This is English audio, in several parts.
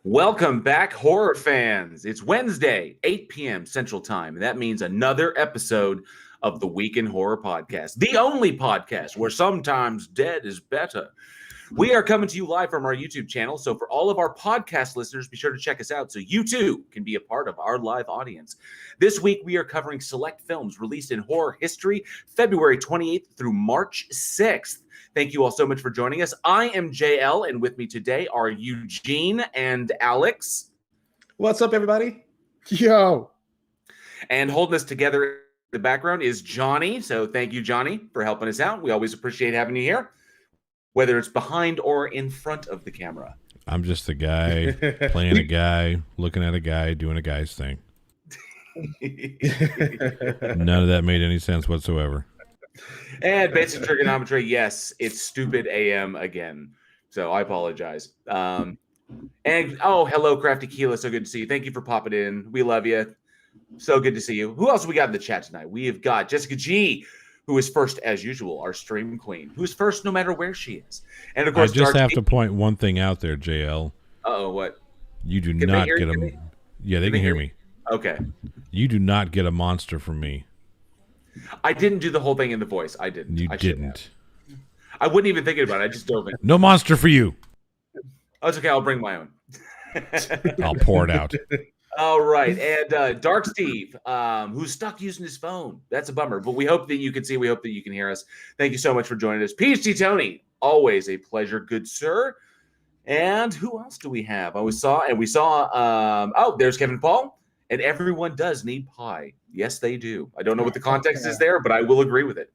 Welcome back, horror fans. It's Wednesday, 8 p.m. Central Time, and that means another episode of the Week in Horror podcast, the only podcast where sometimes dead is better. We are coming to you live from our YouTube channel, so for all of our podcast listeners, be sure to check us out so you too can be a part of our live audience. This week, we are covering select films released in horror history, February 28th through March 6th. Thank you all so much for joining us. I am JL, and with me today are Eugene and Alex. What's up, everybody? Yo. And holding us together in the background is Johnny. So thank you, Johnny, for helping us out. We always appreciate having you here, whether it's behind or in front of the camera. I'm just a guy playing a guy, looking at a guy, doing a guy's thing. None of that made any sense whatsoever. And basic trigonometry, yes, it's stupid AM again. So I apologize. And hello, Crafty Keela. So good to see you. Thank you for popping in. We love you. So good to see you. Who else we got in the chat tonight? We have got Jessica G, who is first as usual, our stream queen, who's first no matter where she is. And of course, I just have to point one thing out there, JL. Uh-oh, what? You do not get a... Yeah, they can hear me. Okay. You do not get a monster from me. I didn't do the whole thing in the voice. I didn't. You didn't. I wouldn't even think about it. I just dove in. No monster for you. Oh, it's okay. I'll bring my own. I'll pour it out. All right. And Dark Steve, who's stuck using his phone. That's a bummer. But we hope that you can see. We hope that you can hear us. Thank you so much for joining us. PhD Tony, always a pleasure, good sir. And who else do we have? We saw, there's Kevin Paul. And everyone does need pie. Yes, they do. I don't know what the context is there, but I will agree with it.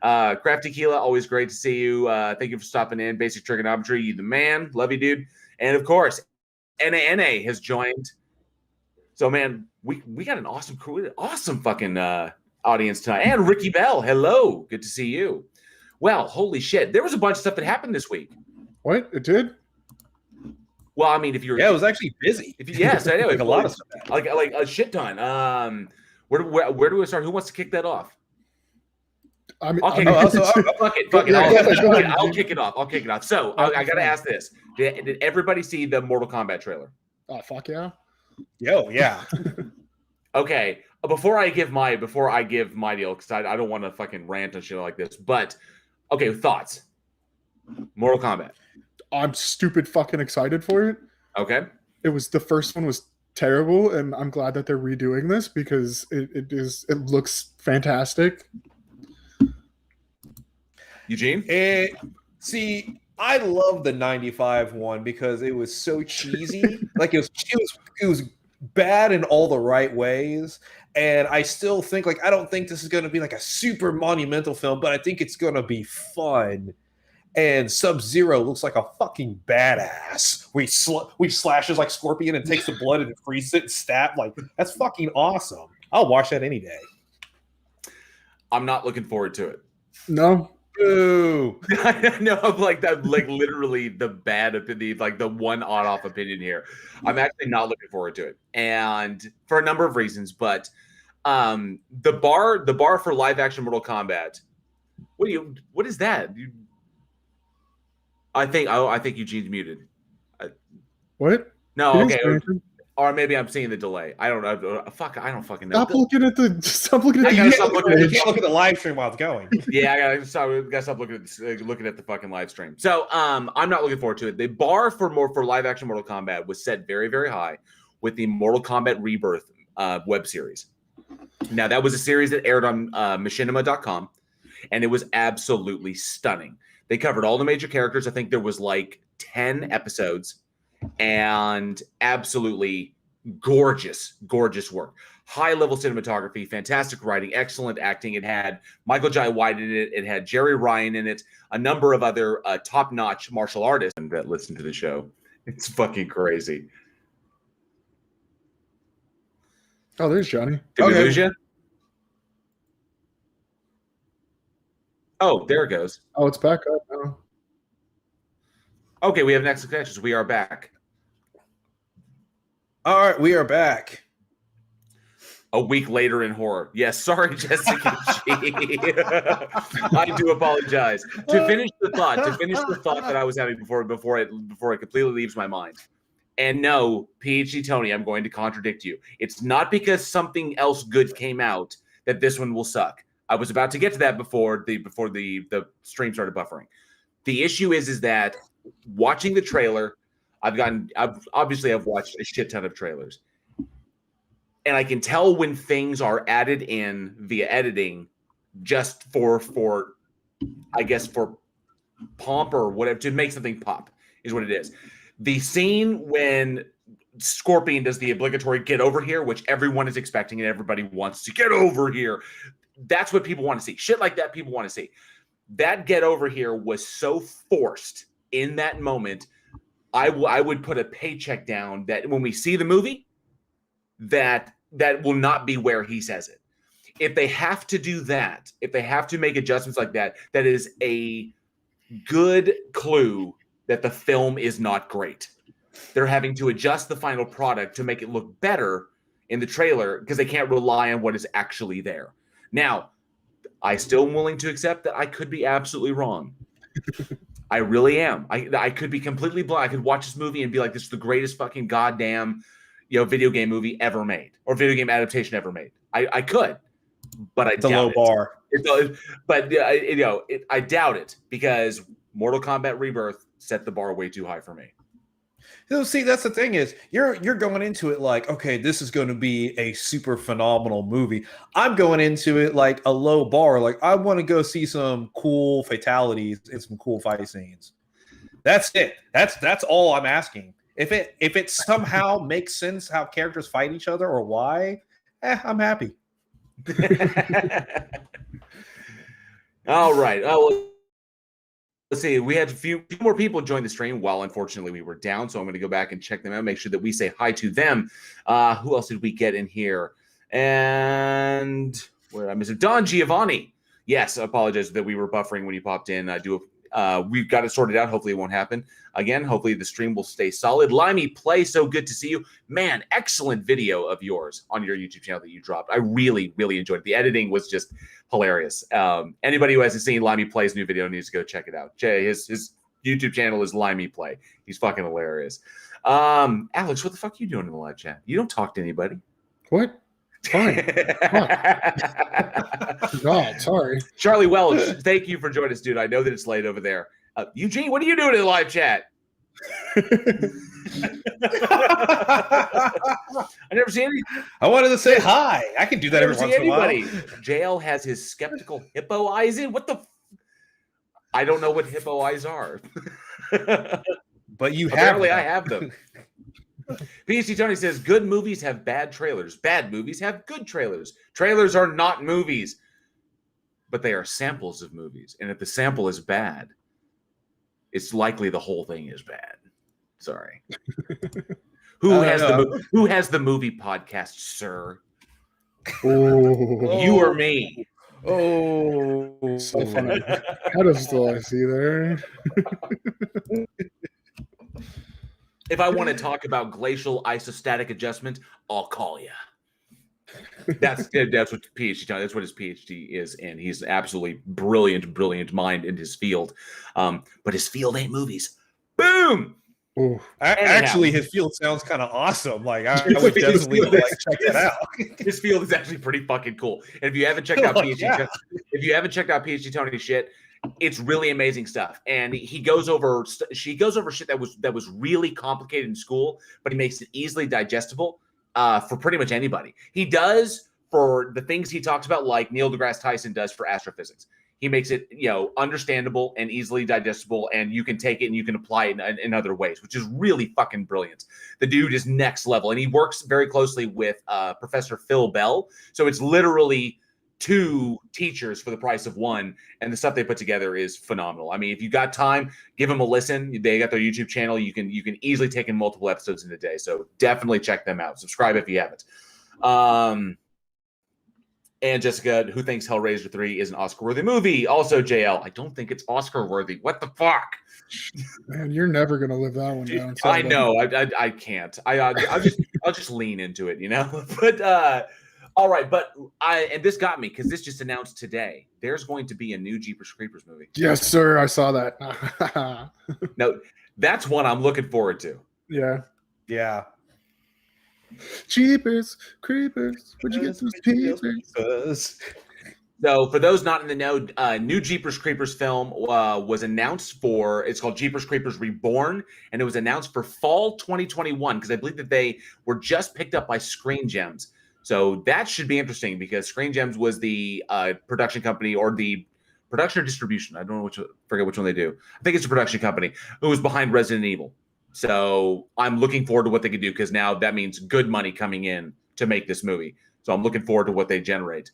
Crafty Keela, always great to see you. Thank you for stopping in. Basic Trigonometry, you the man. Love you, dude. And of course, NA has joined. So, man, we got an awesome crew, awesome fucking audience tonight. And Ricky Bell, hello. Good to see you. Well, holy shit. There was a bunch of stuff that happened this week. What? It did? Well, I mean, if you're... Yeah, it was actually busy. Yes, I know. Like a lot of stuff. Like a shit ton. Where do we start? Who wants to kick that off? I mean, I'll kick it off. So I got to ask this: Did everybody see the Mortal Kombat trailer? Oh fuck yeah! Yo, yeah. Okay. Before I give my deal, because I don't want to fucking rant and shit like this. But okay, thoughts. Mortal Kombat. I'm stupid fucking excited for it. Okay. The first one was terrible, and I'm glad that they're redoing this because it looks fantastic. Eugene? See, I love the 95 one because it was so cheesy. Like it was bad in all the right ways. And I still think I don't think this is going to be like a super monumental film, but I think it's going to be fun. And Sub-Zero looks like a fucking badass. We slashes like Scorpion and takes the blood and freezes it and stab. Like, that's fucking awesome. I'll watch that any day. I'm not looking forward to it. No. Ooh. No, I'm like that, like literally the bad opinion, like the one off opinion here. I'm actually not looking forward to it. And for a number of reasons, but the bar for live action Mortal Kombat. What is that? I think Eugene's muted. What? No, okay. Or maybe I'm seeing the delay. I don't know. Fuck, I don't fucking know. Stop looking at the. You can't look at the live stream while it's going. Yeah, I gotta stop looking at the fucking live stream. So, I'm not looking forward to it. The bar for live action Mortal Kombat was set very, very high with the Mortal Kombat Rebirth web series. Now, that was a series that aired on machinima.com, and it was absolutely stunning. They covered all the major characters. I think there was like 10 episodes. And absolutely gorgeous work. High-level cinematography, fantastic writing, excellent acting. It had Michael Jai White in it. It had Jerry Ryan in it. A number of other top-notch martial artists that listen to the show. It's fucking crazy. Oh, there's Johnny. Did we lose you? Oh, there it goes. Oh, it's back up now. Okay, we have next connections. We are back. All right, we are back. A week later in horror. Yes, sorry, Jessica G. I do apologize. To finish the thought that I was having before it completely leaves my mind. And no, PhD Tony, I'm going to contradict you. It's not because something else good came out that this one will suck. I was about to get to that before the stream started buffering. The issue is that watching the trailer, I've watched a shit ton of trailers. And I can tell when things are added in via editing just for pomp or whatever, to make something pop is what it is. The scene when Scorpion does the obligatory get over here, which everyone is expecting and everybody wants to get over here. That's what people want to see. Shit like that people want to see. That get over here was so forced in that moment. I would put a paycheck down that when we see the movie, that will not be where he says it. If they have to do that, if they have to make adjustments like that, that is a good clue that the film is not great. They're having to adjust the final product to make it look better in the trailer because they can't rely on what is actually there. Now, I still am willing to accept that I could be absolutely wrong. I really am. I could be completely blind. I could watch this movie and be like, this is the greatest fucking goddamn, video game movie ever made, or video game adaptation ever made. I could, but I doubt it. It's a low bar. I doubt it because Mortal Kombat Rebirth set the bar way too high for me. See, that's the thing is you're going into it like, okay, this is going to be a super phenomenal movie. I'm going into it like a low bar. Like, I want to go see some cool fatalities and some cool fight scenes. That's it. That's all I'm asking. If it somehow makes sense how characters fight each other or why, I'm happy. All right. Oh, let's see. We had a few more people join the stream while unfortunately we were down. So I'm going to go back and check them out, make sure that we say hi to them. Who else did we get in here? And where did I miss it? Don Giovanni. Yes, I apologize that we were buffering when you popped in. We've got it sorted out. Hopefully it won't happen again. Hopefully the stream will stay solid. Limey Play, so good to see you. Man, excellent video of yours on your YouTube channel that you dropped. I really, really enjoyed it. The editing was just hilarious. Anybody who hasn't seen Limey Play's new video needs to go check it out. Jay, his YouTube channel is Limey Play. He's fucking hilarious. Alex, what the fuck are you doing in the live chat? You don't talk to anybody. What? Fine. God, sorry. Charlie Welch, thank you for joining us, dude. I know that it's late over there. Eugene, what are you doing in the live chat? I never see any. I wanted to say hi. I can do that every once in a while. JL has his skeptical hippo eyes in. What the? I don't know what hippo eyes are. But you apparently I have them. PhD Tony says, good movies have bad trailers. Bad movies have good trailers. Trailers are not movies, but they are samples of movies. And if the sample is bad, it's likely the whole thing is bad. Sorry. Who has the movie podcast, sir? Oh. You or me? Oh. So funny. How does I see there? If I want to talk about glacial isostatic adjustment, I'll call you. That's what PhD. That's what his PhD is, and he's absolutely brilliant mind in his field. But his field ain't movies. Boom. Actually, his field sounds kind of awesome. Like I would definitely check that out. His field is actually pretty fucking cool. And if you haven't checked out PhD Tony's shit, it's really amazing stuff. And she goes over shit that was really complicated in school, but he makes it easily digestible for pretty much anybody. He does for the things he talks about, like Neil deGrasse Tyson does for astrophysics. He makes it, understandable and easily digestible, and you can take it and you can apply it in other ways, which is really fucking brilliant. The dude is next level, and he works very closely with Professor Phil Bell. So it's literally two teachers for the price of one, and the stuff they put together is phenomenal. I mean, if you got time, give them a listen. They got their YouTube channel. You can easily take in multiple episodes in a day. So definitely check them out. Subscribe if you haven't. And Jessica, who thinks Hellraiser 3 is an Oscar-worthy movie. Also, JL, I don't think it's Oscar-worthy. What the fuck? Man, you're never gonna live that one down. I know. I can't. I'll just lean into it, But all right, and this got me because this just announced today. There's going to be a new Jeepers Creepers movie. Yes, sir. I saw that. No, that's one I'm looking forward to. Yeah. Yeah. Jeepers Creepers, where'd you get those papers? So, for those not in the know, new Jeepers Creepers film was announced for. It's called Jeepers Creepers Reborn, and it was announced for fall 2021 because I believe that they were just picked up by Screen Gems. So that should be interesting because Screen Gems was the production company or the production or distribution. I don't know forget which one they do. I think it's a production company who was behind Resident Evil. So I'm looking forward to what they can do because now that means good money coming in to make this movie. So I'm looking forward to what they generate.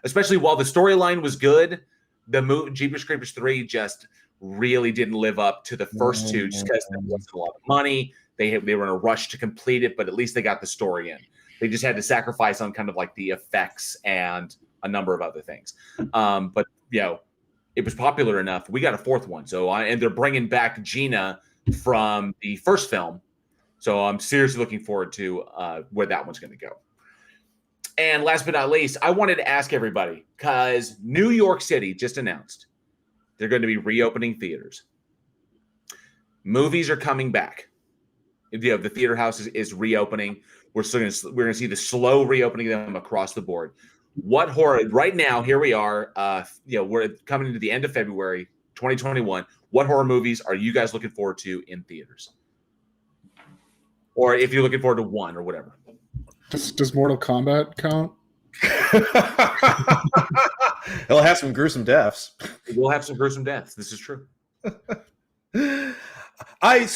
Especially while the storyline was good, the Jeepers Creepers 3 just really didn't live up to the first two just because there wasn't a lot of money. They were in a rush to complete it, but at least they got the story in. They just had to sacrifice on kind of like the effects and a number of other things. But, it was popular enough. We got a fourth one. And they're bringing back Gina from the first film. So I'm seriously looking forward to where that one's going to go. And last but not least, I wanted to ask everybody, because New York City just announced they're going to be reopening theaters. Movies are coming back. The theater house is reopening. We're going to see the slow reopening of them across the board. What horror right now? Here we are. We're coming into the end of February 2021. What horror movies are you guys looking forward to in theaters? Or if you're looking forward to one or whatever. Does Mortal Kombat count? It'll have some gruesome deaths. We'll have some gruesome deaths. This is true. I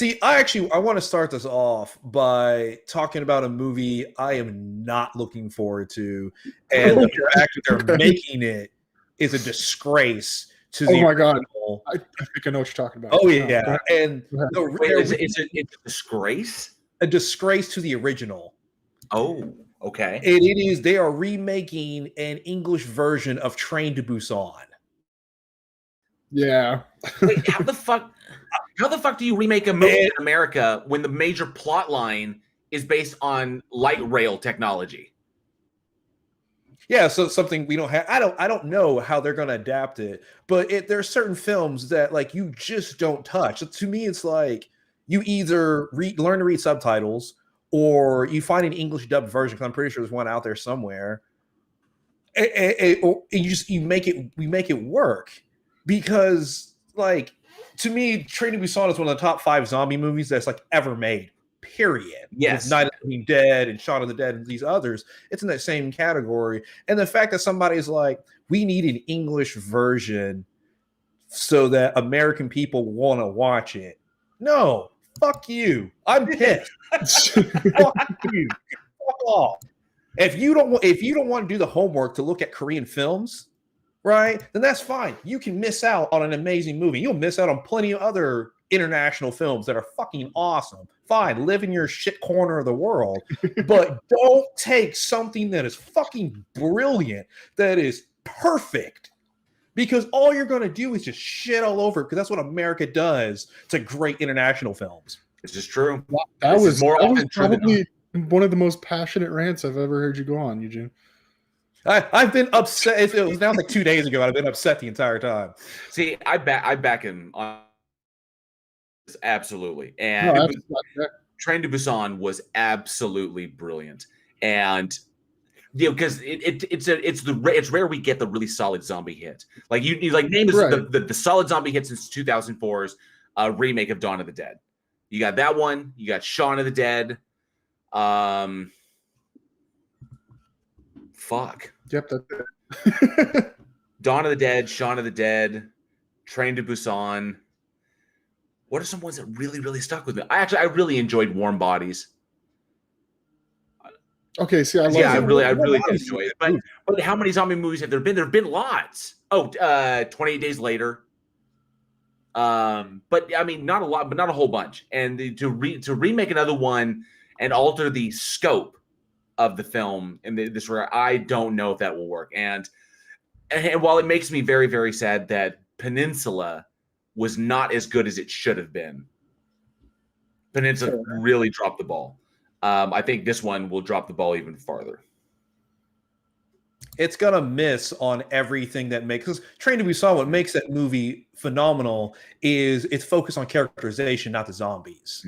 want to start this off by talking about a movie I am not looking forward to, and the fact that they're making it is a disgrace to the. Oh my god! I think I know what you're talking about. Oh yeah, and it's a disgrace. A disgrace to the original. Oh, okay. It is. They are remaking an English version of Train to Busan. Yeah. Wait, how the fuck do you remake a movie in America when the major plot line is based on light rail technology? Yeah, so something we don't have. I don't know how they're going to adapt it, but there are certain films that like you just don't touch. So to me, it's like you either learn to read subtitles or you find an English dubbed version. Because I'm pretty sure there's one out there somewhere. Or we make it work, because like to me, Train to Busan is one of the top 5 zombie movies that's like ever made. Period. Yes. Night of the Living Dead and Shaun of the Dead and these others, it's in that same category. And the fact that somebody's like, we need an English version so that American people want to watch it. No, fuck you. I'm pissed. Fuck you. Fuck off. If you don't want to do the homework to look at Korean films, right, then that's fine. You can miss out on an amazing movie. You'll miss out on plenty of other international films that are fucking awesome. Fine, live in your shit corner of the world, but don't take something that is fucking brilliant, that is perfect, because all you're going to do is just shit all over it, because that's what America does to great international films. This is true. That was probably one of the most passionate rants I've ever heard you go on, Eugene. I've been upset. It was now like 2 days ago. I've been upset the entire time. See, I back him on this, absolutely. And Train to Busan was absolutely brilliant. And because it's rare we get the really solid zombie hit. Like you like name is right. the solid zombie hit since 2004's remake of Dawn of the Dead. You got that one. You got Shaun of the Dead. Fuck. Yep, that's it. Dawn of the Dead, Shaun of the Dead, Train to Busan. What are some ones that really, really stuck with me? I really enjoyed Warm Bodies. Okay, see, I really did enjoy it. But how many zombie movies have there been? There have been lots. 28 Days Later. But I mean, not a lot, but not a whole bunch. And to remake another one and alter the scope of the film in this where I don't know if that will work. And while it makes me very, very sad that Peninsula was not as good as it should have been, Peninsula really dropped the ball. I think this one will drop the ball even farther. It's gonna miss on everything that makes, because Train to Busan, what makes that movie phenomenal is its focus on characterization, not the zombies.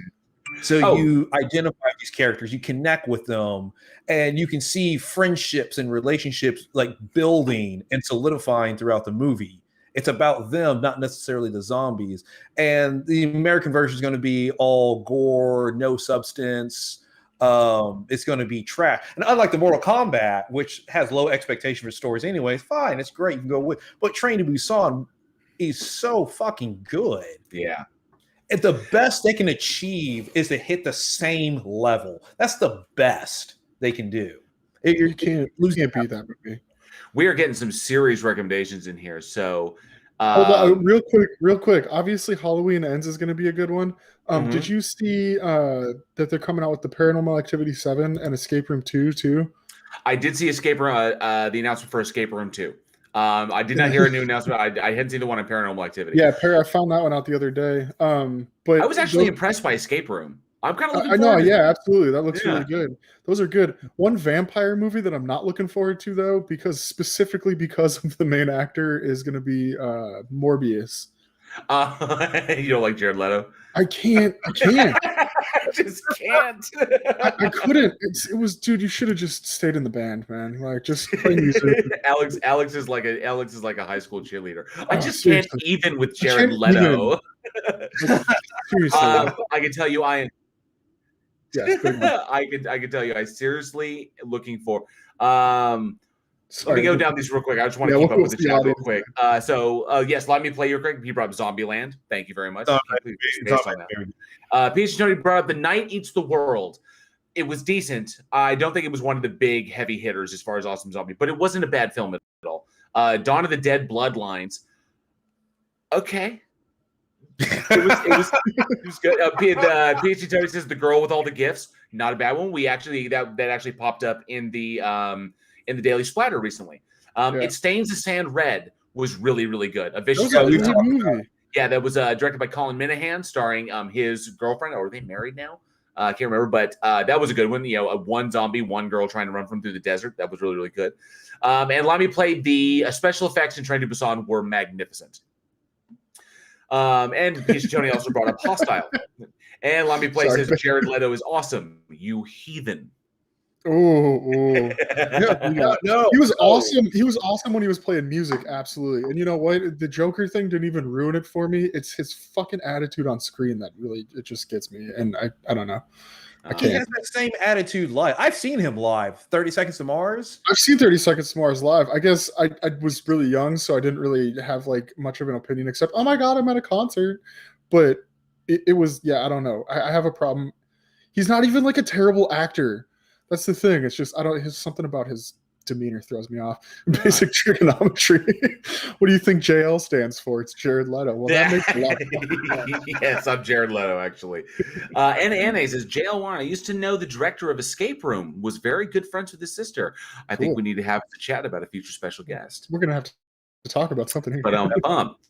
So you identify these characters, you connect with them, and you can see friendships and relationships like building and solidifying throughout the movie. It's about them, not necessarily the zombies. And the American version is going to be all gore, no substance. It's going to be trash. And unlike the Mortal Kombat, which has low expectation for stories anyway, it's fine. It's great. You can go with. But Train to Busan is so fucking good. Yeah. And the best they can achieve is to hit the same level. That's the best they can do. You can't beat that movie. We are getting some serious recommendations in here. So, hold on, real quick. Obviously, Halloween Ends is going to be a good one. Did you see that they're coming out with the Paranormal Activity 7 and Escape Room 2 too? I did see Escape Room, the announcement for Escape Room 2. I did not hear a new announcement. I hadn't seen the one on Paranormal Activity. Yeah, I found that one out the other day. But I was actually impressed by Escape Room. I'm kind of looking I know, forward to yeah, absolutely. That looks really good. Those are good. One vampire movie that I'm not looking forward to, though, because of the main actor, is going to be Morbius. You don't like Jared Leto? I can't. I just can't. I couldn't. It was, dude. You should have just stayed in the band, man. Like, just play music. Alex is like a high school cheerleader. I just can't even with Jared Leto. Seriously, I can tell you, I can tell you, I seriously looking for. Let me go down these real quick. I just want to keep up with the chat real quick. Yes, let me play your quick. He brought up Zombieland. Thank you very much. Peach Tony brought up The Night Eats the World. It was decent. I don't think it was one of the big heavy hitters as far as awesome zombie, but it wasn't a bad film at all. Dawn of the Dead Bloodlines. Okay. It was good. PhD Tony says The Girl with All the Gifts. Not a bad one. We actually that actually popped up in the Daily Splatter recently. It Stains the Sand Red was really, really good. A vicious movie. Yeah, that was directed by Colin Minahan, starring his girlfriend. Or are they married now? I can't remember, but that was a good one. You know, one zombie, one girl trying to run from through the desert. That was really, really good. And let me play the special effects in Train to Busan were magnificent. And Peach Tony also brought up Hostile. And let me play says Jared Leto is awesome. You heathen. No. He was awesome. He was awesome when he was playing music, absolutely. And you know what? The Joker thing didn't even ruin it for me. It's his fucking attitude on screen that really it just gets me. And I don't know. I can't. He has that same attitude live. I've seen him live. 30 Seconds to Mars. I've seen 30 Seconds to Mars live. I guess I was really young, so I didn't really have like much of an opinion except, oh my God, I'm at a concert. But it was, I don't know. I have a problem. He's not even like a terrible actor. That's the thing. It's just something about his demeanor throws me off. Basic trigonometry. What do you think JL stands for? It's Jared Leto. Well, that makes a lot of sense. Yes, I'm Jared Leto, actually. Anna says, JL Warren, I used to know the director of Escape Room, was very good friends with his sister. I think we need to have a chat about a future special guest. We're going to have to talk about something here. But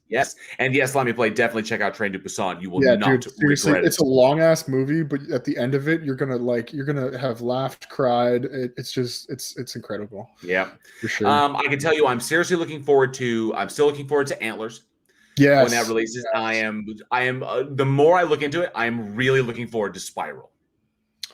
yes. And yes, let me play. Definitely check out Train to Busan. You will not seriously, regret it. It's a long ass movie, but at the end of it, you're gonna have laughed, cried. It's incredible. Yeah, for sure. I can tell you, I'm still looking forward to Antlers. Yes. When that releases, yes. I am. The more I look into it, I am really looking forward to Spiral.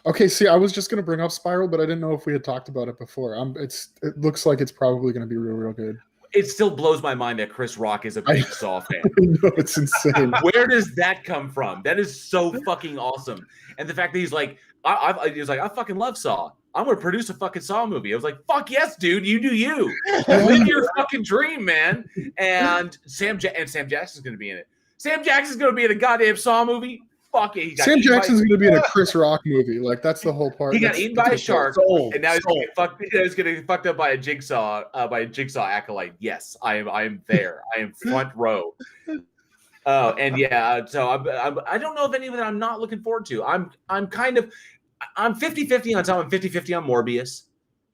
Okay, see, I was just gonna bring up Spiral, but I didn't know if we had talked about it before. It looks like it's probably gonna be real, real good. It still blows my mind that Chris Rock is a big Saw fan. No, it's insane. Where does that come from? That is so fucking awesome. And the fact that he's like, I fucking love Saw. I'm going to produce a fucking Saw movie. I was like, fuck yes, dude. You do you. Live your fucking dream, man. And Sam Jackson's going to be in it. Sam Jackson's going to be in a goddamn Saw movie. Fuck it. Sam Jackson's going to be in a Chris Rock movie. Like, that's the whole part. He got eaten by a shark, and now he's going to get fucked up by a jigsaw acolyte. Yes, I am there. I am front row. Oh, and yeah, so I don't know if any of it I'm not looking forward to. I'm 50-50 on Tom. I'm 50-50 on Morbius.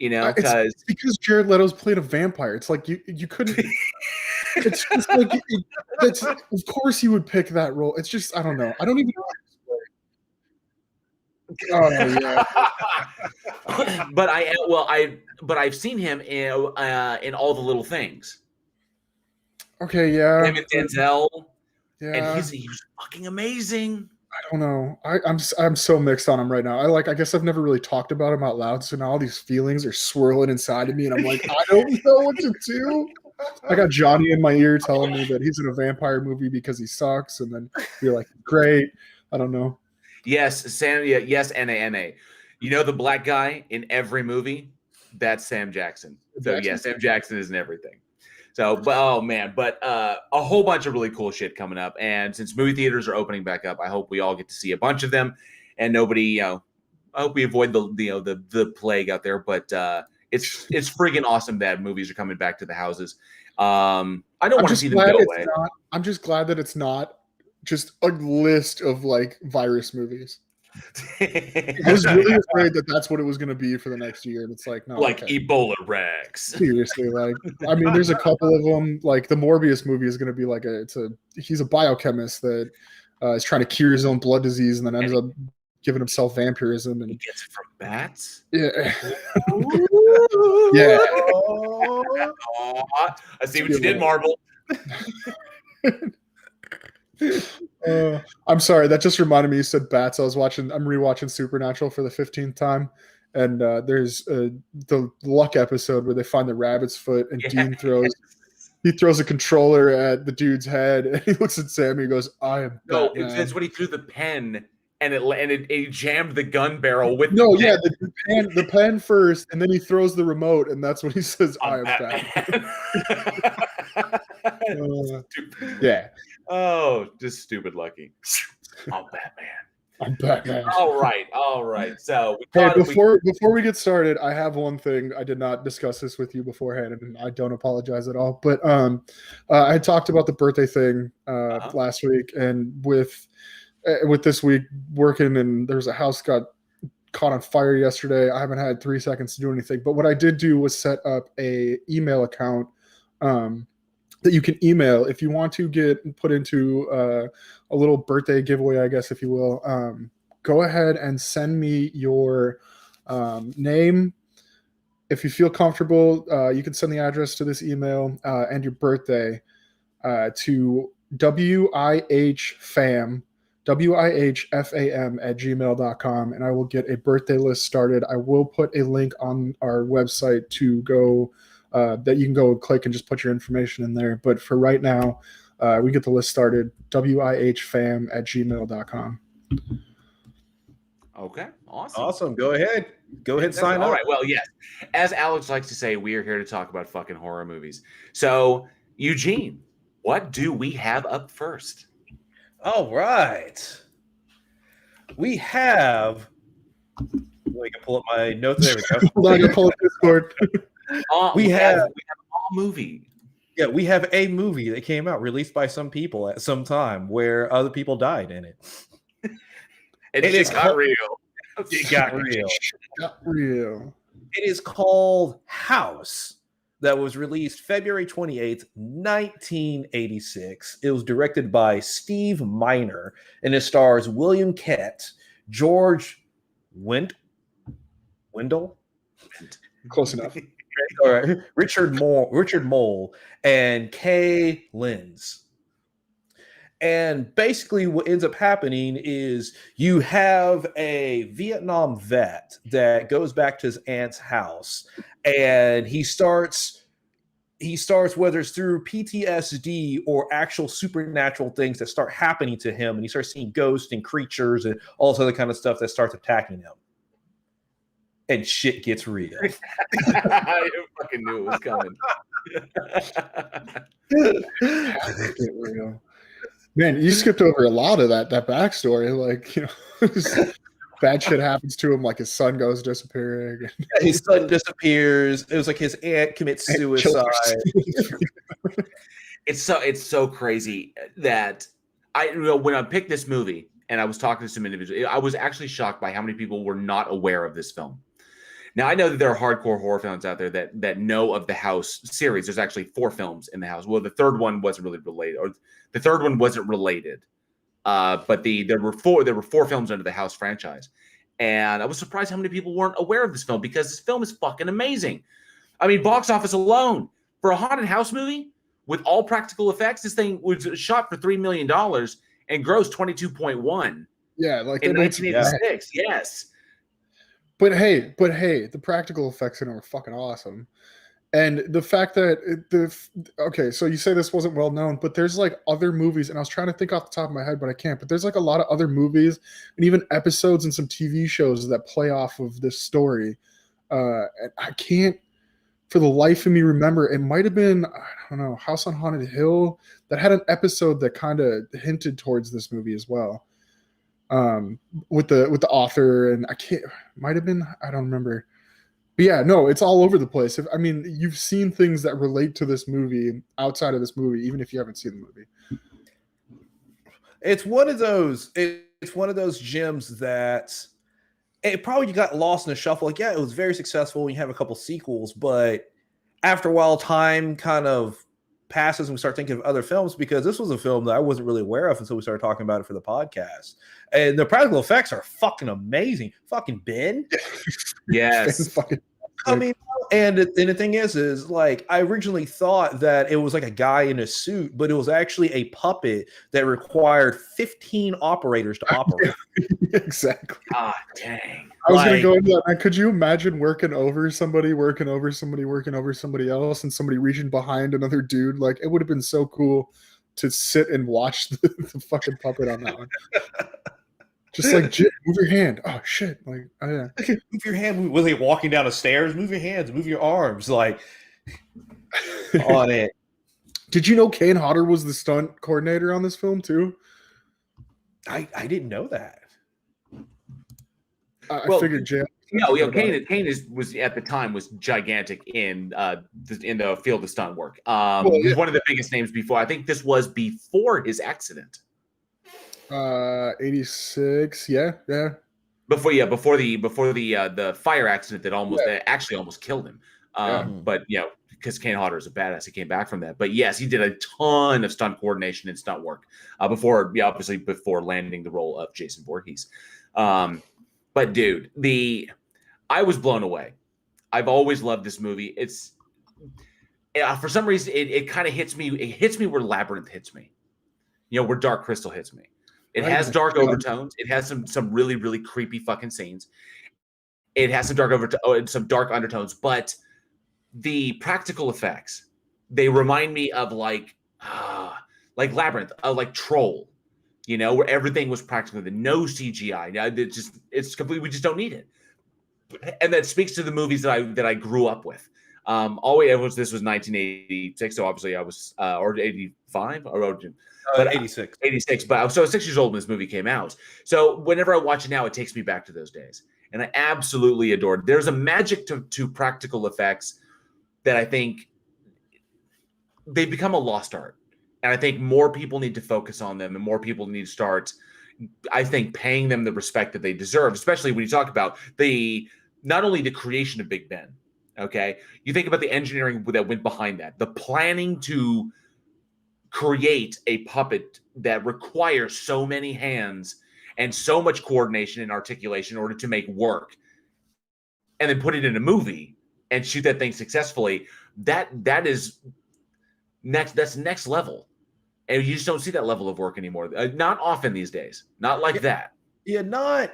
You know, because Jared Leto's played a vampire. It's like you couldn't. It's just like of course you would pick that role. It's just I don't know. I don't even know. Oh yeah. But I've seen him in All the Little Things. Okay, yeah. Him and Denzel. Yeah. And he was fucking amazing. I don't know. I'm so mixed on him right now. I guess I've never really talked about him out loud, so now all these feelings are swirling inside of me, and I'm like, I don't know what to do. I got Johnny in my ear telling me that he's in a vampire movie because he sucks, and then you're like, great. I don't know. Yes, Sam. Yeah, yes, N-A. You know the black guy in every movie? That's Sam Jackson. So yeah, Sam Jackson is in everything. So, but oh man, but a whole bunch of really cool shit coming up. And since movie theaters are opening back up, I hope we all get to see a bunch of them, and nobody, I hope we avoid the plague out there. But it's freaking awesome that movies are coming back to the houses. I don't want to see them go away. I'm just glad that it's not just a list of like virus movies. I was really afraid that that's what it was going to be for the next year, and it's like no, like Ebola Rex. Seriously, like I mean, there's a couple of them. Like the Morbius movie is going to be like he's a biochemist that is trying to cure his own blood disease, and then ends up giving himself vampirism, and he gets it from bats. Yeah, yeah. I see what you did, Marvel. I'm sorry, that just reminded me. You said bats. I'm rewatching Supernatural for the 15th time, and there's the Luck episode where they find the rabbit's foot, and Dean throws a controller at the dude's head, and he looks at Sam and he goes, "I am Batman." It's when he threw the pen and it jammed the gun barrel with the pen first, and then he throws the remote, and that's when he says, "I am Batman." Yeah. Oh, just stupid Lucky. I'm Batman. I'm Batman. All right. So before we get started, I have one thing. I did not discuss this with you beforehand, and I don't apologize at all. But I talked about the birthday thing last week, and with this week working, and there's a house got caught on fire yesterday. I haven't had 3 seconds to do anything. But what I did do was set up a email account that you can email if you want to get put into a little birthday giveaway, I guess, if you will. Go ahead and send me your name. If you feel comfortable, you can send the address to this email and your birthday to wihfam wihfam@gmail.com, and I will get a birthday list started. I will put a link on our website to go that you can go click and just put your information in there. But for right now, we get the list started, wihfam@gmail.com. Okay, awesome. Go ahead, sign up. All right, well, yes. As Alex likes to say, we are here to talk about fucking horror movies. So, Eugene, what do we have up first? All right. We have... I can pull up my notes. There we go. Hold on, I can pull up Discord. We have all movie. Yeah, we have a movie that came out, released by some people at some time, where other people died in it. It got real. It got real. Got real. It is called House. That was released February 28th, 1986. It was directed by Steve Miner, and it stars William Kett, George Wendell? Close enough. All right. Richard Mole, and Kay Lenz. And basically what ends up happening is you have a Vietnam vet that goes back to his aunt's house, and he starts, whether it's through PTSD or actual supernatural things that start happening to him, and he starts seeing ghosts and creatures and all this other kind of stuff that starts attacking him. And shit gets real. I fucking knew it was coming. Get real. Man, you skipped over a lot of that backstory. Like, bad shit happens to him. Like his son goes disappearing. Yeah, his son disappears. It was like his aunt commits suicide. It's so crazy that when I picked this movie and I was talking to some individuals, I was actually shocked by how many people were not aware of this film. Now, I know that there are hardcore horror fans out there that know of the House series. There's actually 4 films in the House. Well, the third one wasn't really related, or the third one wasn't related. But there were 4 films under the House franchise. And I was surprised how many people weren't aware of this film, because this film is fucking amazing. I mean, box office alone, for a haunted house movie with all practical effects, this thing was shot for $3 million and grossed 22.1. Yeah, like in they made some 1986. Yes. But hey, the practical effects in it were fucking awesome. And the fact that okay, so you say this wasn't well known, but there's like other movies, and I was trying to think off the top of my head, but I can't. But there's like a lot of other movies and even episodes and some TV shows that play off of this story. And I can't, for the life of me, remember. It might have been, I don't know, House on Haunted Hill that had an episode that kind of hinted towards this movie as well. With the author, and I can't, might have been, I don't remember. But yeah, no, it's all over the place. I mean, you've seen things that relate to this movie outside of this movie, even if you haven't seen the movie. It's one of those. It's one of those gems that it probably got lost in the shuffle. Like, yeah, it was very successful. We have a couple sequels, but after a while, time kind of passes and we start thinking of other films, because this was a film that I wasn't really aware of until we started talking about it for the podcast. And the practical effects are fucking amazing. Fucking Ben. Yes. Coming out, and the thing is like, I originally thought that it was like a guy in a suit, but it was actually a puppet that required 15 operators to operate. Exactly. God dang. I was gonna go into that. Man, could you imagine working over somebody else, and somebody reaching behind another dude? Like, it would have been so cool to sit and watch the fucking puppet on that one. Just like, Jim, move your hand. Oh shit! Like, oh, yeah. Move your hand. Was he walking down the stairs? Move your hands. Move your arms. Like on it. Did you know Kane Hodder was the stunt coordinator on this film too? I didn't know that. I figured Jim. No, Kane was at the time was gigantic in the field of stunt work. He was one of the biggest names before. I think this was before his accident. 86. Yeah. Before the fire accident that actually almost killed him. But because Kane Hodder is a badass, he came back from that. But yes, he did a ton of stunt coordination and stunt work before landing the role of Jason Voorhees. But dude, I was blown away. I've always loved this movie. It's for some reason it kind of hits me. It hits me where Labyrinth hits me. Where Dark Crystal hits me. It has dark overtones. It has some really, really creepy fucking scenes. It has some dark undertones, but the practical effects, they remind me of like Labyrinth, like Troll, where everything was practical, no CGI. It's completely, we just don't need it. And that speaks to the movies that I grew up with. This was 1986, so obviously I was or 85 or 86. 86, but I was 6 years old when this movie came out. So whenever I watch it now, it takes me back to those days. And I absolutely adored it. There's a magic to practical effects that I think they've become a lost art. And I think more people need to focus on them, and more people need to start, I think, paying them the respect that they deserve, especially when you talk about not only the creation of Big Ben, okay? You think about the engineering that went behind that, the planning to create a puppet that requires so many hands and so much coordination and articulation in order to make work, and then put it in a movie and shoot that thing successfully. That's next level, and you just don't see that level of work anymore. Not often these days. Not like that. Yeah, not.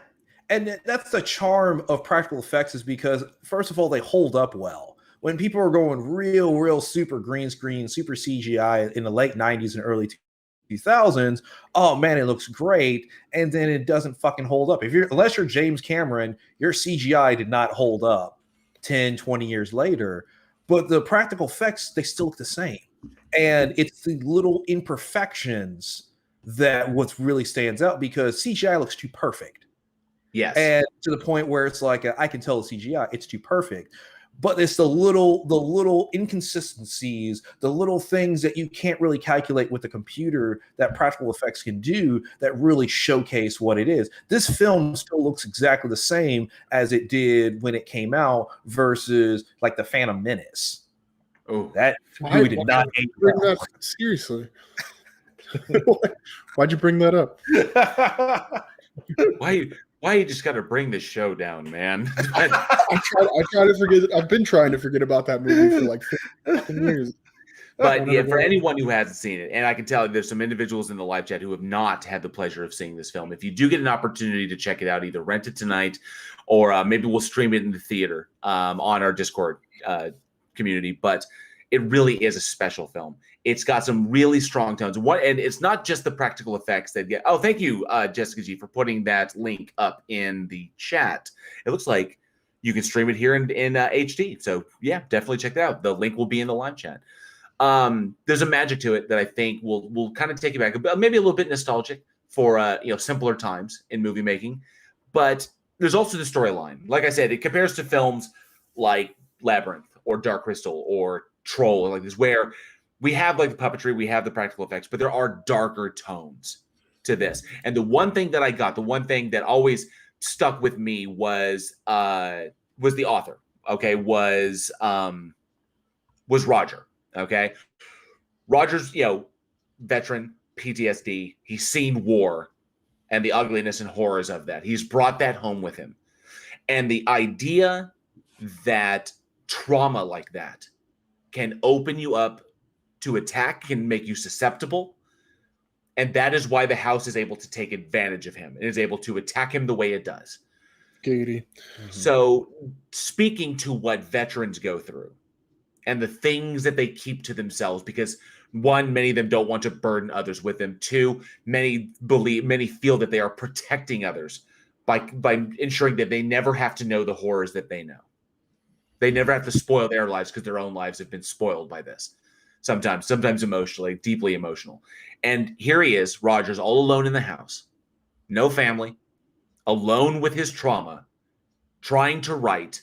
And that's the charm of practical effects, is because, first of all, they hold up well. When people are going real super green screen, super CGI in the late 90s and early 2000s, oh man, it looks great. And then it doesn't fucking hold up. Unless you're James Cameron, your CGI did not hold up 10, 20 years later. But the practical effects, they still look the same. And it's the little imperfections that what really stands out, because CGI looks too perfect. Yes. And to the point where it's like, I can tell the CGI, it's too perfect. But it's the little inconsistencies, the little things that you can't really calculate with the computer that practical effects can do that really showcase what it is. This film still looks exactly the same as it did when it came out versus like the Phantom Menace. Oh, that movie did not age bring that seriously. Why'd you bring that up? Why you just got to bring this show down, man? I try to forget. I've been trying to forget about that movie for like 15 years. But yeah, for anyone who hasn't seen it, and I can tell there's some individuals in the live chat who have not had the pleasure of seeing this film. If you do get an opportunity to check it out, either rent it tonight or maybe we'll stream it in the theater on our Discord community. But it really is a special film. It's got some really strong tones. And it's not just the practical effects that get. Oh, thank you, Jessica G, for putting that link up in the chat. It looks like you can stream it here in HD. So yeah, definitely check that out. The link will be in the live chat. There's a magic to it that I think will kind of take you back, maybe a little bit nostalgic for simpler times in movie making. But there's also the storyline. Like I said, it compares to films like Labyrinth or Dark Crystal or Troll, like this, where we have like the puppetry, we have the practical effects, but there are darker tones to this. And the one thing that always stuck with me was the author. Okay, was Roger. Okay, Roger's veteran, PTSD. He's seen war and the ugliness and horrors of that. He's brought that home with him, and the idea that trauma like that can open you up to attack, can make you susceptible. And that is why the house is able to take advantage of him and is able to attack him the way it does. Katie. So speaking to what veterans go through and the things that they keep to themselves, because one, many of them don't want to burden others with them. Two, many feel that they are protecting others by ensuring that they never have to know the horrors that they know. They never have to spoil their lives because their own lives have been spoiled by this. Sometimes emotionally, deeply emotional. And here he is, Roger's all alone in the house, no family, alone with his trauma, trying to write,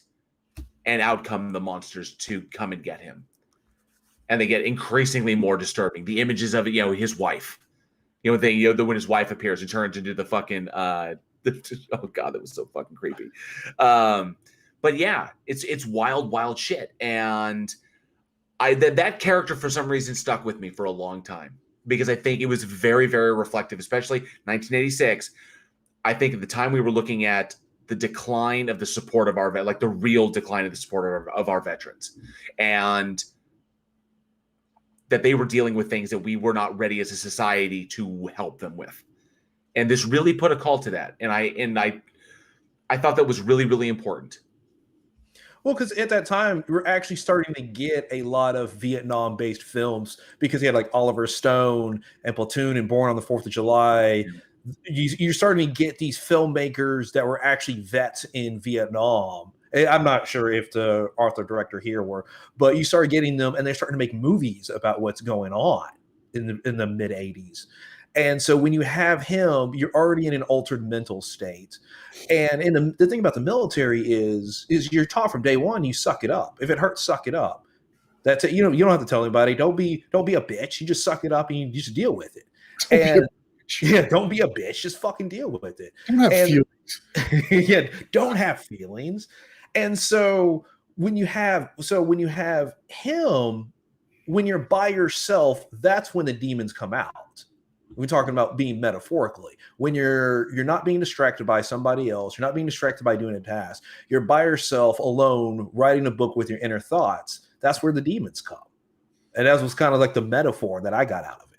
and out come the monsters to come and get him. And they get increasingly more disturbing. The images of his wife, when his wife appears and turns into the fucking oh god, that was so fucking creepy. But yeah, it's wild shit. And that character for some reason stuck with me for a long time because I think it was very, very reflective, especially 1986. I think at the time we were looking at the decline of the support of our the real decline of the support of our veterans, and that they were dealing with things that we were not ready as a society to help them with. And this really put a call to that. And I thought that was really, really important. Well, because at that time, we were actually starting to get a lot of Vietnam-based films because you had like Oliver Stone and Platoon and Born on the 4th of July. You're starting to get these filmmakers that were actually vets in Vietnam. I'm not sure if the author director here were, but you started getting them and they're starting to make movies about what's going on in the mid 80s. And so when you have him, you're already in an altered mental state. And the thing about the military is you're taught from day one, you suck it up. If it hurts, suck it up. That's it. You don't have to tell anybody. Don't be a bitch. You just suck it up and you just deal with it. Don't be a bitch. Just fucking deal with it. Don't have feelings. Don't have feelings. And so when you have him, when you're by yourself, that's when the demons come out. We're talking about being metaphorically. When you're not being distracted by somebody else, you're not being distracted by doing a task, you're by yourself alone, writing a book with your inner thoughts. That's where the demons come. And that was kind of like the metaphor that I got out of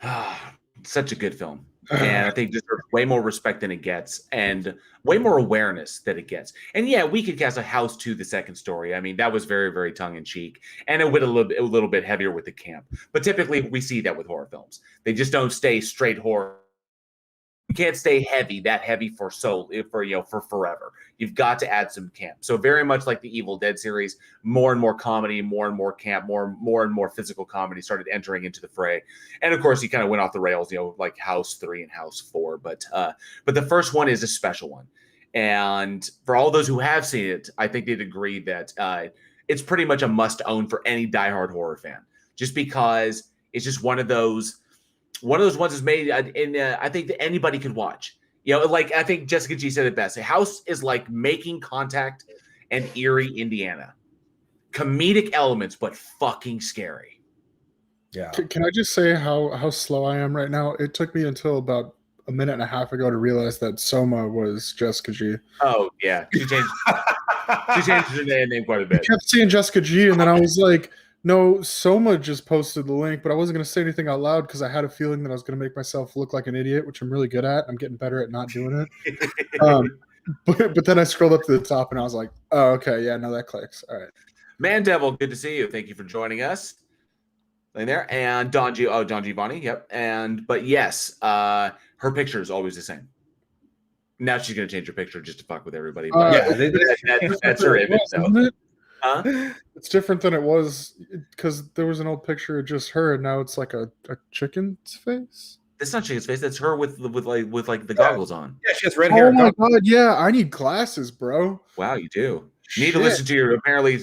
it. Such a good film. And I think deserves way more respect than it gets and way more awareness that it gets. And yeah, we could cast a House 2 the second story. I mean, that was very, very tongue-in-cheek. And it went a little bit heavier with the camp. But typically we see that with horror films. They just don't stay straight horror. You can't stay that heavy for forever. You've got to add some camp. So very much like the Evil Dead series, more and more comedy, more and more camp, more and more physical comedy started entering into the fray. And of course, he kind of went off the rails, like House 3 and House 4. But the first one is a special one. And for all those who have seen it, I think they'd agree that it's pretty much a must-own for any diehard horror fan, just because it's just one of those ones is made I think that anybody could watch. I think Jessica G said it best. House is like Making Contact and Erie, Indiana. Comedic elements, but fucking scary. Yeah. Can I just say how slow I am right now? It took me until about a minute and a half ago to realize that Soma was Jessica G. Oh, yeah. She changed. She changed her name quite a I bit. kept seeing Jessica G, and then I was like, no, Soma just posted the link, but I wasn't going to say anything out loud because I had a feeling that I was going to make myself look like an idiot, which I'm really good at. I'm getting better at not doing it. But then I scrolled up to the top, and I was like, oh, okay, yeah, no, that clicks. All right. Man Devil, good to see you. Thank you for joining us. In there. And Don Giovanni, yep. But yes, her picture is always the same. Now she's going to change her picture just to fuck with everybody. But that's her image, though. Huh? It's different than it was because there was an old picture of just her, and now it's like a chicken's face. That's not chicken's face. That's her with the goggles on. Yeah, she has red hair. Oh my god! Yeah, I need glasses, bro. Wow, you do. You need to listen to your. Apparently,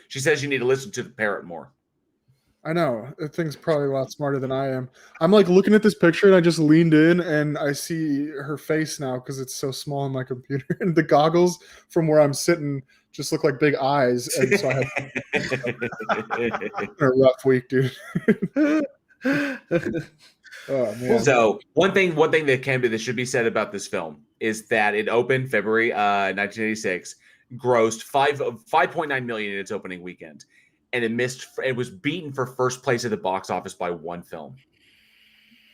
she says you need to listen to the parrot more. I know. That thing's probably a lot smarter than I am. I'm like looking at this picture, and I just leaned in, and I see her face now because it's so small on my computer, and the goggles from where I'm sitting just look like big eyes, and so I had a rough week, dude. Oh man. So one thing that should be said about this film is that it opened February 1986, grossed 5.9 million in its opening weekend, and it was beaten for first place at the box office by one film.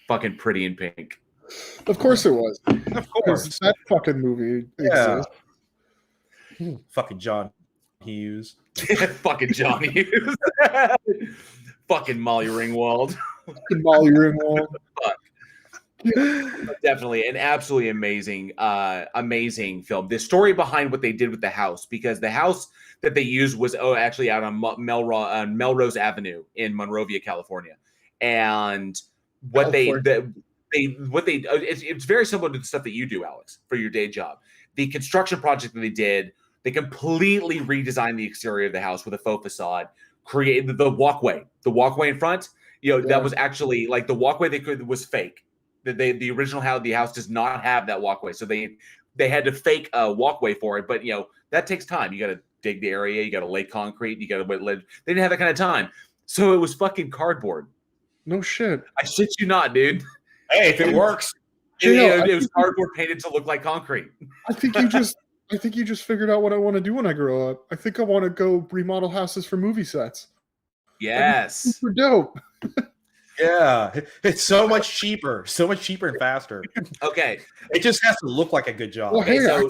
Fucking Pretty in Pink. Of course it was. Of course. That fucking movie exists. Fucking John Hughes. Fucking John Hughes. Fucking Molly Ringwald. Molly Ringwald. Definitely an absolutely amazing film. The story behind what they did with the house, because the house that they used was actually out on Melrose Avenue in Monrovia, California, and it's very similar to the stuff that you do, Alex, for your day job. The construction project that they did, they completely redesigned the exterior of the house with a faux facade, created the walkway in front. That was actually like the walkway was fake. The original house does not have that walkway, so they had to fake a walkway for it. But that takes time. You got to dig the area, you got to lay concrete, you got to wet lead. They didn't have that kind of time, so it was fucking cardboard. No shit. I shit you not, dude. Hey, if it works, it was cardboard painted to look like concrete. I think you just figured out what I want to do when I grow up. I think I want to go remodel houses for movie sets. Yes. Super dope. Yeah, it's so much cheaper and faster. Okay, it just has to look like a good job. Well, okay, so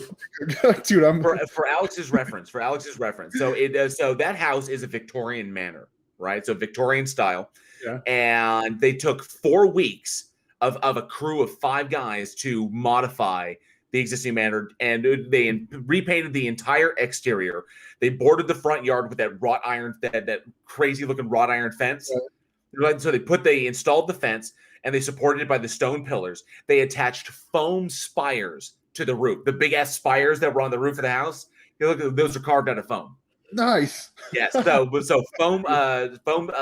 dude, I'm for Alex's reference. So that house is a Victorian manor, right? So Victorian style. Yeah. And they took 4 weeks of a crew of 5 guys to modify the existing manor, and they repainted the entire exterior. They boarded the front yard with that crazy looking wrought iron fence. Yeah. So they installed the fence, and they supported it by the stone pillars. They attached foam spires to the roof. The big ass spires that were on the roof of the house, those are carved out of foam. Nice. Yes. So foam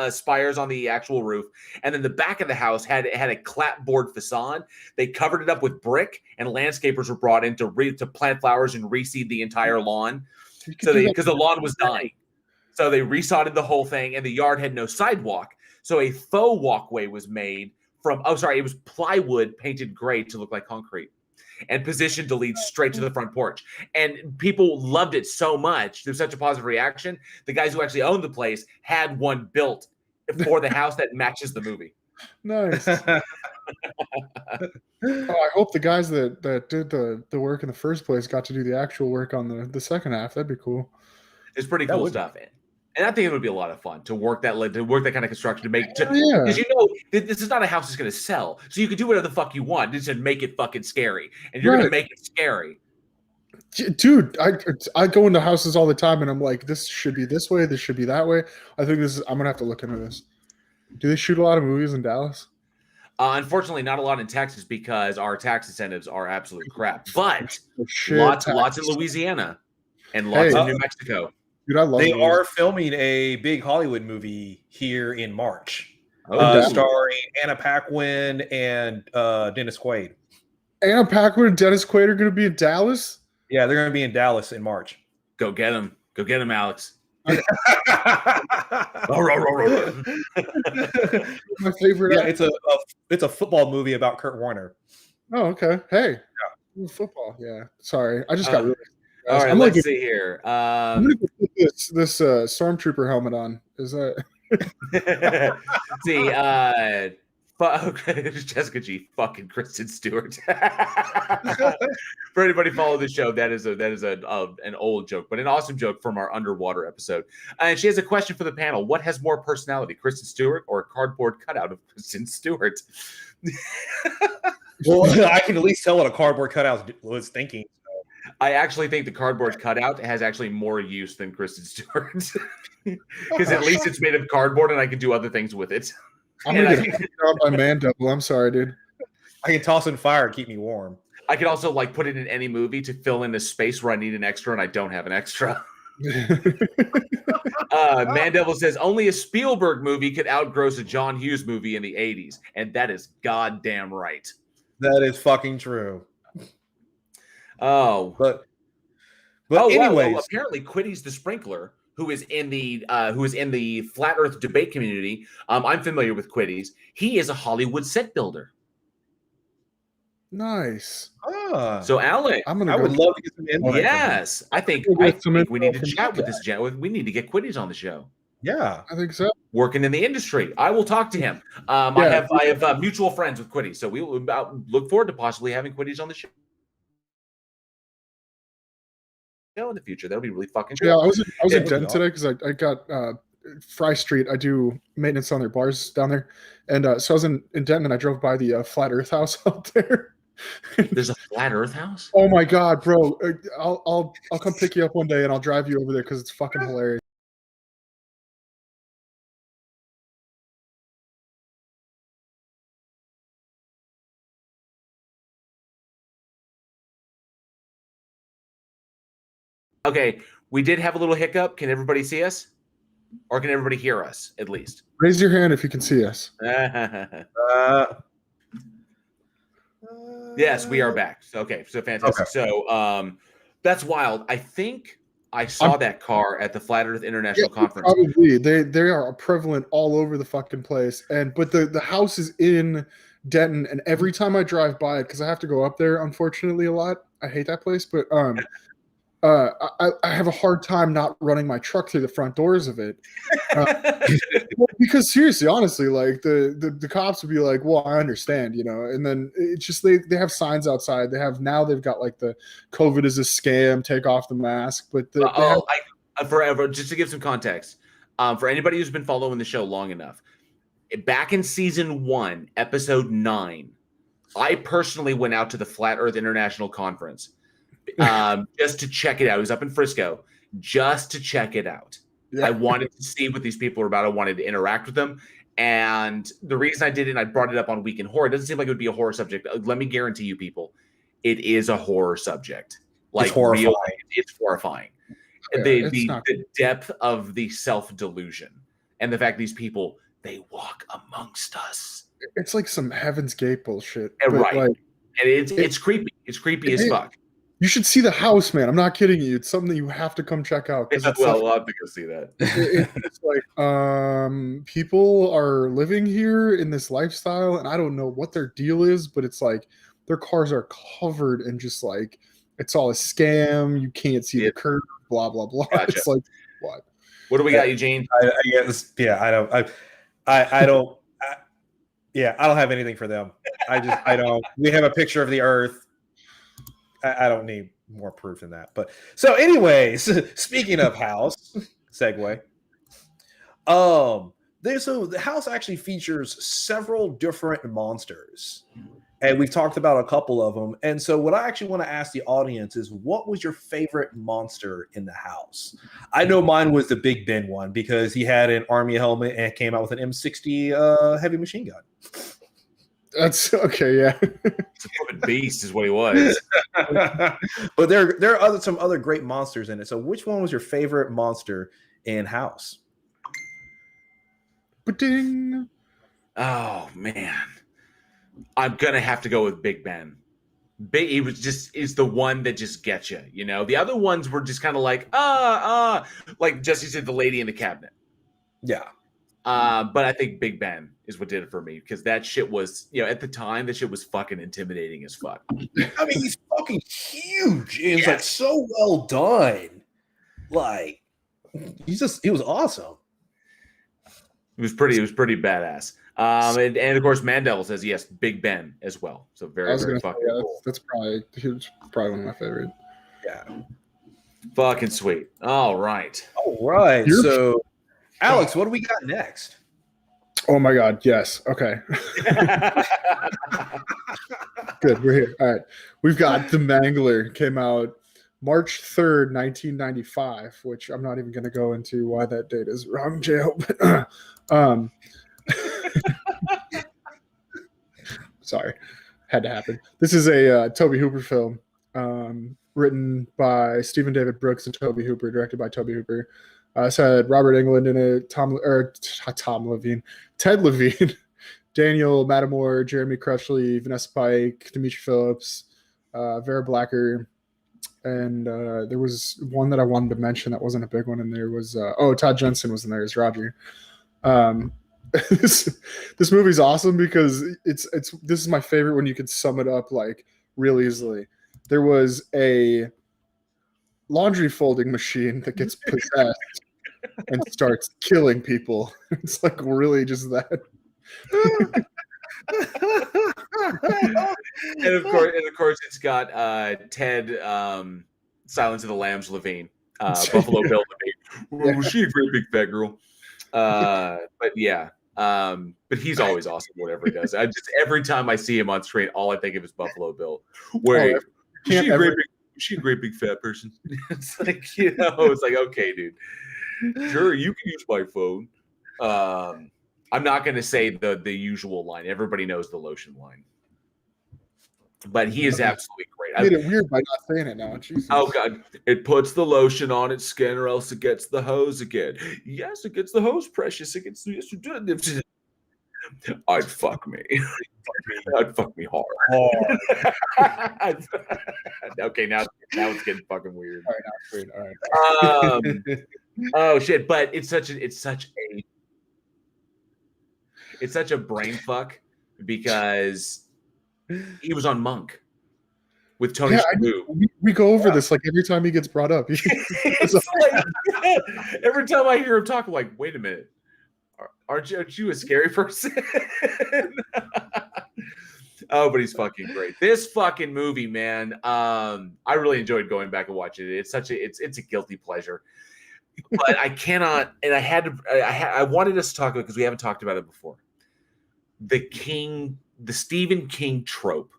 spires on the actual roof, and then the back of the house had a clapboard facade. They covered it up with brick, and landscapers were brought in to plant flowers and reseed the entire lawn. Because the lawn was dying, so they resodded the whole thing, and the yard had no sidewalk. So a faux walkway was made it was plywood painted gray to look like concrete and positioned to lead straight to the front porch. And people loved it so much. There was such a positive reaction. The guys who actually owned the place had one built for the house that matches the movie. Nice. I hope the guys that did the work in the first place got to do the actual work on the second half. That'd be cool. It's pretty cool stuff. And I think it would be a lot of fun to work that kind of construction because this is not a house that's going to sell. So you can do whatever the fuck you want, just to make it fucking scary, and you're going to make it scary. Dude, I go into houses all the time, and I'm like, this should be this way, this should be that way. I'm gonna have to look into this. Do they shoot a lot of movies in Dallas? Unfortunately, not a lot in Texas because our tax incentives are absolute crap. But lots in Louisiana and lots in New Mexico. Dude, I love they are filming a big Hollywood movie here in March, starring Anna Paquin and Dennis Quaid. Anna Paquin and Dennis Quaid are going to be in Dallas? Yeah, they're going to be in Dallas in March. Go get them. Go get them, Alex. My favorite. Yeah, it's a football movie about Kurt Warner. Oh, okay. Hey, football. Yeah. Sorry, I just got really. All right, I'm let's like, see here. I'm gonna go put this stormtrooper helmet on. Is that? See, Jessica G, fucking Kristen Stewart. For anybody follow the show, that is an old joke, but an awesome joke from our underwater episode. And she has a question for the panel: what has more personality, Kristen Stewart or a cardboard cutout of Kristen Stewart? Well, I can at least tell what a cardboard cutout was thinking. I actually think the cardboard cutout has actually more use than Kristen Stewart, because at least it's made of cardboard and I can do other things with it. I'm gonna get out by Man Devil. I'm sorry, dude. I can toss in fire and keep me warm. I could also like put it in any movie to fill in the space where I need an extra and I don't have an extra. Man Devil says only a Spielberg movie could outgross a John Hughes movie in the 80s, and that is goddamn right. That is fucking true. Oh, but anyways, wow. Apparently Quiddy's the Sprinkler, who is in the Flat Earth debate community. I'm familiar with Quiddy's. He is a Hollywood set builder. Nice. So Alec, I would love to get some input. Yes, I think we need to chat with this. We need to get Quiddy's on the show. Yeah, I think so. Working in the industry, I will talk to him. I have mutual friends with Quiddy, so we will look forward to possibly having Quiddy's on the show in the future. That'll be really fucking cool. Yeah, I was in Denton today because I got Fry Street. I do maintenance on their bars down there, and so I was in Denton and I drove by the Flat Earth house out there. There's a Flat Earth house? Oh my god, bro! I'll come pick you up one day and I'll drive you over there because it's fucking hilarious. Okay, we did have a little hiccup. Can everybody see us? Or can everybody hear us, at least? Raise your hand if you can see us. Yes, we are back. Okay, so fantastic. Okay. So that's wild. I think I saw that car at the Flat Earth International Conference. Probably. They are prevalent all over the fucking place. But the house is in Denton, and every time I drive by it, because I have to go up there, unfortunately, a lot. I hate that place, but I have a hard time not running my truck through the front doors of it. Because seriously, honestly, like the cops would be like, well, I understand, you know, and then it's just they have signs outside. They've got like the COVID is a scam, take off the mask. But forever, just to give some context, for anybody who's been following the show long enough, back in season 1, episode 9, I personally went out to the Flat Earth International Conference. Just to check it out. It was up in Frisco, just to check it out. Yeah. I wanted to see what these people were about. I wanted to interact with them. And the reason I did it, and I brought it up on Week in Horror, it doesn't seem like it would be a horror subject. Let me guarantee you, people, it is a horror subject. Like, it's horrifying. It's horrifying. Yeah, the depth of the self-delusion and the fact these people, they walk amongst us. It's like some Heaven's Gate bullshit. Right. Like, and it's creepy. It's creepy as fuck. You should see the house, man. I'm not kidding you. It's something that you have to come check out. I'll have to go see that. It's like people are living here in this lifestyle, and I don't know what their deal is, but it's like their cars are covered in just like it's all a scam. You can't see the curb, blah blah blah. Gotcha. It's like what? What do we got, Eugene? I don't have anything for them. I don't. We have a picture of the Earth. I don't need more proof than that. But so anyways, speaking of house, segue. So the house actually features several different monsters. And we've talked about a couple of them. And so what I actually want to ask the audience is, what was your favorite monster in the house? I know mine was the Big Ben one because he had an army helmet and came out with an M60 heavy machine gun. That's okay, yeah. It's a fucking beast, is what he was. But there are some other great monsters in it. So, which one was your favorite monster in House? Ba-ding. Oh man, I'm gonna have to go with Big Ben. He is the one that just gets you. You know, the other ones were just kind of like like Jesse said, the lady in the cabinet. Yeah. But I think Big Ben is what did it for me because that shit was, at the time, that shit was fucking intimidating as fuck. I mean, he's fucking huge. It was like so well done. Like, he was awesome. It was pretty badass. And of course, Mandel says yes, Big Ben as well. So very fucking cool. That's probably one of my favorite. Yeah, fucking sweet. All right. So, Alex, what do we got next? Oh my God, yes. Okay. Good, we're here. All right. We've got The Mangler, came out March 3rd, 1995, which I'm not even going to go into why that date is wrong, jail. Sorry, had to happen. This is a Tobe Hooper film, written by Stephen David Brooks and Tobe Hooper, directed by Tobe Hooper. It's had Robert Englund in it, Ted Levine, Daniel Matamore, Jeremy Crutchley, Vanessa Pike, Demetri Phillips, Vera Blacker, and there was one that I wanted to mention that wasn't a big one, and there was Todd Jensen was in there as Roger. This movie's awesome because this is my favorite when you could sum it up like real easily. There was a laundry folding machine that gets possessed and starts killing people. It's like really just that. and of course, it's got Ted Silence of the Lambs Levine, Buffalo Bill Levine. Was she a great big fat girl? But yeah, but he's always awesome. Whatever he does, every time I see him on screen, all I think of is Buffalo Bill. Where she a great big fat person. It's like it's like okay, dude. Sure, you can use my phone. I'm not going to say the usual line. Everybody knows the lotion line. But he is absolutely great. I made it weird by not saying it now. Jesus. Oh, God. It puts the lotion on its skin or else it gets the hose again. Yes, it gets the hose, precious. It gets I'd fuck me. I'd fuck me hard. Okay, now it's getting fucking weird. All right, now it's weird. All right. Oh shit! But it's such a brain fuck because he was on Monk with Tony Shalhoub. We go over this like every time he gets brought up. Every time I hear him talk, I'm like, wait a minute, aren't you a scary person? Oh, but he's fucking great. This fucking movie, man. I really enjoyed going back and watching it. It's a guilty pleasure. But I cannot, and I wanted us to talk about it because we haven't talked about it before. The Stephen King trope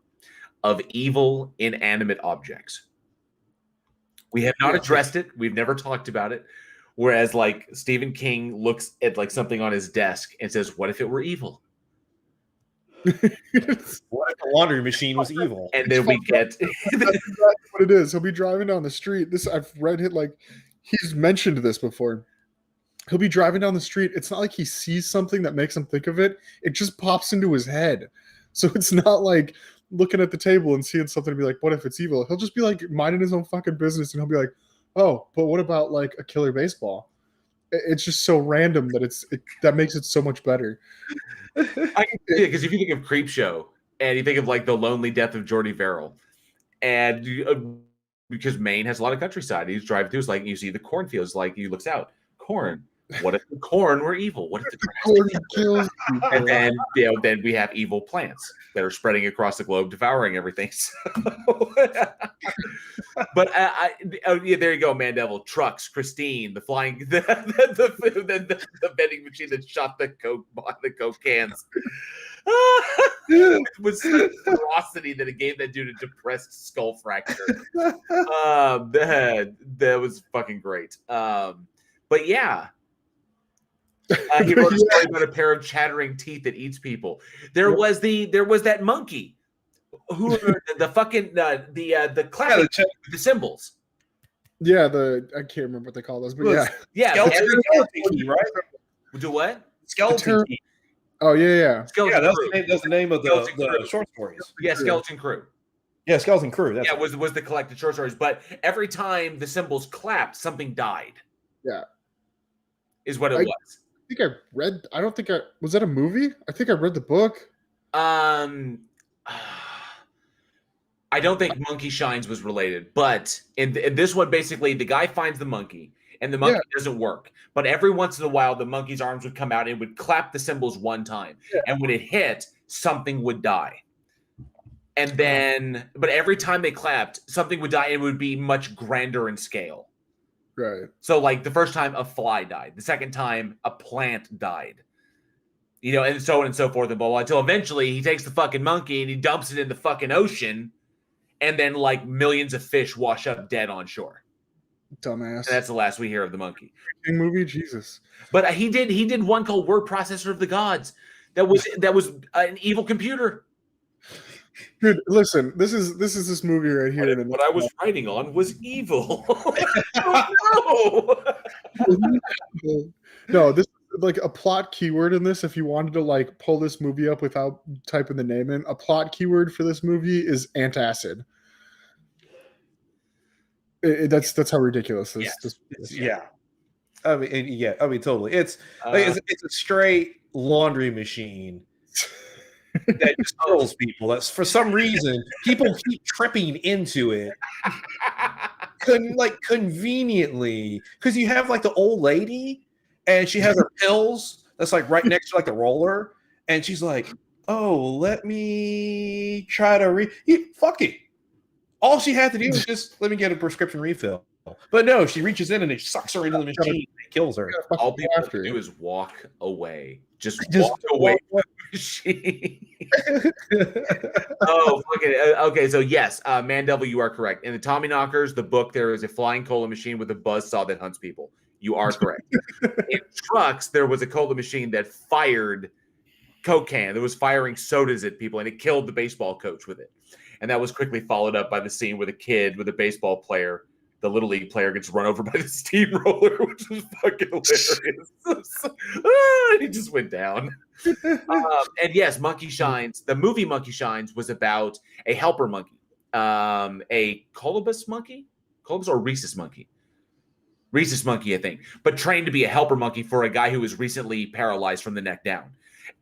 of evil inanimate objects. We have not addressed it. We've never talked about it. Whereas, like, Stephen King looks at like something on his desk and says, "What if it were evil?" What if the laundry machine was evil? And then we get that's what it is. He'll be driving down the street. I've read it like. He's mentioned this before. He'll be driving down the street. It's not like he sees something that makes him think of it. It just pops into his head. So it's not like looking at the table and seeing something and be like, what if it's evil? He'll just be like minding his own fucking business and he'll be like, oh, but what about like a killer baseball? It's just so random that that makes it so much better. Because if you think of Creepshow and you think of like The Lonely Death of Jordy Verrill and because Maine has a lot of countryside. He's driving through. It's like you see the cornfields. Like he looks out, corn. What if the corn were evil? What if the corn kills people? And then then we have evil plants that are spreading across the globe, devouring everything. But there you go, Man Devil. Trucks, Christine, the flying, the vending machine that shot the coke cans. It was such ferocity that it gave that dude a depressed skull fracture. That was fucking great. But yeah. He wrote a story about a pair of chattering teeth that eats people. There was that monkey who the fucking the clapping with the cymbals. Yeah, I can't remember what they call those, but skeleton key, right? Do what? Skeleton key. Oh yeah. Skeleton Crew. That's the name of the short stories. Yeah, Skeleton Crew. Yeah, Skeleton Crew. Was the collected short stories, but every time the cymbals clapped, something died. Yeah, is what it was. think I read. I don't think I was that a movie. I think I read the book. I don't think Monkey Shines was related, but in this one, basically, the guy finds the monkey, and the monkey doesn't work. But every once in a while, the monkey's arms would come out and it would clap the cymbals one time. Yeah. And when it hit, something would die. And then, but every time they clapped, something would die, and it would be much grander in scale. Right. So, like, the first time, a fly died. The second time, a plant died. You know, and so on and so forth and blah, blah, until eventually he takes the fucking monkey and he dumps it in the fucking ocean. And then, like, millions of fish wash up dead on shore. Dumbass. And that's the last we hear of the monkey. Movie, Jesus. But he did one called Word Processor of the Gods. That was an evil computer. Dude, listen, this is this movie right here. What I was writing on was evil. Oh, no. No, this is like a plot keyword in this. If you wanted to like pull this movie up without typing the name in, a plot keyword for this movie is antacid. That's how ridiculous this. Yes. This is. Yeah. I mean, totally. It's a straight laundry machine that just kills people. That's for some reason people keep tripping into it. Conveniently, because you have like the old lady, and she has her pills that's like right next to like the roller, and she's like, "Oh, let me try to fuck it." All she had to do was just let me get a prescription refill. But no, she reaches in and it sucks her into the machine and it kills her. All people have to do is walk away. Just walk away from the machine. Oh, okay. So yes, Mandevil, you are correct. In the Tommyknockers, the book, there is a flying cola machine with a buzzsaw that hunts people. You are correct. In Trucks, there was a cola machine that fired Coke can. That was firing sodas at people, and it killed the baseball coach with it. And that was quickly followed up by the scene with a kid with a baseball player. The Little League player gets run over by the steamroller, which was fucking hilarious. He just went down. And yes, Monkey Shines, the movie Monkey Shines was about a helper monkey, a colobus monkey? Colobus or rhesus monkey? Rhesus monkey, I think, but trained to be a helper monkey for a guy who was recently paralyzed from the neck down.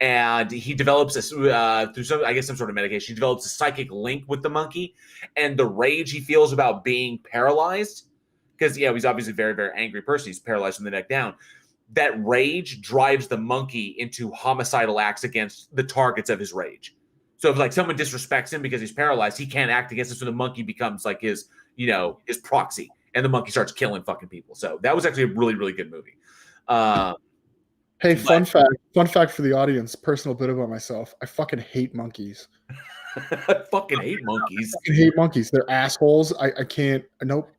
And he develops through some sort of medication. He develops a psychic link with the monkey, and the rage he feels about being paralyzed, because he's obviously a very, very angry person. He's paralyzed from the neck down. That rage drives the monkey into homicidal acts against the targets of his rage. So if like someone disrespects him because he's paralyzed, he can't act against him. So the monkey becomes like his proxy, and the monkey starts killing fucking people. So that was actually a really, really good movie. Hey, fun fact for the audience, personal bit about myself. I fucking hate monkeys. I fucking hate monkeys. I fucking hate monkeys. They're assholes. I can't. Nope.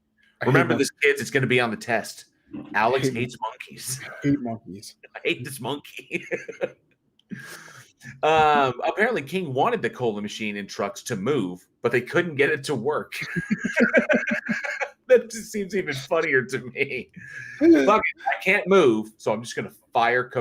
Remember this, kids. It's going to be on the test. Alex hates monkeys. I hate monkeys. I hate this monkey. Apparently, King wanted the cola machine in Trucks to move, but they couldn't get it to work. That just seems even funnier to me. Fuck it, I can't move, so I'm just gonna fire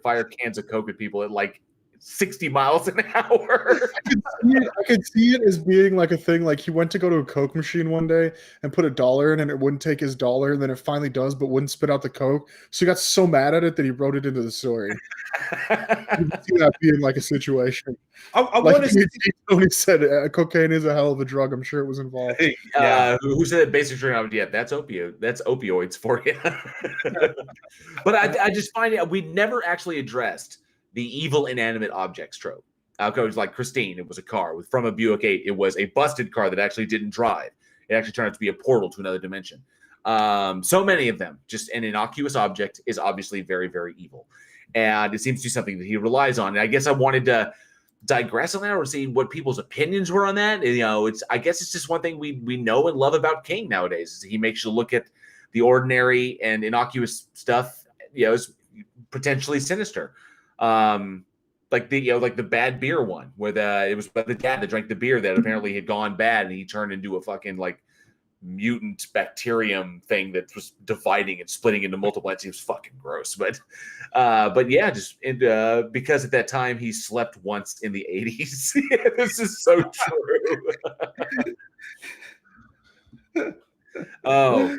fire cans of Coke at people at like 60 miles an hour. I could see it as being like a thing. Like he went to go to a Coke machine one day and put $1 in, and it wouldn't take his dollar, and then it finally does, but wouldn't spit out the Coke. So he got so mad at it that he wrote it into the story. You can see that being like a situation. I want to see. Tony said cocaine is a hell of a drug. I'm sure it was involved. Who said basic drug? Yeah, that's opioids for you. But I just find it, we never actually addressed the evil inanimate objects trope. It was like Christine, it was a car from a Buick 8. It was a busted car that actually didn't drive. It actually turned out to be a portal to another dimension. So many of them, just an innocuous object is obviously very, very evil. And it seems to be something that he relies on. And I guess I wanted to digress on that or see what people's opinions were on that. I guess it's just one thing we know and love about King nowadays. Is he makes you look at the ordinary and innocuous stuff, as potentially sinister. Like the bad beer one where it was the dad that drank the beer that apparently had gone bad and he turned into a fucking like mutant bacterium thing that was dividing and splitting into multiple entities. It was fucking gross. But yeah, because at that time he slept once in the 80s. This is so true. Oh,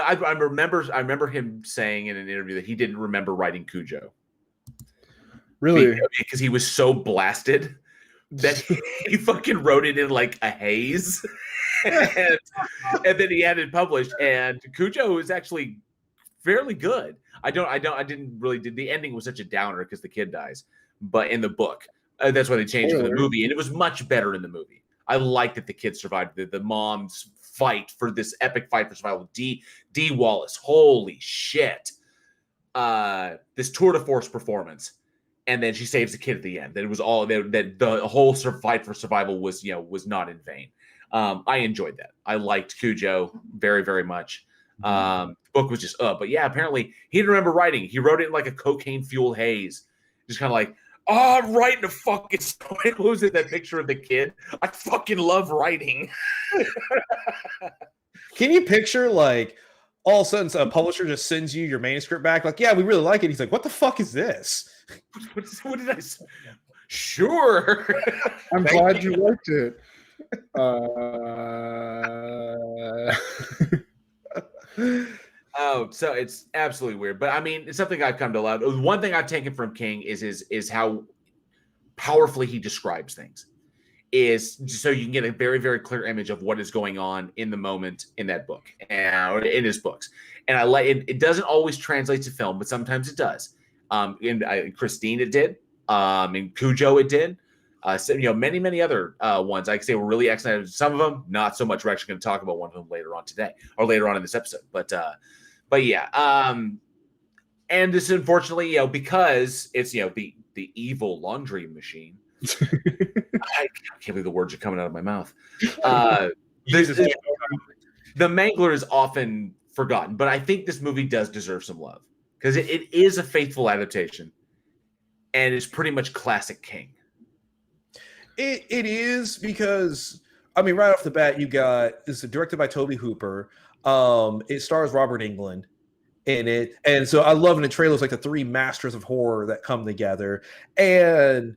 I remember him saying in an interview that he didn't remember writing Cujo. Really? Because he was so blasted that he fucking wrote it in like a haze. and then he had it published, and Cujo is actually fairly good. I didn't really the ending was such a downer because the kid dies, but in the book, that's why they changed it for the movie, and it was much better in the movie. I liked that the kid survived the mom's fight for this epic fight for survival. D Wallace, holy shit, this tour de force performance, and then she saves the kid at the end. That it was all that the whole fight for survival was not in vain. I enjoyed that. I liked Cujo very, very much. The book was just but yeah, apparently he didn't remember writing. He wrote it in like a cocaine fueled haze, just kind of like, I'm writing a fucking story. What was it, that picture of the kid? I fucking love writing. Can you picture like all of a sudden a publisher just sends you your manuscript back? Like, yeah, we really like it. He's like, what the fuck is this? What did I say? Sure. I'm glad you liked it. Oh, so it's absolutely weird. But I mean, it's something I've come to love. One thing I've taken from King is how powerfully he describes things. Is so you can get a very, very clear image of what is going on in the moment in that book and in his books. And I like it. It doesn't always translate to film, but sometimes it does. In Christine, it did. In Cujo, it did. So, many other ones I can say were really excellent. Some of them not so much. We're actually going to talk about one of them later on today or later on in this episode. But yeah. And this, unfortunately, because it's the evil laundry machine. I can't believe the words are coming out of my mouth. The Mangler is often forgotten, but I think this movie does deserve some love because it is a faithful adaptation, and it's pretty much classic King. It is because I mean, right off the bat, you got it's directed by Tobe Hooper. It stars Robert Englund in it, and so I love in the trailers like the three masters of horror that come together, and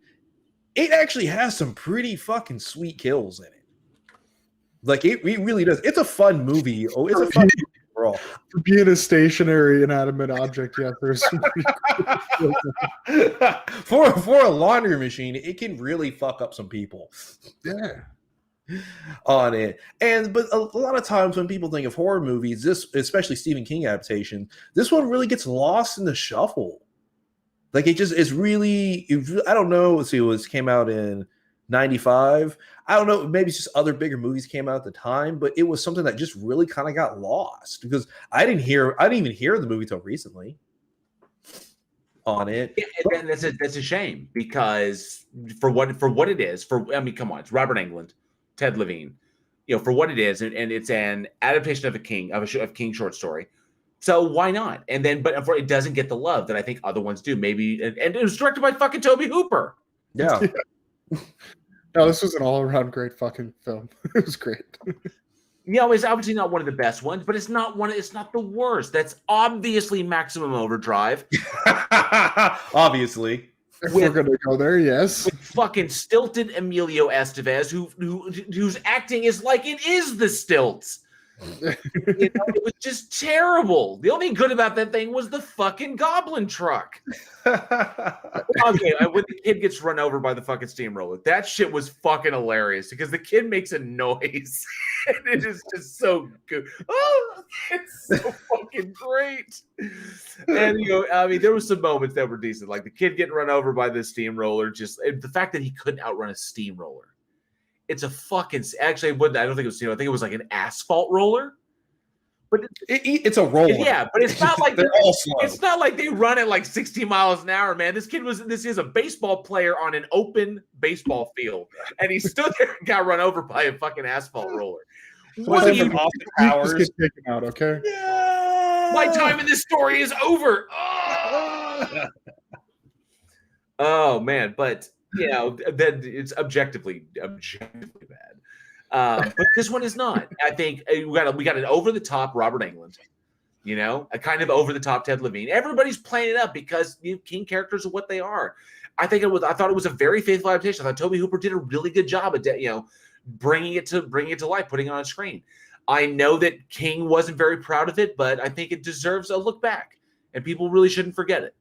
it actually has some pretty fucking sweet kills in it. Like it really does. It's a fun movie. Oh, it's a fun movie overall. For being a stationary inanimate object, yeah, there's some for a laundry machine, it can really fuck up some people. Yeah. On it. But a lot of times when people think of horror movies, this especially Stephen King adaptation, this one really gets lost in the shuffle. Like it's really I don't know. Let's see, it came out in 95. I don't know, maybe it's just other bigger movies came out at the time, but it was something that just really kind of got lost because I didn't even hear the movie till recently on it. And that's a shame because for what it is, I mean, come on, it's Robert Englund, Ted Levine, for what it is, and it's an adaptation of a King short story. So why not? And then, but it doesn't get the love that I think other ones do. Maybe, and it was directed by fucking Tobe Hooper. Yeah. No, this was an all-around great fucking film. It was great. It's obviously not one of the best ones, but it's not the worst. That's obviously Maximum Overdrive. Obviously. If we're gonna go there, yes. With fucking stilted Emilio Estevez, whose acting is like it is the stilts. It was just terrible. The only good about that thing was the fucking goblin truck. Okay, when the kid gets run over by the fucking steamroller, that shit was fucking hilarious because the kid makes a noise and it is just so good. Oh, it's so fucking great. And I mean, there were some moments that were decent, like the kid getting run over by the steamroller. Just the fact that he couldn't outrun a steamroller. It's a fucking. Actually, I don't think it was. I think it was like an asphalt roller. But it's a roller. Yeah, but it's not like it's not like they run at like 60 miles an hour, man. This is a baseball player on an open baseball field, and he stood there and got run over by a fucking asphalt roller. What are you Austin Powers? Just get taken out, okay? Yeah. My time in this story is over. Oh man, but. Then it's objectively bad. But this one is not. I think we got an over the top Robert Englund, a kind of over the top Ted Levine. Everybody's playing it up because King characters are what they are. I thought it was a very faithful adaptation. I thought Tobe Hooper did a really good job at bringing it to life, putting it on screen. I know that King wasn't very proud of it, but I think it deserves a look back, and people really shouldn't forget it.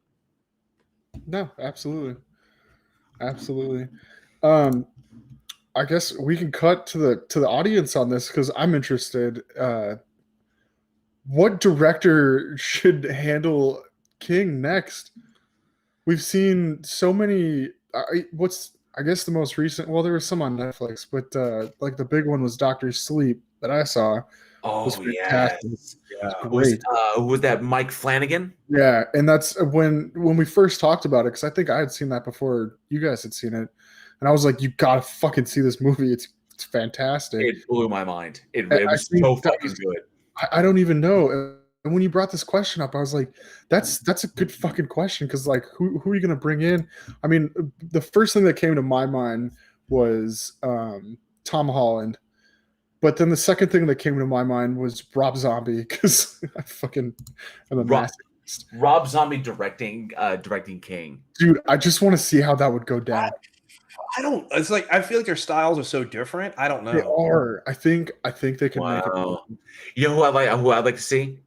No, absolutely. I guess we can cut to the audience on this because I'm interested. What director should handle King next? We've seen so many. I guess the most recent? Well, there was some on Netflix, but like the big one was Doctor Sleep that I saw. Was Oh fantastic. yes, It was great. who was that? Mike Flanagan. Yeah, and that's when we first talked about it because I think I had seen that before you guys had seen it, and I was like, "You gotta fucking see this movie! It's fantastic." It blew my mind. It I was think so that fucking was- good. I don't even know. And when you brought this question up, I was like, "That's a good fucking question." Because like, who are you gonna bring in? I mean, the first thing that came to my mind was Tom Holland, but then the second thing that came to my mind was Rob Zombie because I fucking am a massive Rob Zombie directing King. dude. I just want to see how that would go down. I don't. It's like I feel like their styles are so different. I don't know. They are. I think they can make it. Wow. You know who I'd like to see?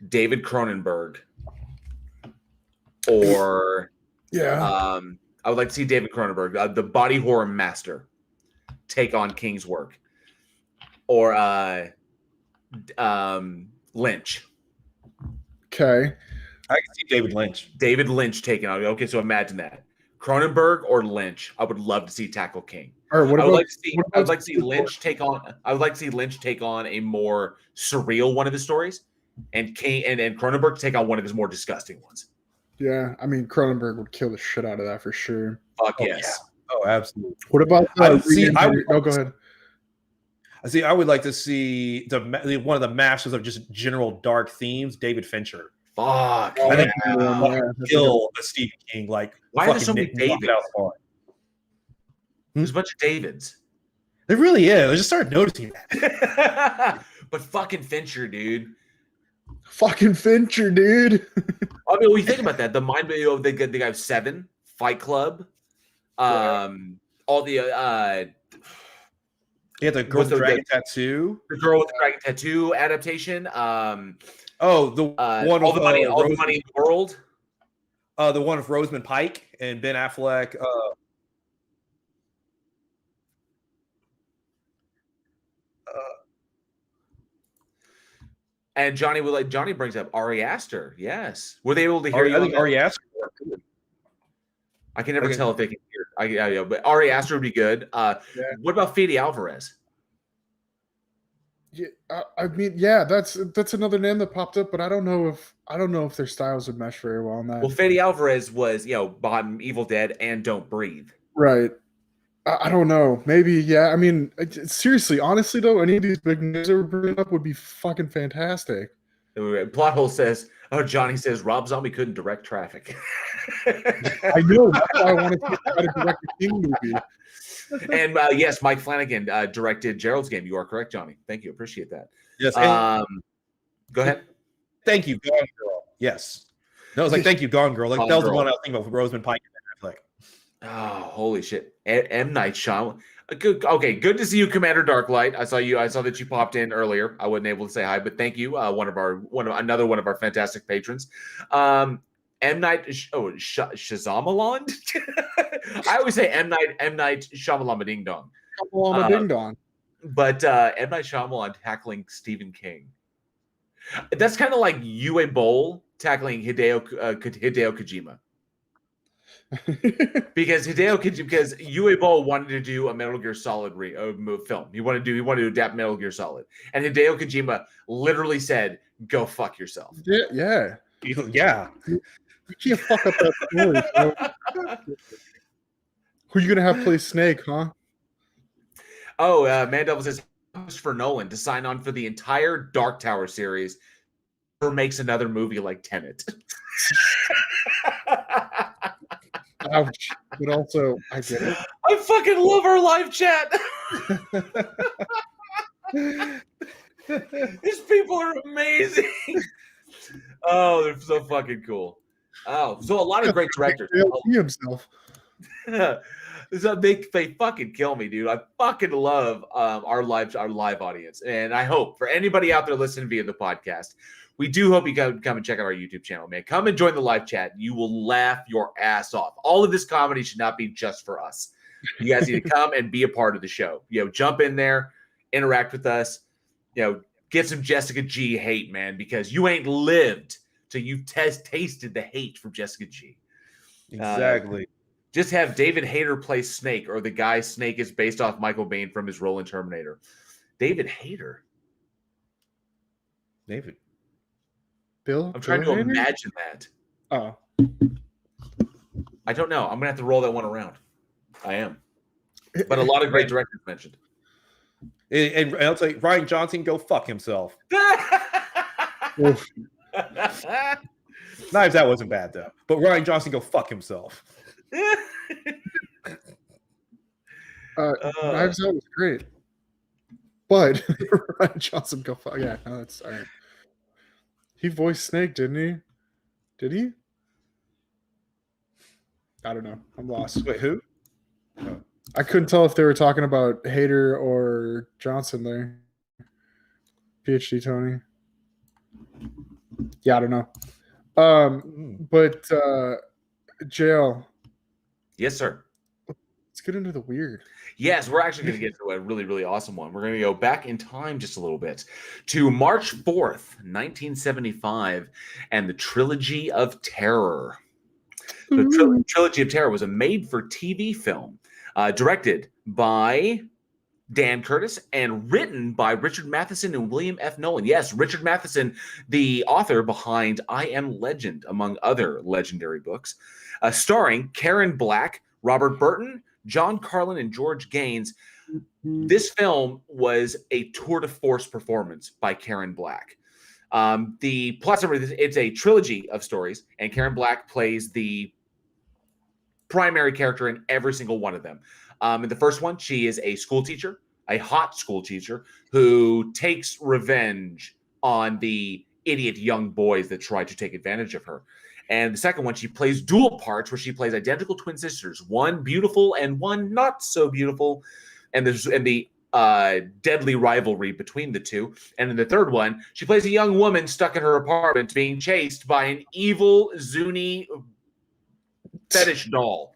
David Cronenberg. Or Yeah. I would like to see David Cronenberg, the body horror master, take on King's work. Or Lynch. Okay. I can see David Lynch. David Lynch taking on. Okay, so imagine that. Cronenberg or Lynch. I would love to see tackle King. All right. I would like to see Lynch take on. I would like to see Lynch take on a more surreal one of his stories, and King and Cronenberg take on one of his more disgusting ones. Yeah, I mean Cronenberg would kill the shit out of that for sure. Fuck Oh, yes. yeah. Oh, absolutely. What about go ahead. I would like to see one of the masters of just general dark themes, David Fincher. Fuck. I think Yeah. kill a Stephen King. Like, Why are there so many knock it Davids? out the park. There's a bunch of Davids. There really is. I just started noticing that. But fucking Fincher, dude. Fucking Fincher, dude. I mean, when you think about that, the mind video of the guy of Seven, Fight Club, all the He had the girl with the dragon tattoo. The girl with the dragon tattoo adaptation. Oh, the one all of the money in the world. The one of Rosamund Pike and Ben Affleck. And Johnny brings up Ari Aster. Yes, were they able to hear you? I think Ari Aster. I can never tell if they can hear. But Ari Aster would be good. What about Fede Alvarez? Yeah, I mean, yeah, that's another name that popped up, but I don't know if their styles would mesh very well on that. Well, Fede Alvarez was, behind Evil Dead and Don't Breathe. Right. I don't know. Maybe, yeah. I mean, seriously, honestly, though, any of these big names that we're bringing up would be fucking fantastic. Plothole says, Johnny says Rob Zombie couldn't direct Traffic. I know. That's why I wanted to try to direct a King movie. And yes, Mike Flanagan directed Gerald's Game. You are correct, Johnny. Thank you. Appreciate that. Yes. Go ahead. Thank you, Gone Girl. Yes. No, I was like, thank you, Gone Girl. Like Gone that was Girl. the one I was thinking about with Rosamund Pike and Ben Affleck. Oh, holy shit. M. Night Shyamalan. Good to see you, Commander Darklight. I saw that you popped in earlier. I wasn't able to say hi, but thank you. Another one of our fantastic patrons. M. Night Shyamalan? I always say M. Night Shyamalan Ding Dong. Ding Dong. But M. Night Shyamalan tackling Stephen King. That's kind of like Yue Boll tackling Hideo Kojima. because Yue Boll wanted to do a Metal Gear Solid film. He wanted to adapt Metal Gear Solid, and Hideo Kojima literally said, "Go fuck yourself." Yeah. Yeah. You can't fuck up that story. So. Who you gonna have play Snake, huh? Oh, Mandevil says for Nolan to sign on for the entire Dark Tower series, or makes another movie like Tenet. Ouch. But also, I get it. I fucking love our live chat. These people are amazing. Oh, they're so fucking cool. Oh, so a lot of great directors. He himself. They fucking kill me, dude. I fucking love our live audience, and I hope for anybody out there listening via the podcast, we do hope you come and check out our YouTube channel, man. Come and join the live chat. You will laugh your ass off. All of this comedy should not be just for us. You guys need to come and be a part of the show. Jump in there, interact with us. Get some Jessica G hate, man, because you ain't lived till you've tasted the hate from Jessica G. Exactly. Just have David Hayter play Snake, or the guy Snake is based off Michael Biehn from his role in Terminator. David Hayter. David. Bill? I'm trying to imagine that. Oh. I don't know. I'm going to have to roll that one around. I am. But a lot of great directors mentioned. And I'll tell you, Ryan Johnson, go fuck himself. Knives Out wasn't bad, though. But Ryan Johnson, go fuck himself. Knives Out was great, but Ryan Johnson go fuck. Yeah, no, that's all right. He voiced Snake, didn't he? Did he? I don't know. I'm lost. Wait, who? Oh. I couldn't tell if they were talking about Hader or Johnson there. PhD Tony. Yeah, I don't know. But Jail. Yes, sir. Let's get into the weird. Yes, we're actually going to get to a really, really awesome one. We're going to go back in time just a little bit to March 4th, 1975, and the Trilogy of Terror. The Trilogy of Terror was a made-for-TV film directed by Dan Curtis and written by Richard Matheson and William F. Nolan. Yes, Richard Matheson, the author behind I Am Legend, among other legendary books. Starring Karen Black, Robert Burton, John Carlin, and George Gaines. This film was a tour de force performance by Karen Black. The plot summary, it's a trilogy of stories, and Karen Black plays the primary character in every single one of them. In the first one, she is a school teacher, a hot school teacher, who takes revenge on the idiot young boys that try to take advantage of her. And the second one, she plays dual parts, where she plays identical twin sisters, one beautiful and one not so beautiful, and the deadly rivalry between the two. And in the third one, she plays a young woman stuck in her apartment being chased by an evil Zuni fetish doll,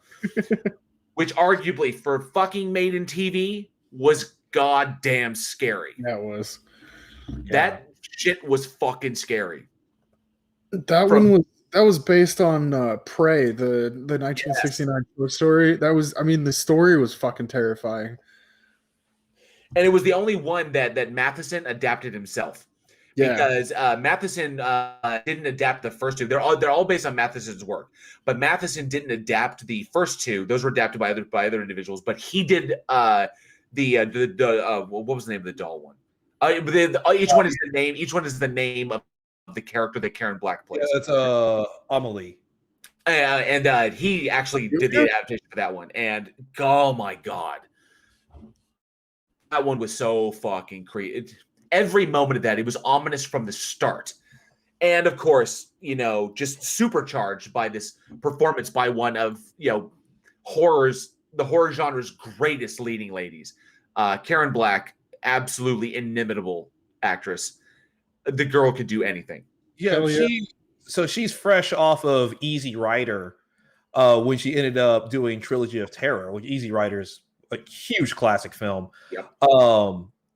which arguably for fucking made in TV was goddamn scary. That was. That shit was fucking scary. That was based on Prey, the 1969 short story. That was, I mean, the story was fucking terrifying. And it was the only one that Matheson adapted himself. Yeah. Because Matheson didn't adapt the first two. They're all based on Matheson's work, but Matheson didn't adapt the first two. Those were adapted by other individuals. But he did what was the name of the doll one? Each one is the name. Each one is the name of the character that Karen Black plays. Yeah, that's Amelie. And he actually did the adaptation for that one. And oh my god, that one was so fucking creepy. Every moment of that, it was ominous from the start. And of course, just supercharged by this performance by one of, the horror genre's greatest leading ladies. Karen Black, absolutely inimitable actress. The girl could do anything. Yeah, she's fresh off of Easy Rider when she ended up doing Trilogy of Terror, which Easy Rider's a huge classic film. Yep.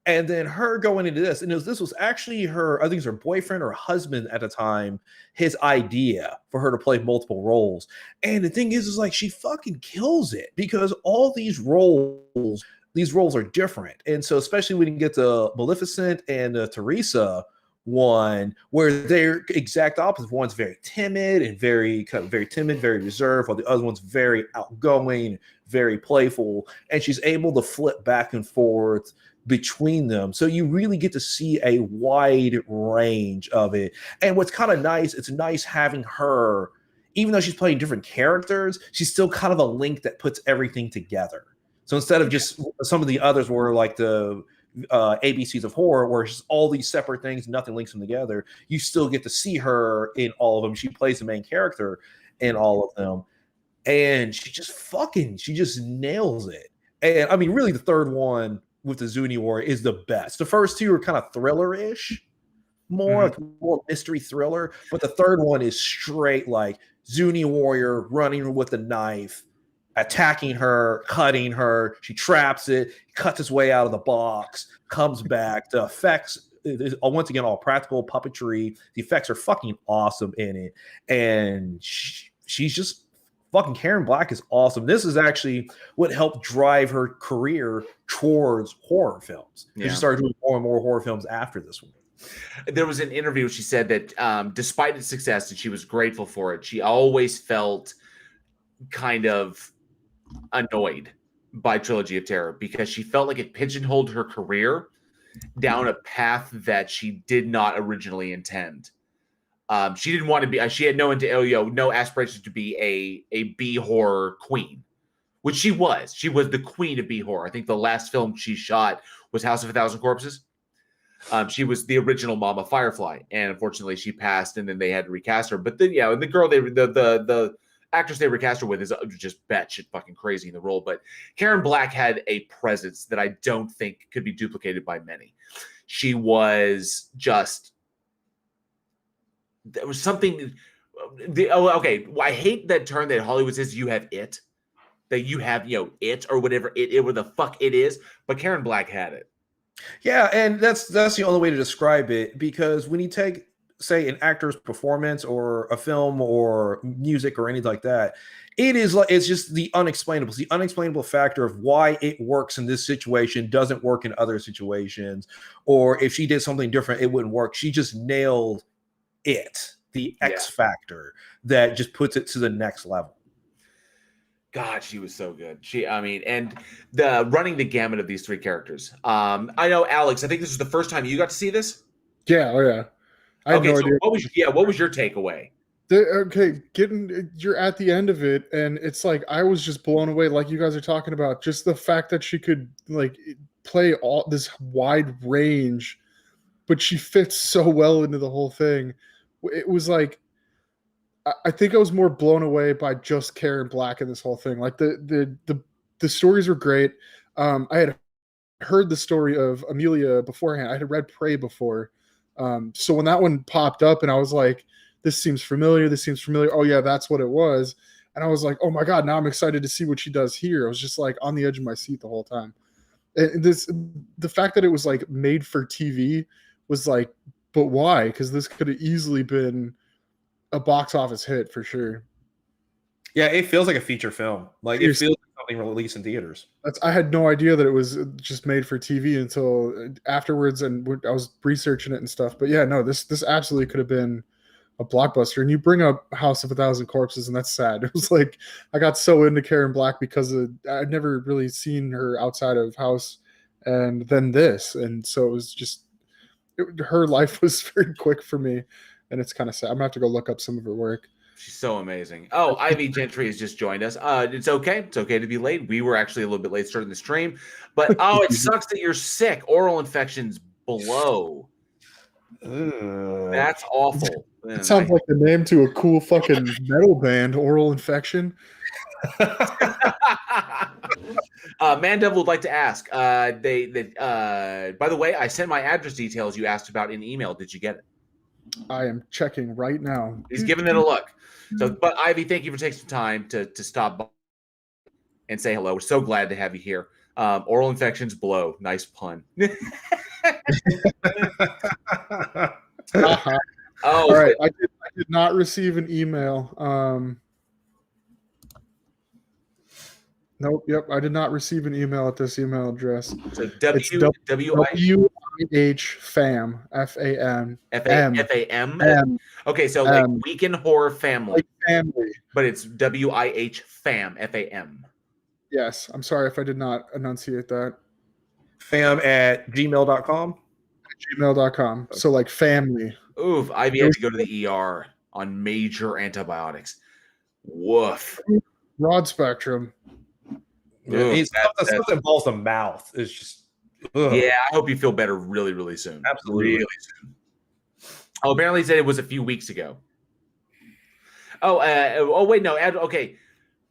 And then her going into this, and this was actually her, I think it's her boyfriend or husband at the time, his idea for her to play multiple roles. And the thing is like she fucking kills it, because all these roles are different. And so especially when you get to Maleficent and Teresa one, where they're exact opposite. One's very timid and very timid, very reserved, while the other one's very outgoing, very playful. And she's able to flip back and forth between them. So you really get to see a wide range of it. And what's kind of nice, it's nice having her, even though she's playing different characters, she's still kind of a link that puts everything together. So instead of just some of the others were like the ABCs of horror, where it's just all these separate things, nothing links them together, you still get to see her in all of them. She plays the main character in all of them. and she just nails it. And I mean, really, the third one with the Zuni Warrior is the best. The first two are kind of thriller-ish, more mystery thriller, but the third one is straight like Zuni Warrior running with a knife, attacking her, cutting her. She traps it, cuts his way out of the box, comes back. The effects, once again, all practical puppetry. The effects are fucking awesome in it, and she's just fucking Karen Black is awesome. This is actually what helped drive her career towards horror films. She started doing more and more horror films after this one. There was an interview where she said that despite its success, and she was grateful for it, she always felt kind of annoyed by Trilogy of Terror because she felt like it pigeonholed her career down a path that she did not originally intend. She didn't want to be. She had no aspirations to be a B horror queen, which she was. She was the queen of B horror. I think the last film she shot was House of a Thousand Corpses. She was the original Mama Firefly, and unfortunately, she passed, and then they had to recast her. But then, the girl the actress they recast her with is just batshit fucking crazy in the role. But Karen Black had a presence that I don't think could be duplicated by many. She was just. There was something. I hate that term that Hollywood says you have it, that you have it or whatever whatever the fuck it is. But Karen Black had it. Yeah, and that's the only way to describe it, because when you take, say, an actor's performance or a film or music or anything like that, it's just the unexplainable. It's the unexplainable factor of why it works in this situation doesn't work in other situations, or if she did something different, it wouldn't work. She just nailed it, the X factor that just puts it to the next level. God, she was so good. And the running the gamut of these three characters. I know, Alex, I think this was the first time you got to see this. Yeah, I had no idea. What was your takeaway? You're at the end of it, and it's like I was just blown away, like you guys are talking about, just the fact that she could play all this wide range, but she fits so well into the whole thing. It was like, I think I was more blown away by just Karen Black in this whole thing. Like the stories were great. I had heard the story of Amelia beforehand. I had read Prey before. So when that one popped up and I was like, this seems familiar. Oh yeah, that's what it was. And I was like, oh my God, now I'm excited to see what she does here. I was just like on the edge of my seat the whole time. And the fact that it was like made for TV was like, but why? Because this could have easily been a box office hit for sure. Yeah, it feels like a feature film. Like it feels like something released in theaters. I had no idea that it was just made for TV until afterwards, and I was researching it and stuff. But yeah, no, this absolutely could have been a blockbuster. And you bring up House of a Thousand Corpses, and that's sad. It was like I got so into Karen Black because I'd never really seen her outside of House, and then this, and so it was just her life was very quick for me. And it's kind of sad. I'm going to have to go look up some of her work. She's so amazing. Oh, Ivy Gentry has just joined us. It's okay. It's okay to be late. We were actually a little bit late starting the stream. But, it sucks that you're sick. Oral infections below. That's awful. It sounds like the name to a cool fucking metal band, Oral Infection. Mandevil would like to ask. By the way, I sent my address details you asked about in email. Did you get it? I am checking right now. He's giving it a look. So, but Ivy, thank you for taking some time to stop by and say hello. We're so glad to have you here. Oral infections blow. Nice pun. Uh-huh. All right. I did not receive an email. Nope. Yep. I did not receive an email at this email address. So WIH-FAM, FAM. FAM. Okay, so like Weekend Horror Family. Like family. But it's WIH-FAM, FAM. Yes. I'm sorry if I did not enunciate that. Fam at gmail.com. Gmail.com. So like family. Oof. Ivy had to go to the ER on major antibiotics. Woof. Broad spectrum. Stuff that involves the mouth is just. Ugh. Yeah, I hope you feel better really, really soon. Absolutely. Really soon. Oh, apparently he said it was a few weeks ago. Wait, no. Okay.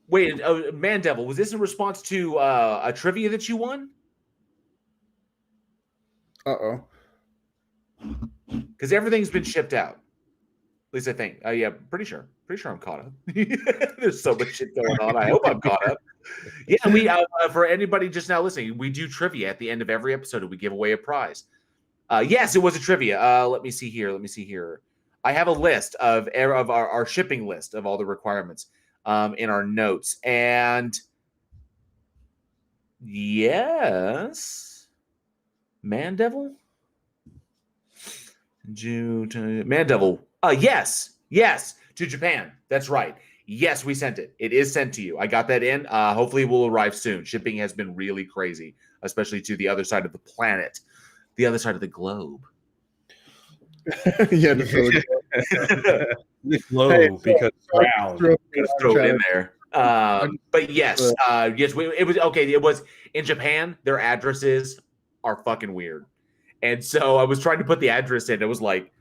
Wait, Man Devil, was this in response to a trivia that you won? Uh-oh. Because everything's been shipped out. At least I think. Yeah, pretty sure. Pretty sure I'm caught up. There's so much shit going on. I hope I'm caught up. Yeah, we for anybody just now listening, we do trivia at the end of every episode, and we give away a prize. Yes, it was a trivia. Let me see here. I have a list of our shipping list of all the requirements in our notes, and yes, Man Devil. Man Devil. Yes, to Japan. That's right. Yes, we sent it. It is sent to you. I got that in. Hopefully it will arrive soon. Shipping has been really crazy, especially to the other side of the planet, the other side of the globe. Yeah, The globe, because round. Just throw it in there. But yes, it was okay. It was in Japan. Their addresses are fucking weird. And so I was trying to put the address in. It was like,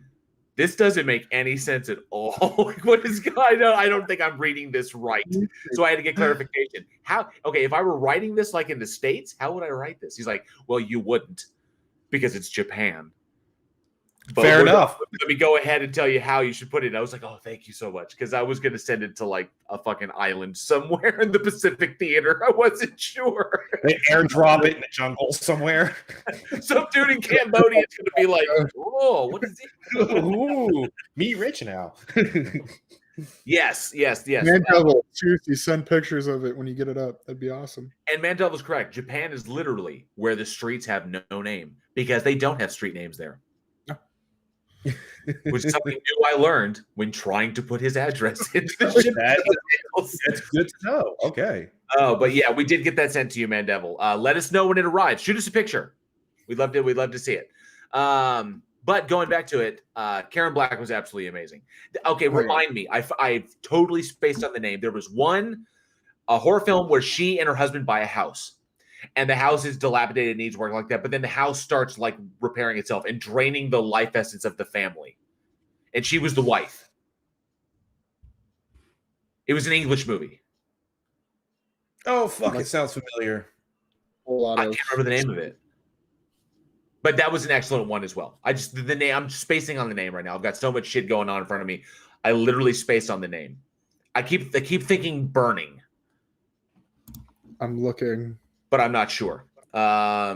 this doesn't make any sense at all. Like, what is going on? I don't think I'm reading this right. So I had to get clarification. If I were writing this like in the States, how would I write this? He's like, well, you wouldn't, because it's Japan. But Fair enough. Let me go ahead and tell you how you should put it. I was like, oh, thank you so much. Because I was going to send it to like a fucking island somewhere in the Pacific Theater. I wasn't sure. They airdrop it in the jungle somewhere. Some dude in Cambodia is going to be like, oh, what is it? Ooh, me rich now. Yes. Man Devil, seriously, send pictures of it when you get it up. That'd be awesome. And Man Devil's correct. Japan is literally where the streets have no name because they don't have street names there. Which is something new I learned when trying to put his address into the ship. That's good to know. Okay. Oh, but yeah, we did get that sent to you, Man Devil. Let us know when it arrives. Shoot us a picture. We'd love to see it. But going back to it, Karen Black was absolutely amazing. Okay, remind me. I totally spaced on the name. There was a horror film where she and her husband buy a house. And the house is dilapidated, needs work like that. But then the house starts like repairing itself and draining the life essence of the family. And she was the wife. It was an English movie. Oh, fuck. It sounds familiar. I can't remember the name of it. But that was an excellent one as well. I'm spacing on the name right now. I've got so much shit going on in front of me. I literally spaced on the name. I keep thinking Burning. I'm looking. But I'm not sure. Oh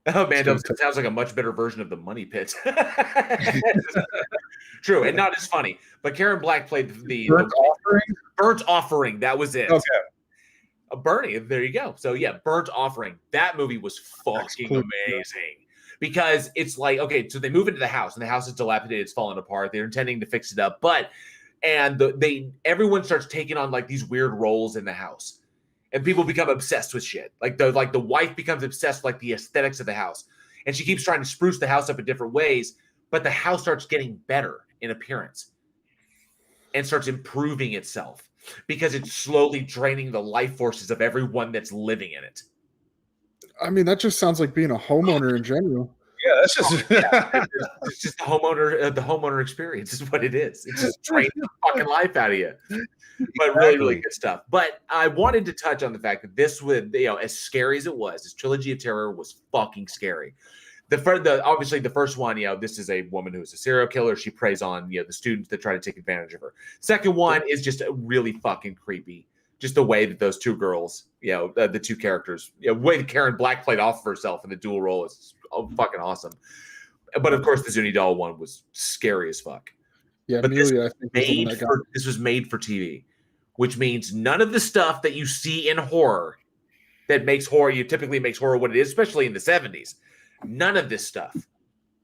man, that sounds like a much better version of the Money Pit. True, and not as funny. But Karen Black played the Burnt Offering. That was it. Okay. Burning. There you go. So yeah, Burnt Offering. That movie was fucking amazing. Because it's like, okay, so they move into the house, and the house is dilapidated, it's falling apart. They're intending to fix it up, but everyone starts taking on like these weird roles in the house, and people become obsessed with shit. Like the wife becomes obsessed with like the aesthetics of the house, and she keeps trying to spruce the house up in different ways. But the house starts getting better in appearance and starts improving itself because it's slowly draining the life forces of everyone that's living in it. I mean, that just sounds like being a homeowner in general. Yeah, that's just it's just the homeowner experience is what it is. It's just draining the fucking life out of you. But really, really good stuff. But I wanted to touch on the fact that this would, as scary as it was, this Trilogy of Terror was fucking scary. Obviously the first one, this is a woman who's a serial killer. She preys on, the students that try to take advantage of her. Second one is just really fucking creepy. Just the way that those two girls, the two characters, the way that Karen Black played off of herself in the dual role is fucking awesome. But of course, the Zuni doll one was scary as fuck. Yeah, but Amelia, this was made for TV, which means none of the stuff that you see in horror that typically makes horror what it is, especially in the 70s. None of this stuff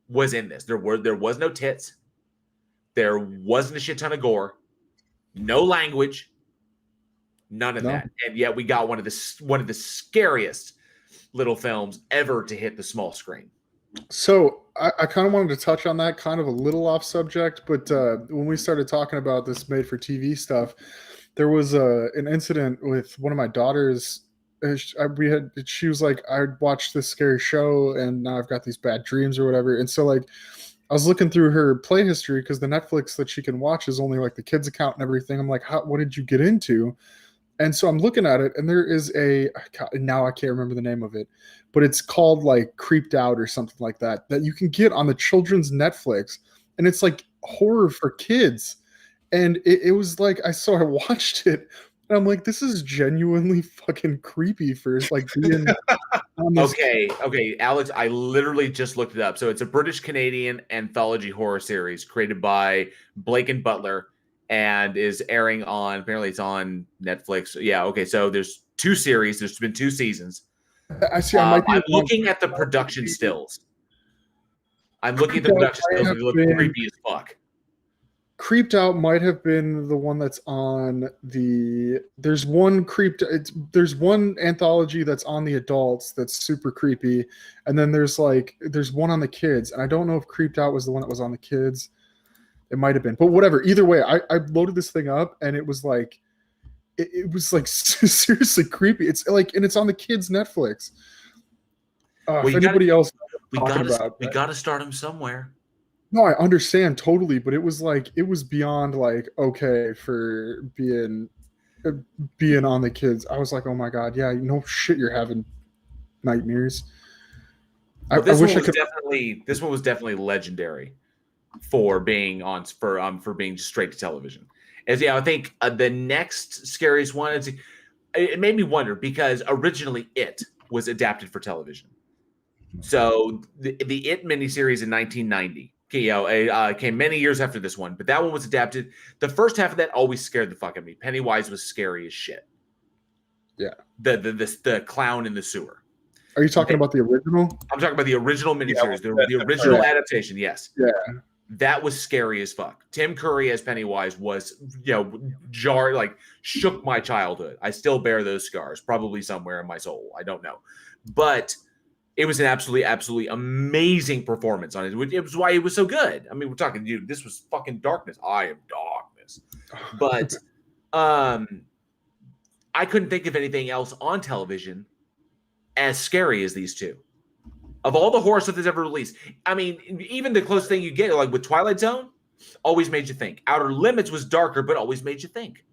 was in this. There was no tits. There wasn't a shit ton of gore. No language. None of that. And yet we got one of the scariest little films ever to hit the small screen. So I kind of wanted to touch on that, kind of a little off subject, but when we started talking about this made for TV stuff, there was an incident with one of my daughters. She was like, I watched this scary show and now I've got these bad dreams or whatever. And so like I was looking through her play history because the Netflix that she can watch is only like the kids account and everything. I'm like, what did you get into? And so I'm looking at it, and there is now I can't remember the name of it, but it's called like Creeped Out or something like that you can get on the children's Netflix, and it's like horror for kids. And it was like I watched it, and I'm like, this is genuinely fucking creepy for like being on this. Okay, Alex, I literally just looked it up. So it's a British-Canadian anthology horror series created by Blake and Butler and is airing on, apparently it's on Netflix. Yeah, okay, so there's 2 series. There's been 2 seasons. I see. I'm looking at the production stills. I'm looking at the production stills. They look creepy as fuck. Creeped Out might have been the one that's on the. There's one There's one anthology that's on the adults that's super creepy, and then there's one on the kids, and I don't know if Creeped Out was the one that was on the kids. It might have been, but whatever. Either way, I loaded this thing up, and it was like, it was like seriously creepy. It's like, and it's on the kids' Netflix. If anybody else, we got to start them somewhere. No, I understand totally, but it was beyond like okay for being on the kids. I was like, oh my god, yeah, no shit, you're having nightmares. This one was definitely legendary for being being straight to television. I think the next scariest one it made me wonder because originally it was adapted for television. So the It miniseries in 1990. Came many years after this one, but that one was adapted. The first half of that always scared the fuck out of me. Pennywise was scary as shit. Yeah. The clown in the sewer. Are you talking about the original? I'm talking about the original miniseries, the original adaptation. Yes. Yeah. That was scary as fuck. Tim Curry as Pennywise was, shook my childhood. I still bear those scars, probably somewhere in my soul. I don't know, but it was an absolutely amazing performance on it. It was why it was so good. I mean, we're talking, dude, this was fucking darkness. I am darkness. But I couldn't think of anything else on television as scary as these two. Of all the horror stuff that's ever released, I mean, even the closest thing you get, like with Twilight Zone, always made you think. Outer Limits was darker, but always made you think.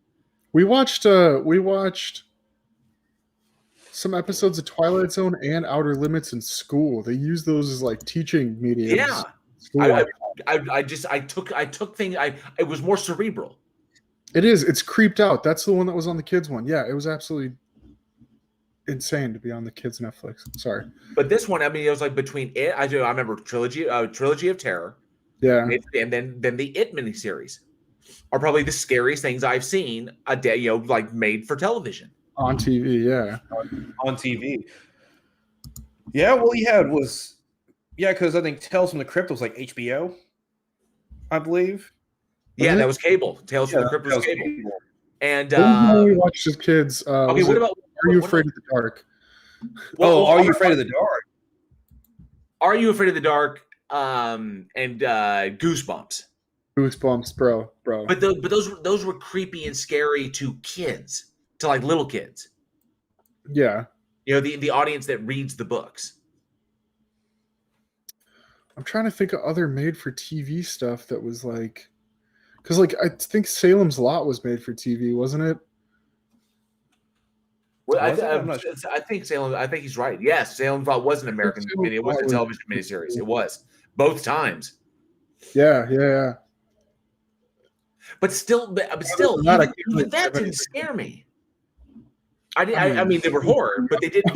We watched some episodes of Twilight Zone and Outer Limits in school. They use those as like teaching mediums. Yeah, I took things. It was more cerebral. It is. It's Creeped Out. That's the one that was on the kids one. Yeah, it was absolutely insane to be on the kids Netflix. Sorry, but this one, I mean, it was like between it. I remember Trilogy of Terror. Yeah, and then the It miniseries are probably the scariest things I've seen a day. Like made for television. On TV, yeah. On TV. Yeah, well, he had was... Yeah, because I think Tales from the Crypt was like HBO, I believe. Yeah, that was cable. Tales from the Crypt was cable. And we watched as kids. Okay, what about... Are You Afraid of the Dark? Are You Afraid of the Dark? Are You Afraid of the Dark? And Goosebumps. Goosebumps, bro. But those were creepy and scary to kids. To like little kids. Yeah. The audience that reads the books. I'm trying to think of other made for TV stuff that was like, because like I think Salem's Lot was made for TV, wasn't it? Well, I think Salem. I think he's right. Yes, Salem's Lot was an American mini. It was a television miniseries. It was both times. Yeah. But still, even that didn't scare me. I mean, they were horror, but they didn't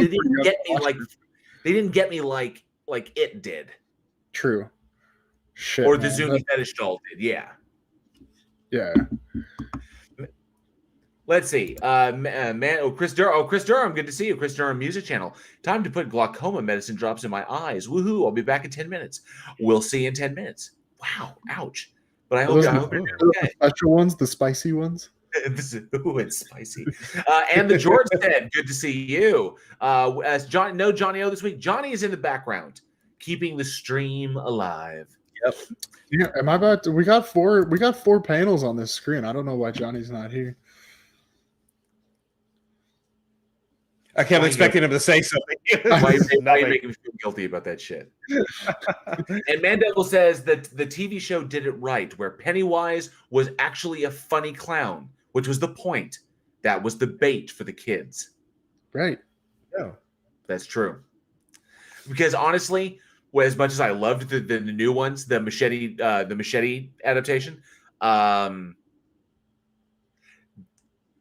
get me like it did. True. Shit. Or the Zuni Fetish doll did. Yeah. Let's see. Chris Durham. Good to see you. Chris Durham Music Channel. Time to put glaucoma medicine drops in my eyes. Woohoo! I'll be back in 10 minutes. We'll see you in 10 minutes. Wow. Ouch. But I hope you're okay. The special ones, the spicy ones. Ooh, it's spicy. And the George said, good to see you. As Johnny O this week. Johnny is in the background, keeping the stream alive. Yep. Yeah, am I about to, we got four panels on this screen. I don't know why Johnny's not here. I kept expecting him to say something. Why are you making me feel guilty about that shit? And Mandeville says that the TV show did it right, where Pennywise was actually a funny clown, which was the point. That was the bait for the kids. Right. Yeah. That's true. Because honestly, as much as I loved the new ones, the machete adaptation,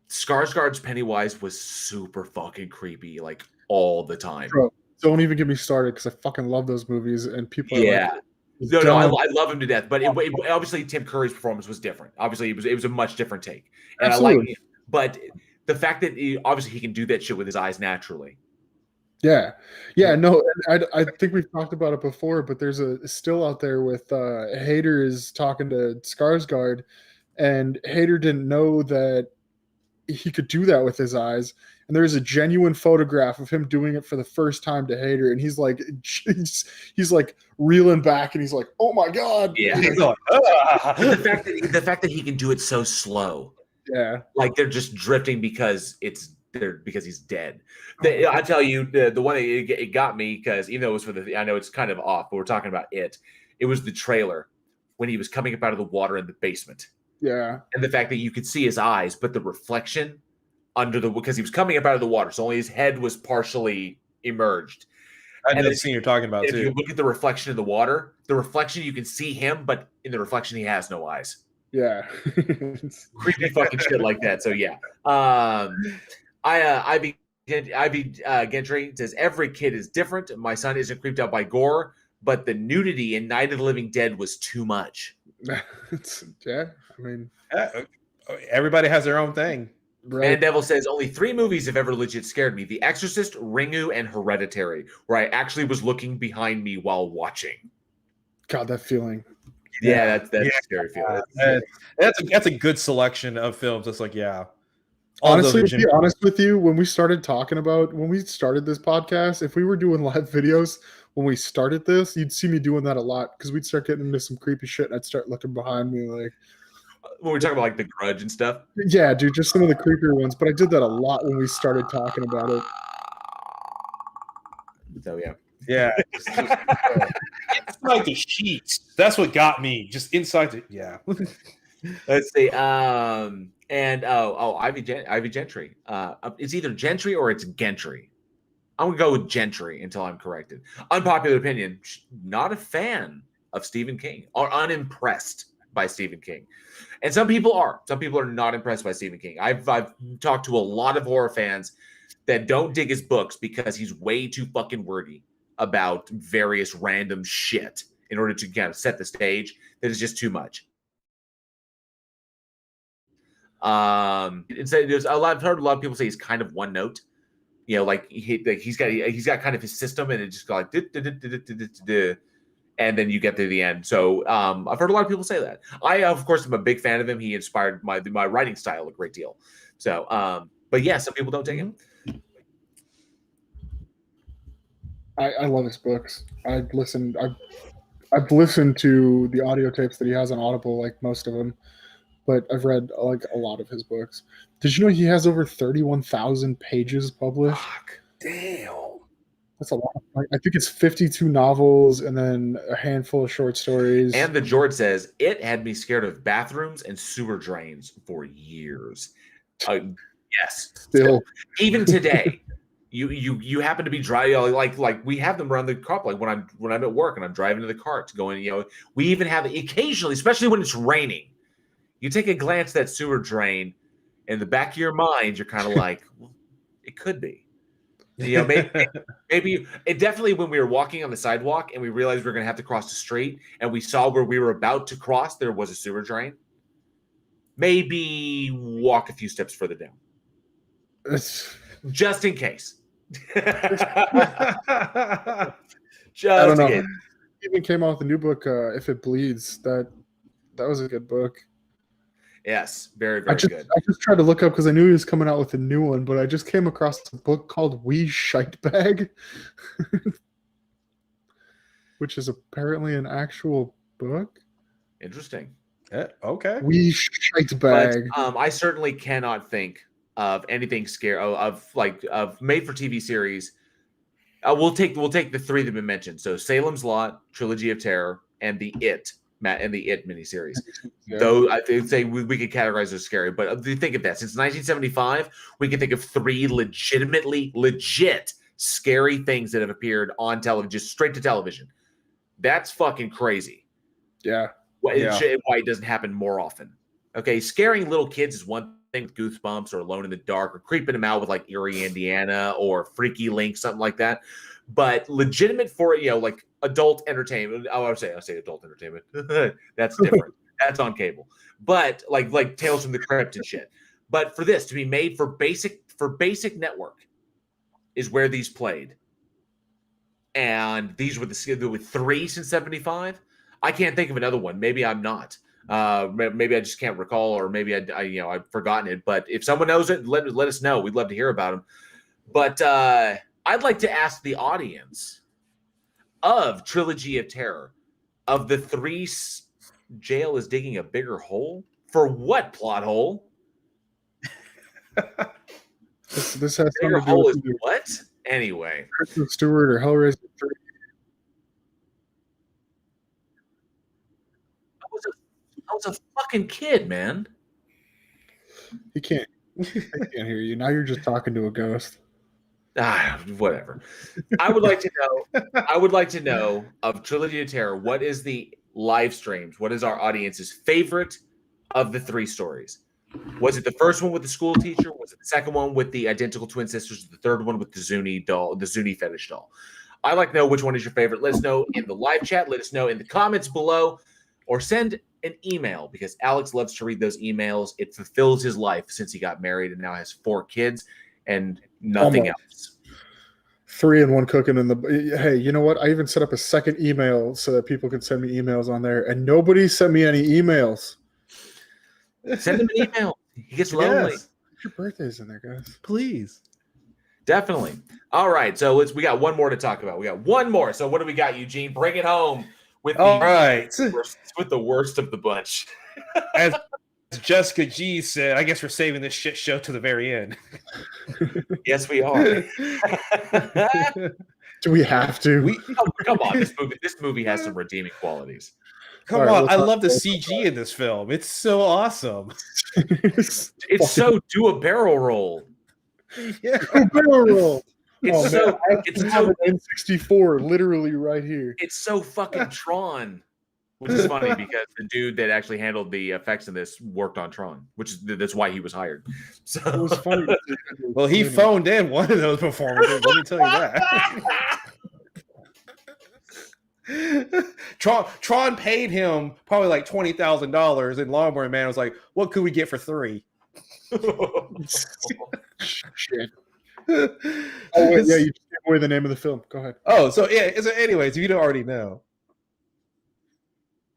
Skarsgård's Pennywise was super fucking creepy, like all the time. Bro, don't even get me started because I fucking love those movies and people. Yeah. Are like, no, I love him to death. But obviously, Tim Curry's performance was different. Obviously, it was a much different take, and Absolutely. I like it. But the fact that he can do that shit with his eyes naturally. Yeah. No, I think we've talked about it before, but there's a still out there with Hader is talking to Skarsgård, and Hader didn't know that he could do that with his eyes. And there's a genuine photograph of him doing it for the first time to Hader, and he's like, he's like reeling back, and he's like, "Oh my god!" Yeah. The fact that he can do it so slow. Yeah. Like they're just drifting because he's dead. I tell you, the one that it got me, because even though it was for I know it's kind of off, but we're talking about it. It was the trailer when he was coming up out of the water in the basement. Yeah. And the fact that you could see his eyes, but the reflection because he was coming up out of the water, so only his head was partially emerged. I know the scene you're talking about if too. you look at the reflection in the water, you can see him, but in the reflection he has no eyes. Yeah. Creepy fucking shit like that. So yeah. Ivy Gentry says every kid is different. My son isn't creeped out by gore, but the nudity in Night of the Living Dead was too much. Yeah, I mean, everybody has their own thing. Right. Mandeville says only 3 movies have ever legit scared me: The Exorcist, Ringu, and Hereditary, where I actually was looking behind me while watching. God, that feeling. Yeah, that's a scary feeling. That's a good selection of films. It's like, yeah. Honestly, to be honest with you, when we started this podcast, if we were doing live videos when we started this, you'd see me doing that a lot, because we'd start getting into some creepy shit, and I'd start looking behind me like. When we're talking about like The Grudge and stuff. Yeah, dude, just some of the creepier ones. But I did that a lot when we started talking about it. So yeah. Yeah. Inside the sheets. That's what got me. Just inside the Let's see. Ivy Gentry. It's either Gentry or it's Gentry. I'm gonna go with Gentry until I'm corrected. Unpopular opinion: not a fan of Stephen King, or unimpressed by Stephen King. And some people are. Some people are not impressed by Stephen King. I've talked to a lot of horror fans that don't dig his books because he's way too fucking wordy about various random shit in order to kind of set the stage. That is just too much. I've heard a lot of people say he's kind of one note. You know, like he's got kind of his system, and it just go like and then you get to the end. So I've heard a lot of people say that. I, of course, am a big fan of him. He inspired my writing style a great deal. So, but yeah, some people don't take him. I love his books. I've listened to the audio tapes that he has on Audible, like most of them, but I've read like a lot of his books. Did you know he has over 31,000 pages published? Fuck, damn. That's a lot. I think it's 52 novels and then a handful of short stories. And the George says, it had me scared of bathrooms and sewer drains for years. Yes. Still. Even today, you happen to be driving, like we have them around the car, like when I'm at work and I'm driving to the car to go in, we even have it occasionally, especially when it's raining. You take a glance at that sewer drain, in the back of your mind, you're kind of like, well, it could be. Maybe it definitely, when we were walking on the sidewalk and we realized we were going to have to cross the street and we saw where we were about to cross, there was a sewer drain. Maybe walk a few steps further down. Just in case. I don't know. He even came out with a new book, If It Bleeds. That was a good book. Yes, very, very good. I just tried to look up because I knew he was coming out with a new one, but I just came across a book called Wee Shite Bag, which is apparently an actual book. Interesting. Okay. Wee Shite Bag. But, I certainly cannot think of anything scary of made for TV series. We'll take the three that have been mentioned. So Salem's Lot, Trilogy of Terror, and the It miniseries. Yeah. Though I think say we could categorize as scary, but think of that. Since 1975, we can think of three legit scary things that have appeared on television, just straight to television. That's fucking crazy. Yeah. Why it doesn't happen more often. Okay, scaring little kids is one thing with Goosebumps or Alone in the Dark or creeping them out with like Erie, Indiana or Freaky Link, something like that. But legitimate for like adult entertainment. I say adult entertainment. That's different. That's on cable. But like Tales from the Crypt and shit. But for this to be made for basic network is where these played. And these were with three since 75. I can't think of another one. Maybe I'm not. Maybe I just can't recall, or maybe I've forgotten it. But if someone knows it, let us know. We'd love to hear about them. But I'd like to ask the audience of Trilogy of Terror, of the three, jail is digging a bigger hole for what plot hole? This has Bigger something to do hole with is what? Anyway, Kristen Stewart or Hellraiser 3. I was a fucking kid, man. He can't. I can't hear you. Now you're just talking to a ghost. Whatever. I would like to know of Trilogy of Terror, what is the live streams? What is our audience's favorite of the three stories? Was it the first one with the school teacher? Was it the second one with the identical twin sisters? The third one with the Zuni doll, the Zuni fetish doll? I'd like to know which one is your favorite. Let us know in the live chat. Let us know in the comments below, or send an email, because Alex loves to read those emails. It fulfills his life since he got married and now has 4 kids and nothing else. 3 and 1 cooking in the. Hey, you know what? I even set up a second email so that people can send me emails on there, and nobody sent me any emails. Send him an email. He gets lonely. Yes. Your birthday's in there, guys. Please. Definitely. All right. So we got one more to talk about. We got one more. So what do we got, Eugene? Bring it home with the worst of the bunch. As Jessica G said, I guess we're saving this shit show to the very end. Yes, we are. Do we have to? Come on. This movie has some redeeming qualities. Come on, I love the CG in this film. It's so awesome. It's so do a barrel roll. Yeah, barrel roll. It's so an N64 literally right here. It's so fucking Tron, which is funny because the dude that actually handled the effects in this worked on Tron, that's why he was hired. So it was funny. Well, he phoned in one of those performances. Let me tell you that. Tron paid him probably like $20,000, and Lawnmower Man was like, "What could we get for 3?" Shit. Oh wait, yeah, you just gave away the name of the film. Go ahead. Oh, so yeah. So, anyways, if you don't already know,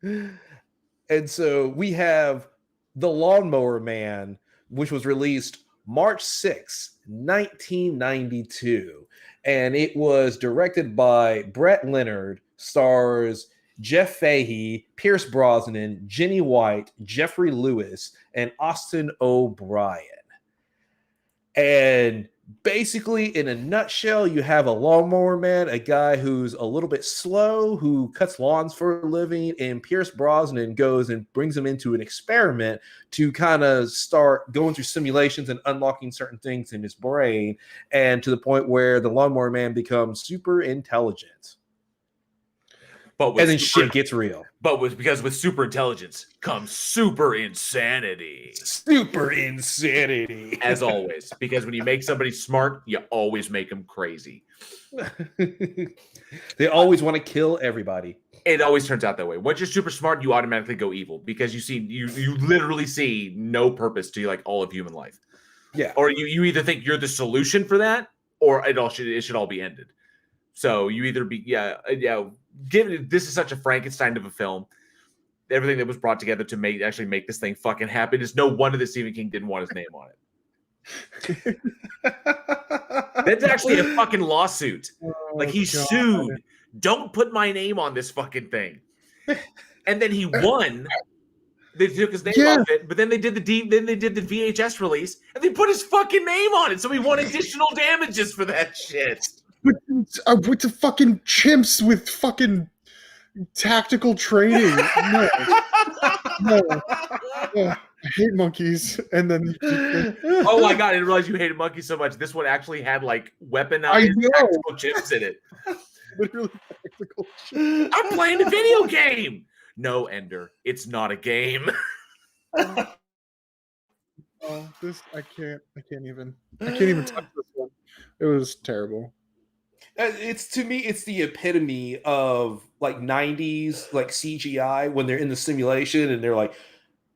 and so we have The Lawnmower Man, which was released March 6, 1992, and it was directed by Brett Leonard. Stars Jeff Fahey, Pierce Brosnan, Jenny White, Jeffrey Lewis, and Austin O'Brien. And basically, in a nutshell, you have a lawnmower man, a guy who's a little bit slow, who cuts lawns for a living, and Pierce Brosnan goes and brings him into an experiment to kind of start going through simulations and unlocking certain things in his brain, and to the point where the lawnmower man becomes super intelligent. And then shit gets real. Because with super intelligence comes super insanity. Super insanity. As always. Because when you make somebody smart, you always make them crazy. They always want to kill everybody. It always turns out that way. Once you're super smart, you automatically go evil. Because you literally see no purpose to like all of human life. Yeah. Or you either think you're the solution for that, or it should all be ended. So you either be given this is such a Frankenstein of a film, everything that was brought together to make this thing fucking happen. It's no wonder that Stephen King didn't want his name on it. That's actually a fucking lawsuit. Like he sued. Don't put my name on this fucking thing. And then he won They took his name Yeah. off it, but then they did the VHS release, and they put his fucking name on it, so he won additional damages for that shit. With the fucking chimps with fucking tactical training. No. I hate monkeys. And then Oh my god, I didn't realize you hated monkeys so much. This one actually had like weaponized tactical chips in it. Literally tactical chips. I'm playing a video game. No, Ender, it's not a game. Oh, this I can't even touch this one. It was terrible. It's to me, it's the epitome of like 90s like CGI when they're in the simulation and they're like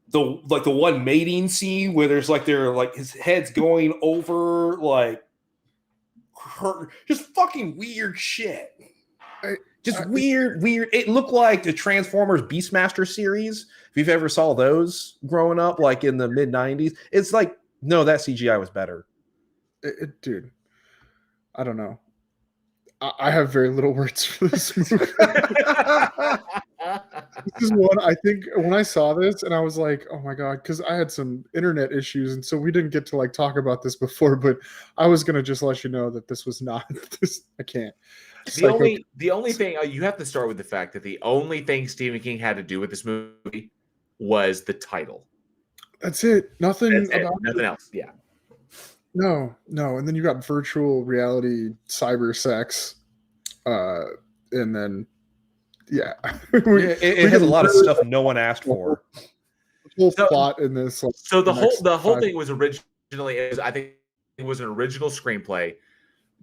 the one mating scene where there's like his head's going over like just fucking weird shit. Weird. It looked like the Transformers Beastmaster series. If you've ever saw those growing up, like in the mid 90s, it's like, no, that CGI was better. Dude, I don't know. I have very little words for this movie. This is one I think when I saw this and I was like, oh my god, because I had some internet issues and so we didn't get to like talk about this before, but I was gonna just let you know that this was not this. I can't. The only thing you have to start with the fact that the only thing Stephen King had to do with this movie was the title. That's it. Nothing else. Yeah. No. And then you got virtual reality cyber sex. And then it has a lot of stuff no one asked for. The whole plot in this. Like, so the whole thing was originally, I think it was an original screenplay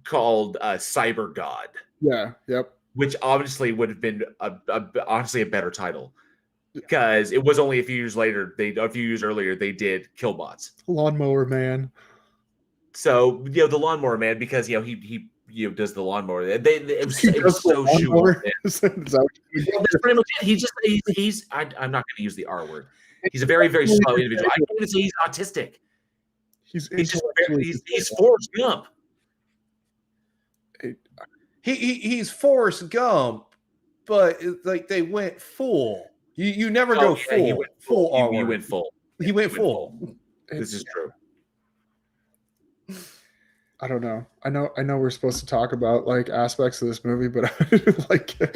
called Cyber God. Yeah. Yep. Which obviously would have been honestly a better title because it was only a few years earlier they did Killbots. Lawnmower Man. So the Lawnmower Man, because he does the lawnmower. It was so shoehorned. That's pretty much it. He's I'm not going to use the R word. He's a very, very slow individual. I can't even say he's autistic. He's Forrest Gump. He's Forrest Gump, but it's like they went full. You never go full. He went full. He went full. He went full. This is true. I don't know. I know we're supposed to talk about like aspects of this movie, but I didn't like it.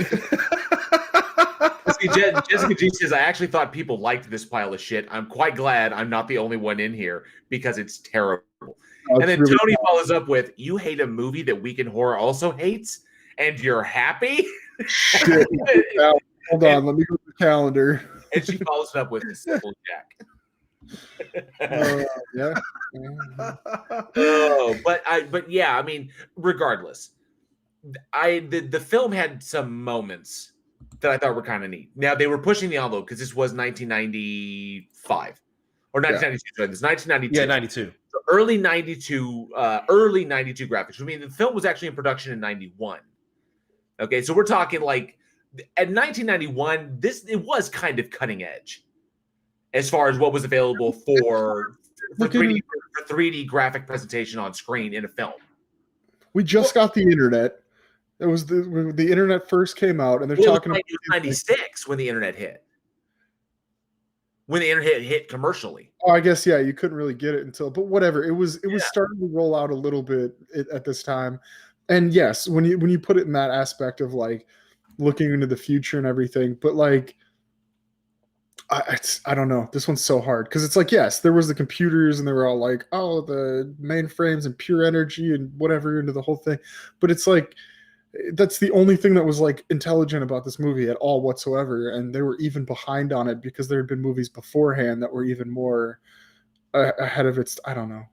See, Jessica G says, I actually thought people liked this pile of shit. I'm quite glad I'm not the only one in here because it's terrible. And then really Tony follows up with, you hate a movie that Weekend Horror also hates, and you're happy? Shit. Now, hold on, let me go to the calendar. And she follows it up with a simple Jack. Yeah. But yeah, I mean, regardless, the film had some moments that I thought were kind of neat. Now they were pushing the envelope because this was 1995 or 1992. Sorry, this is 1992. Yeah, 92. So early 92 graphics. I mean, the film was actually in production in 91. Okay, so we're talking like at 1991. It was kind of cutting edge as far as what was available for 3D graphic presentation on screen in a film. We just got the internet. It was the internet first came out, and they're talking about 96 when the internet hit. When the internet hit commercially. Oh, I guess you couldn't really get it until, but whatever. It was starting to roll out a little bit at this time. And yes, when you put it in that aspect of like looking into the future and everything, but like I don't know. This one's so hard because it's like, yes, there was the computers and they were all like, oh, the mainframes and pure energy and whatever into the whole thing. But it's like, that's the only thing that was like intelligent about this movie at all whatsoever. And they were even behind on it because there had been movies beforehand that were even more ahead of its. I don't know.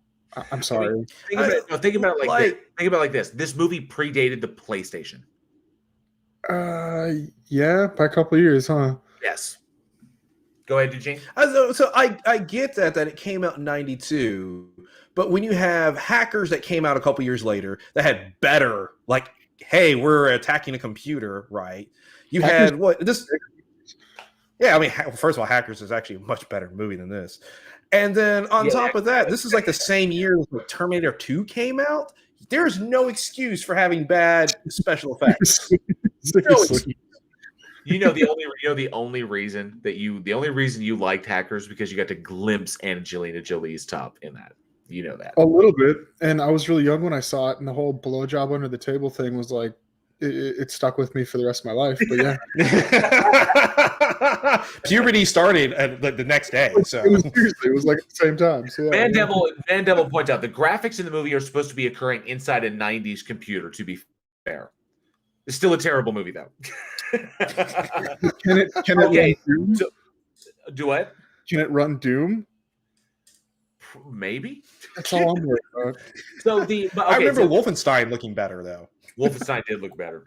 I'm sorry. I mean, think about it like this. This movie predated the PlayStation. Yeah, by a couple of years, huh? Yes. Go ahead, Eugene. So I get that it came out in 92, but when you have hackers that came out a couple years later that had better, like, hey, we're attacking a computer, right? You hackers had what this? Yeah, I mean, first of all, Hackers is actually a much better movie than this. And then on top of that, this is like the same year that Terminator 2 came out. There's no excuse for having bad special effects. No excuse. The only reason you liked Hackers because you got to glimpse Angelina Jolie's top in that. You know that. A little bit. And I was really young when I saw it, and the whole blowjob under the table thing was like, it stuck with me for the rest of my life. But yeah. Puberty started the next day. So It was like at the same time. So yeah, Van Devil points out the graphics in the movie are supposed to be occurring inside a 90s computer, to be fair. It's still a terrible movie, though. Can it run Doom? Do what? Can it run Doom? Maybe. That's all I'm worried about. I remember Wolfenstein looking better, though. Wolfenstein did look better.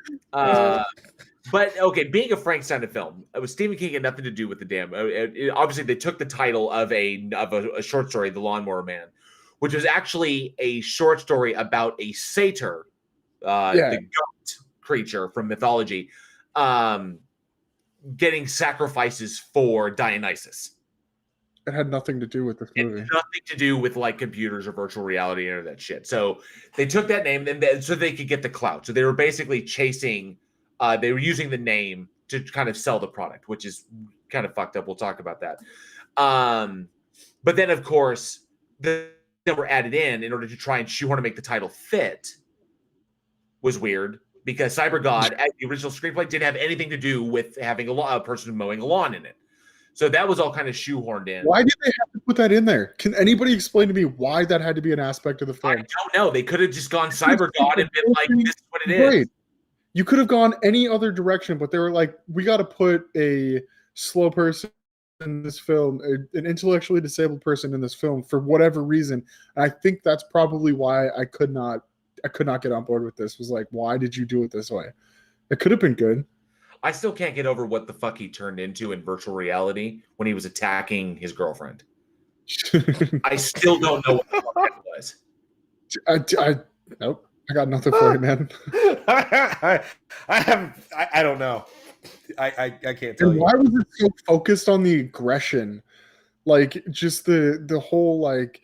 But okay, being a Frankenstein film, it was Stephen King had nothing to do with the damn. Obviously, they took the title of a short story, The Lawnmower Man, which was actually a short story about a satyr, the goat creature from mythology, getting sacrifices for Dionysus. It had nothing to do with this movie. Nothing to do with like computers or virtual reality or that shit. So they took that name and so they could get the clout. So they were basically chasing. They were using the name to kind of sell the product, which is kind of fucked up. We'll talk about that. But then, of course, that were added in order to try and shoehorn to make the title fit was weird because Cyber God, at the original screenplay, didn't have anything to do with having a person mowing a lawn in it. So that was all kind of shoehorned in. Why did they have to put that in there? Can anybody explain to me why that had to be an aspect of the film? I don't know. They could have just gone Cyber God and been like, this is what it is. Right. You could have gone any other direction, but they were like, we got to put a slow person in this film, an intellectually disabled person in this film for whatever reason. And I think that's probably why I could not get on board with this. Was like, why did you do it this way? It could have been good. I still can't get over what the fuck he turned into in virtual reality when he was attacking his girlfriend. I still don't know what the fuck that was. Nope. I got nothing for you, man. I don't know. I can't tell you. Why was it so focused on the aggression? Like just the whole like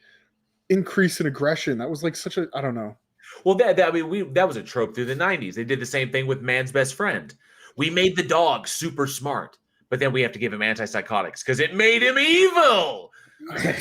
increase in aggression. That was like such a I don't know. Well, that was a trope through the 90s. They did the same thing with Man's Best Friend. We made the dog super smart, but then we have to give him antipsychotics because it made him evil. I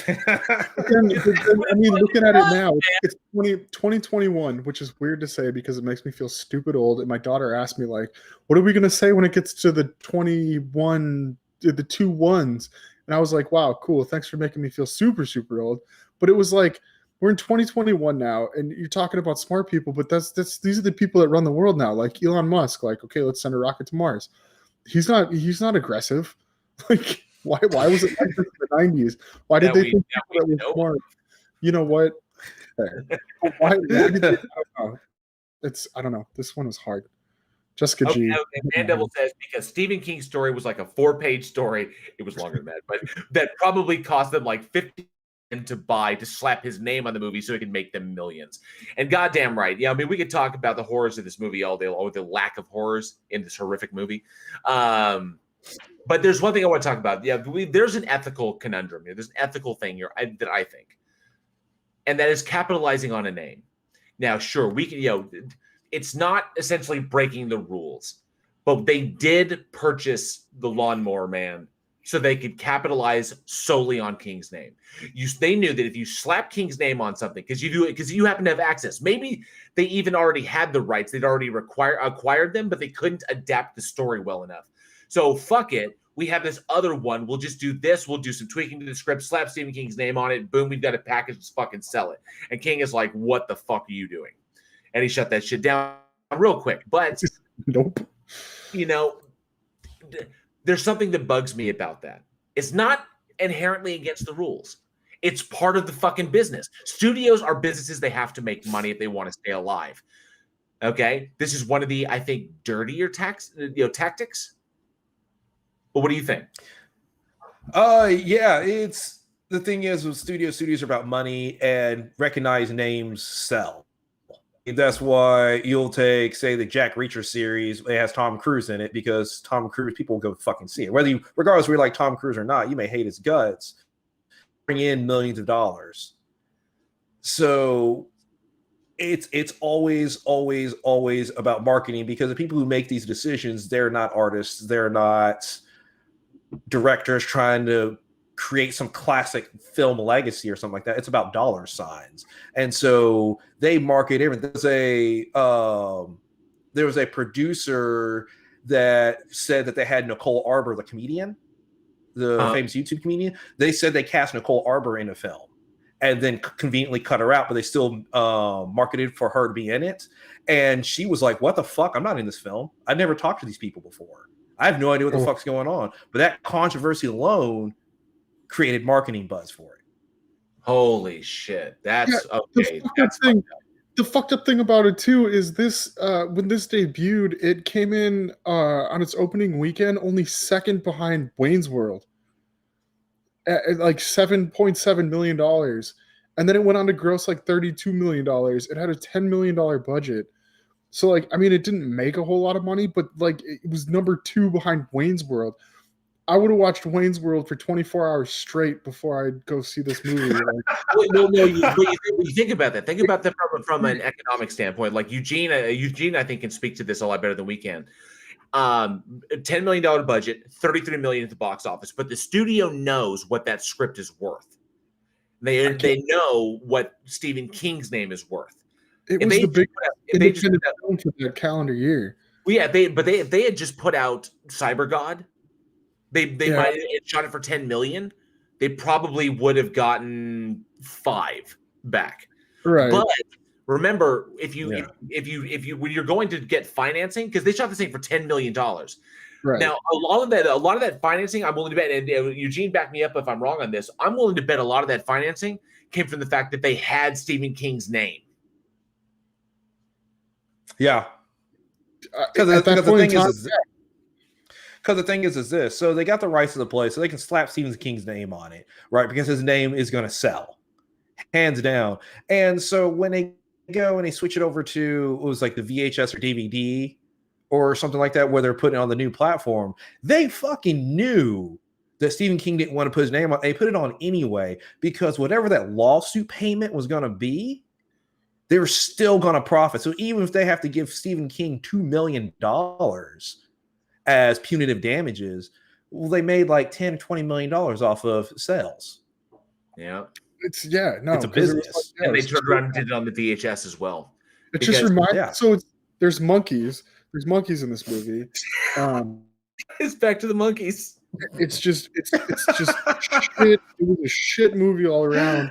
mean, looking at it now, it's 2021, which is weird to say because it makes me feel stupid old. And my daughter asked me, like, what are we going to say when it gets to the 21, the 2 1s? And I was like, wow, cool. Thanks for making me feel super, super old. But it was like, we're in 2021 now, and you're talking about smart people, but these are the people that run the world now, like Elon Musk. Like, okay, let's send a rocket to Mars. He's not aggressive. Like, why was it like this in the 90s? Why did they think that was smart? You know what? Why did they, I don't know. This one was hard. Jessica G. Okay. Man Devil says because Stephen King's story was like a 4-page story. It was longer than that, but that probably cost them like $50 to slap his name on the movie so he can make them millions. And goddamn right. Yeah, I mean, we could talk about the horrors of this movie all day long, with the lack of horrors in this horrific movie. But there's one thing I want to talk about. Yeah, there's an ethical conundrum here. There's an ethical thing here that I think. And that is capitalizing on a name. Now, sure, we can, it's not essentially breaking the rules, but they did purchase the Lawnmower Man so they could capitalize solely on King's name. They knew that if you slap King's name on something, because you happen to have access, maybe they even already had the rights, they'd already acquired them, but they couldn't adapt the story well enough. So fuck it. We have this other one. We'll just do this. We'll do some tweaking to the script, slap Stephen King's name on it. Boom, we've got a package. Let's fucking sell it. And King is like, what the fuck are you doing? And he shut that shit down real quick. But, nope. There's something that bugs me about that. It's not inherently against the rules. It's part of the fucking business. Studios are businesses. They have to make money if they want to stay alive. Okay? This is one of the, I think, dirtier tactics. But what do you think? Yeah, it's the thing is with studios are about money, and recognized names sell. That's why you'll take, say, the Jack Reacher series. It has Tom Cruise in it because Tom Cruise, people will go fucking see it. Regardless of whether you like Tom Cruise or not, you may hate his guts. Bring in millions of dollars. So it's always about marketing, because the people who make these decisions, they're not artists, they're not directors trying to create some classic film legacy or something like that. It's about dollar signs. And so they market everything. There was a producer that said that they had Nicole Arbor, the comedian, the famous YouTube comedian. They said they cast Nicole Arbor in a film and then conveniently cut her out, but they still marketed for her to be in it. And she was like, what the fuck? I'm not in this film. I never talked to these people before. I have no idea what the fuck's going on. But that controversy alone created marketing buzz for it. Holy shit. That's okay. The fucked up thing about it too is this when this debuted, it came in on its opening weekend only second behind Wayne's World. At like $7.7 million. And then it went on to gross like $32 million. It had a $10 million budget. So like, I mean, it didn't make a whole lot of money, but like it was number 2 behind Wayne's World. I would have watched Wayne's World for 24 hours straight before I'd go see this movie. You think about that. Think about that from an economic standpoint. Like Eugene, I think can speak to this a lot better than we can. $10 million budget, $33 million at the box office, but the studio knows what that script is worth. They know what Stephen King's name is worth. It was the big independent film for that calendar year. Well, yeah, if they had just put out Cyber God, they might have shot it for $10 million. They probably would have gotten 5 back. Right. But remember, if you when you're going to get financing, because they shot this thing for $10 million. Right. Now, a lot of that financing, I'm willing to bet, and Eugene, back me up if I'm wrong on this. I'm willing to bet a lot of that financing came from the fact that they had Stephen King's name. Yeah. Because the thing is this. So they got the rights to the play, so they can slap Stephen King's name on it, right? Because his name is going to sell, hands down. And so when they go and they switch it over to, it was like the VHS or DVD or something like that, where they're putting it on the new platform, they fucking knew that Stephen King didn't want to put his name on. They put it on anyway, because whatever that lawsuit payment was going to be, they were still going to profit. So even if they have to give Stephen King $2 million as punitive damages, well, they made like $10 or $20 million off of sales. Yeah. It's a business. And they turned around and did it on the VHS as well. It just reminds there's monkeys. There's monkeys in this movie. It's back to the monkeys. It's just shit. It was a shit movie all around.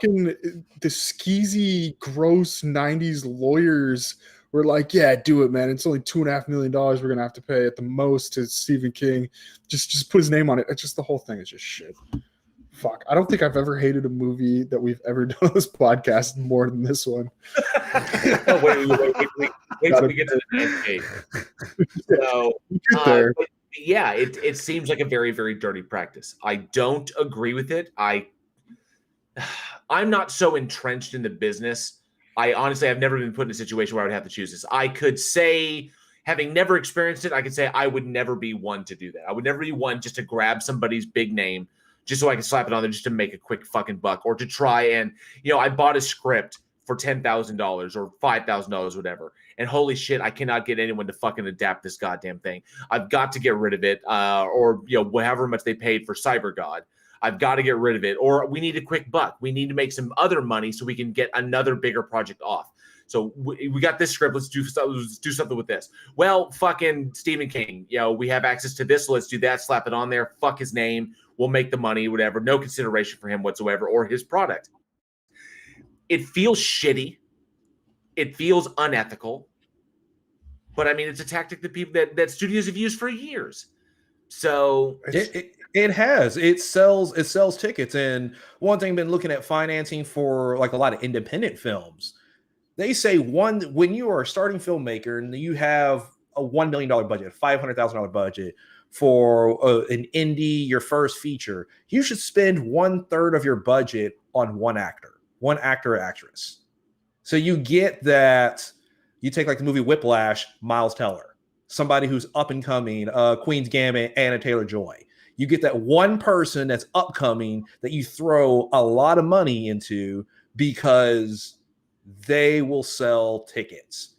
The skeezy, gross 90s lawyers were like, yeah, do it, man. It's only $2.5 million we're gonna have to pay at the most to Stephen King. Just put his name on it. It's just, the whole thing is just shit. Fuck. I don't think I've ever hated a movie that we've ever done on this podcast more than this one. Wait till we get to the 9K. So, yeah, it seems like a very, very dirty practice. I don't agree with it. I'm not so entrenched in the business. I've never been put in a situation where I would have to choose this. I could say, having never experienced it, I could say I would never be one to do that. I would never be one just to grab somebody's big name just so I can slap it on there just to make a quick fucking buck, or to try and, I bought a script for $10,000 or $5,000, whatever. And holy shit, I cannot get anyone to fucking adapt this goddamn thing. I've got to get rid of it, or however much they paid for Cyber God. I've got to get rid of it, or we need a quick buck. We need to make some other money so we can get another bigger project off. So we got this script. Let's do something with this. Well, fucking Stephen King. We have access to this. So let's do that. Slap it on there. Fuck his name. We'll make the money, whatever. No consideration for him whatsoever or his product. It feels shitty. It feels unethical. But I mean, it's a tactic that people that studios have used for years. So it has. It sells tickets. And one thing I've been looking at financing for like a lot of independent films. They say when you are a starting filmmaker and you have a $1 million budget, a $500,000 budget for an indie, your first feature, you should spend 1/3 of your budget on one actor or actress. So you get that. You take like the movie Whiplash, Miles Teller, somebody who's up and coming, Queen's Gambit, Anna Taylor-Joy. You get that one person that's upcoming that you throw a lot of money into because they will sell tickets.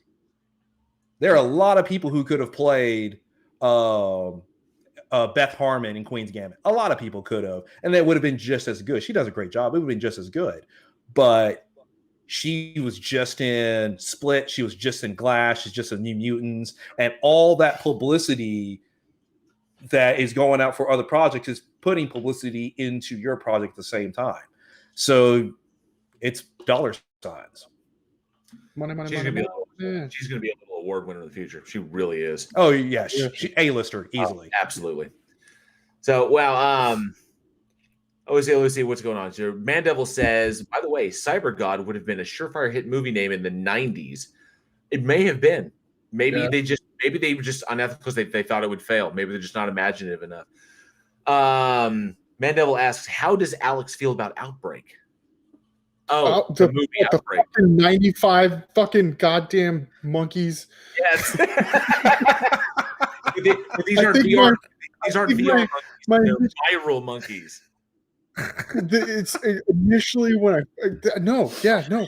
There are a lot of people who could have played Beth Harmon in Queen's Gambit. A lot of people could have, and that would have been just as good. She does a great job. It would have been just as good. But she was just in Split. She was just in Glass. She's just in New Mutants. And all that publicity that is going out for other projects is putting publicity into your project at the same time. So it's dollar signs. Money, She's money, gonna money. she's gonna be a little award winner in the future. She really is. Oh yeah, she A-lister easily. Absolutely. So let's see what's going on here. Mandevil says, by the way, Cyber God would have been a surefire hit movie name in the 90s. It may have been. Maybe they were just unethical because they thought it would fail. Maybe they're just not imaginative enough. Mandevil asks, how does Alex feel about Outbreak? Oh, the movie Outbreak. The 95 fucking goddamn monkeys. Yes. These aren't VR. These aren't VR monkeys. They're viral monkeys. It's initially when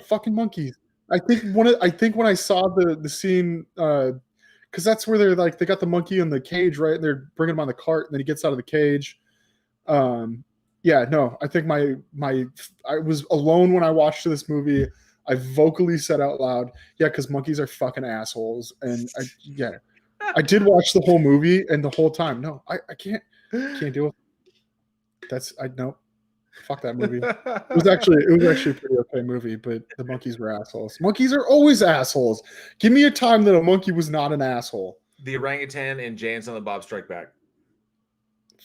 fucking monkeys. I think when I saw the scene, because that's where they're like they got the monkey in the cage, right? And they're bringing him on the cart, and then he gets out of the cage. I think I was alone when I watched this movie. I vocally said out loud, because monkeys are fucking assholes, and I did watch the whole movie, and the whole time, no, I can't deal with it. Fuck that movie. It was actually a pretty okay movie, but the monkeys were assholes. Monkeys are always assholes. Give me a time that a monkey was not an asshole. The orangutan and Jay and Silent Bob Strike Back.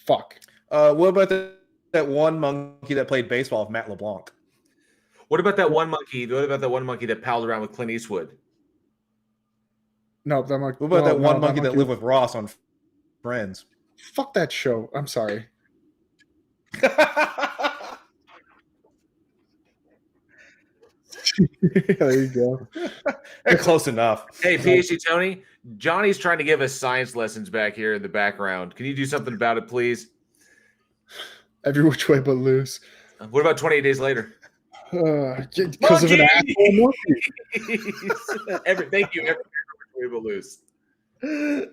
Fuck. What about that one monkey that played baseball with Matt LeBlanc? What about that one monkey? What about that one monkey that palled around with Clint Eastwood? No, that monkey. What about that one monkey that lived with Ross on Friends? Fuck that show. I'm sorry. There you go. Close enough. Hey, PhD Tony, Johnny's trying to give us science lessons back here in the background. Can you do something about it, please? Every which way but loose. What about 28 Days Later? Because of an asshole monkey. Thank you. Every which way but loose. You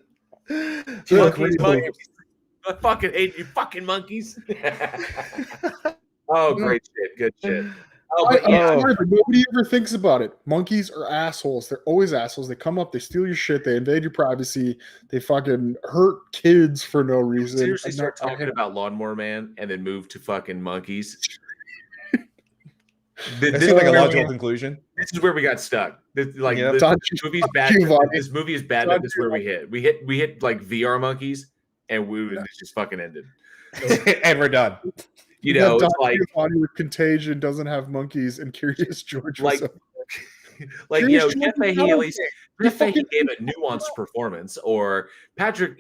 fucking monkeys. Oh, great shit. Good shit. But nobody ever thinks about it. Monkeys are assholes. They're always assholes. They come up, they steal your shit, they invade your privacy, they fucking hurt kids for no reason. Seriously, start talking about Lawnmower Man and then move to fucking monkeys. This is like a logical conclusion. This is where we got stuck. This movie's bad. This movie is bad. This is where we hit. We hit like VR monkeys, and it just fucking ended. And we're done. It's like with Contagion doesn't have monkeys, and Curious George. Jeff Fahey gave a nuanced performance, or Patrick,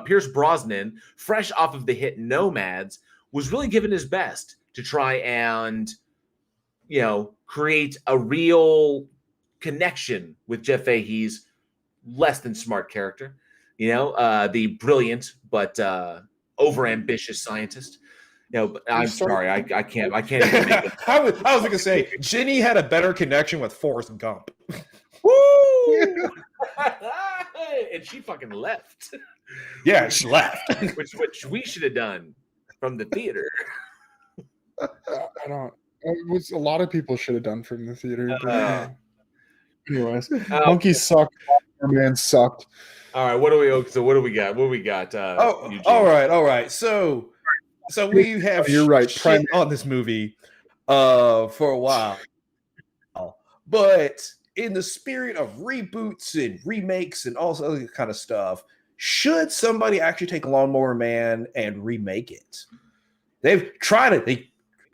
Pierce Brosnan, fresh off of the hit Nomads, was really giving his best to try and create a real connection with Jeff Fahey's less than smart character, the brilliant but overambitious scientist. I'm sorry, I can't even make it. I was going to say, Ginny had a better connection with Forrest Gump. Woo! And she fucking left. Yeah, she left. which we should have done from the theater. I don't. It was a lot of people should have done from the theater. Anyways, monkeys sucked. Man sucked. All right, what do we got? What do we got? All right. So we have you're right shit on this movie for a while, but in the spirit of reboots and remakes and all this other kind of stuff, should somebody actually take Lawnmower Man and remake it? They've tried it.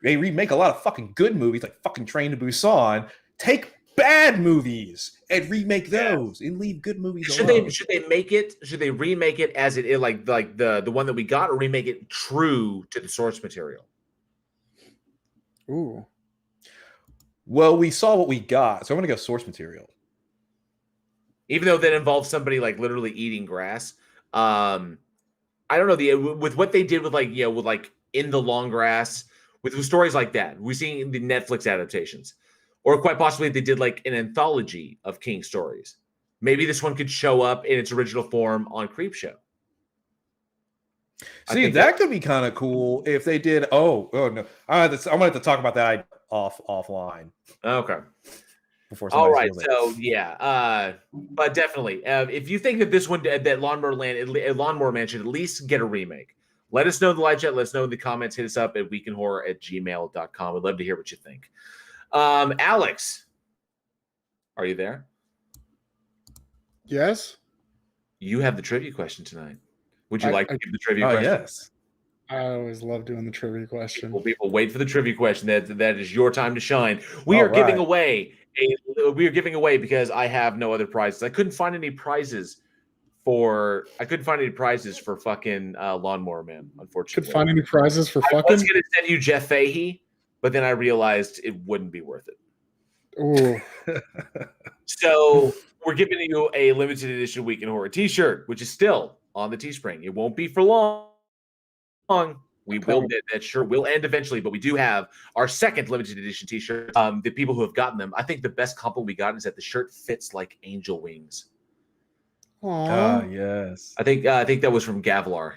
They remake a lot of fucking good movies, like fucking Train to Busan. Take bad movies and remake those, and leave good movies alone. Should they make it? Should they remake it as it is, like the one that we got, or remake it true to the source material? Ooh. Well, we saw what we got, so I'm gonna go source material. Even though that involves somebody like literally eating grass. I don't know, with what they did with with In the Long Grass, with stories like that. We're seeing the Netflix adaptations. Or quite possibly they did like an anthology of King stories. Maybe this one could show up in its original form on Creepshow. See, that could be kind of cool if they did. Oh no, I'm gonna have to talk about that offline. Okay. Before all right. feels So yeah, but definitely, if you think that this one, that Lawnmower Man should at least get a remake, let us know in the live chat. Let us know in the comments. Hit us up at weekinhorror@gmail.com. We'd love to hear what you think. Alex, are you there? Yes. You have the trivia question tonight. Would you like to give the trivia question? Yes. I always love doing the trivia question. Well, people, wait for the trivia question. That is your time to shine. We are giving away because I have no other prizes. I couldn't find any prizes for fucking Lawnmower Man, unfortunately. Couldn't find any prizes for fucking? I was gonna send you Jeff Fahey, but then I realized it wouldn't be worth it. Ooh. So we're giving you a limited edition Week in Horror t-shirt, which is still on the Teespring. It won't be for long. That shirt will end eventually, but we do have our second limited edition t-shirt. The people who have gotten them, I think the best compliment we got is that the shirt fits like angel wings. Yes. I think that was from Gavlar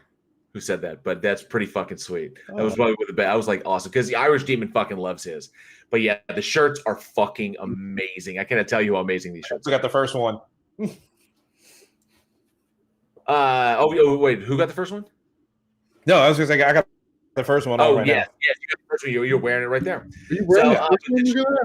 who said that, but that's pretty fucking sweet. That was probably the best. I was like, awesome, because the Irish Demon fucking loves his. But yeah, the shirts are fucking amazing. I cannot tell you how amazing these shirts are. We got the first one. Wait, who got the first one? No, I was gonna say I got the first one. Oh, right yes, now. Yes, you got the first one. You're wearing it right there. Are you wearing it?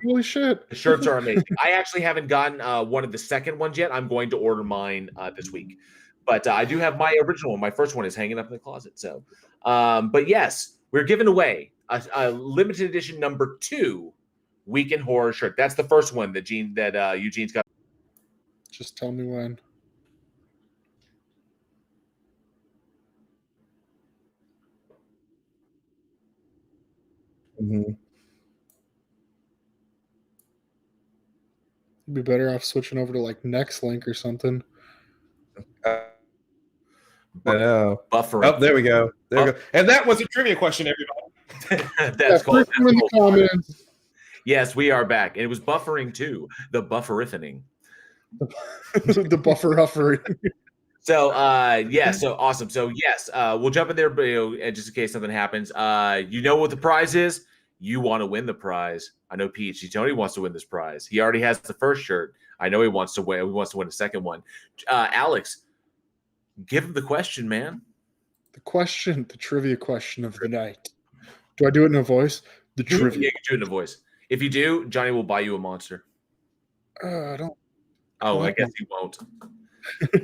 Holy shit! The shirts are amazing. I actually haven't gotten one of the second ones yet. I'm going to order mine this week, but I do have my original one. My first one is hanging up in the closet. So, but yes, we're giving away a limited edition number 2 Week in Horror shirt. That's the first one that Eugene's got. Just tell me when. Mm-hmm. You'd be better off switching over to like Next Link or something. I know. Buffering. Oh, there we go. There we go. And that was a trivia question, everybody. That's cool. In the comments. Yes, we are back. And it was buffering too. The bufferiffening. The buffer huffering. So so awesome. So yes, we'll jump in there, but just in case something happens. You know what the prize is? You want to win the prize. I know PhD Tony wants to win this prize. He already has the first shirt. I know he wants to win. He wants to win a second one. Alex, give him the question, man. The trivia question of the night. Do I do it in a voice? The trivia. Yeah, you can do it in a voice. If you do, Johnny will buy you a monster. I don't. Oh, I guess he won't.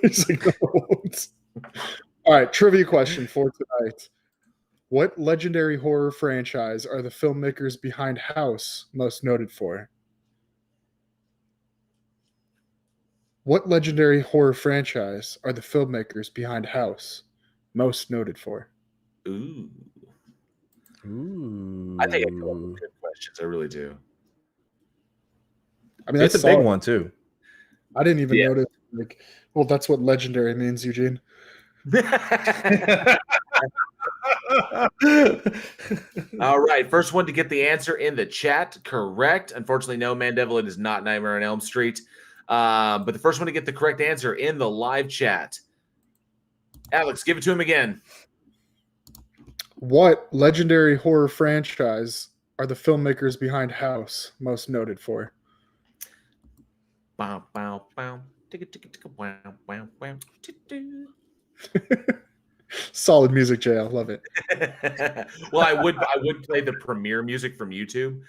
He's like, I won't. All right, trivia question for tonight. What legendary horror franchise are the filmmakers behind House most noted for? What legendary horror franchise are the filmmakers behind House most noted for? Ooh. Ooh. I think it's all good questions. I really do. I mean, that's a big one too. I didn't even notice. Like, well, that's what legendary means, Eugene. All right, first one to get the answer in the chat, correct. Unfortunately, no, Mandevil, it is not Nightmare on Elm Street. But the first one to get the correct answer in the live chat. Alex, give it to him again. What legendary horror franchise are the filmmakers behind House most noted for? Bow, bow, bow. Solid music, Jay. I love it. Well, I would play the premiere music from YouTube,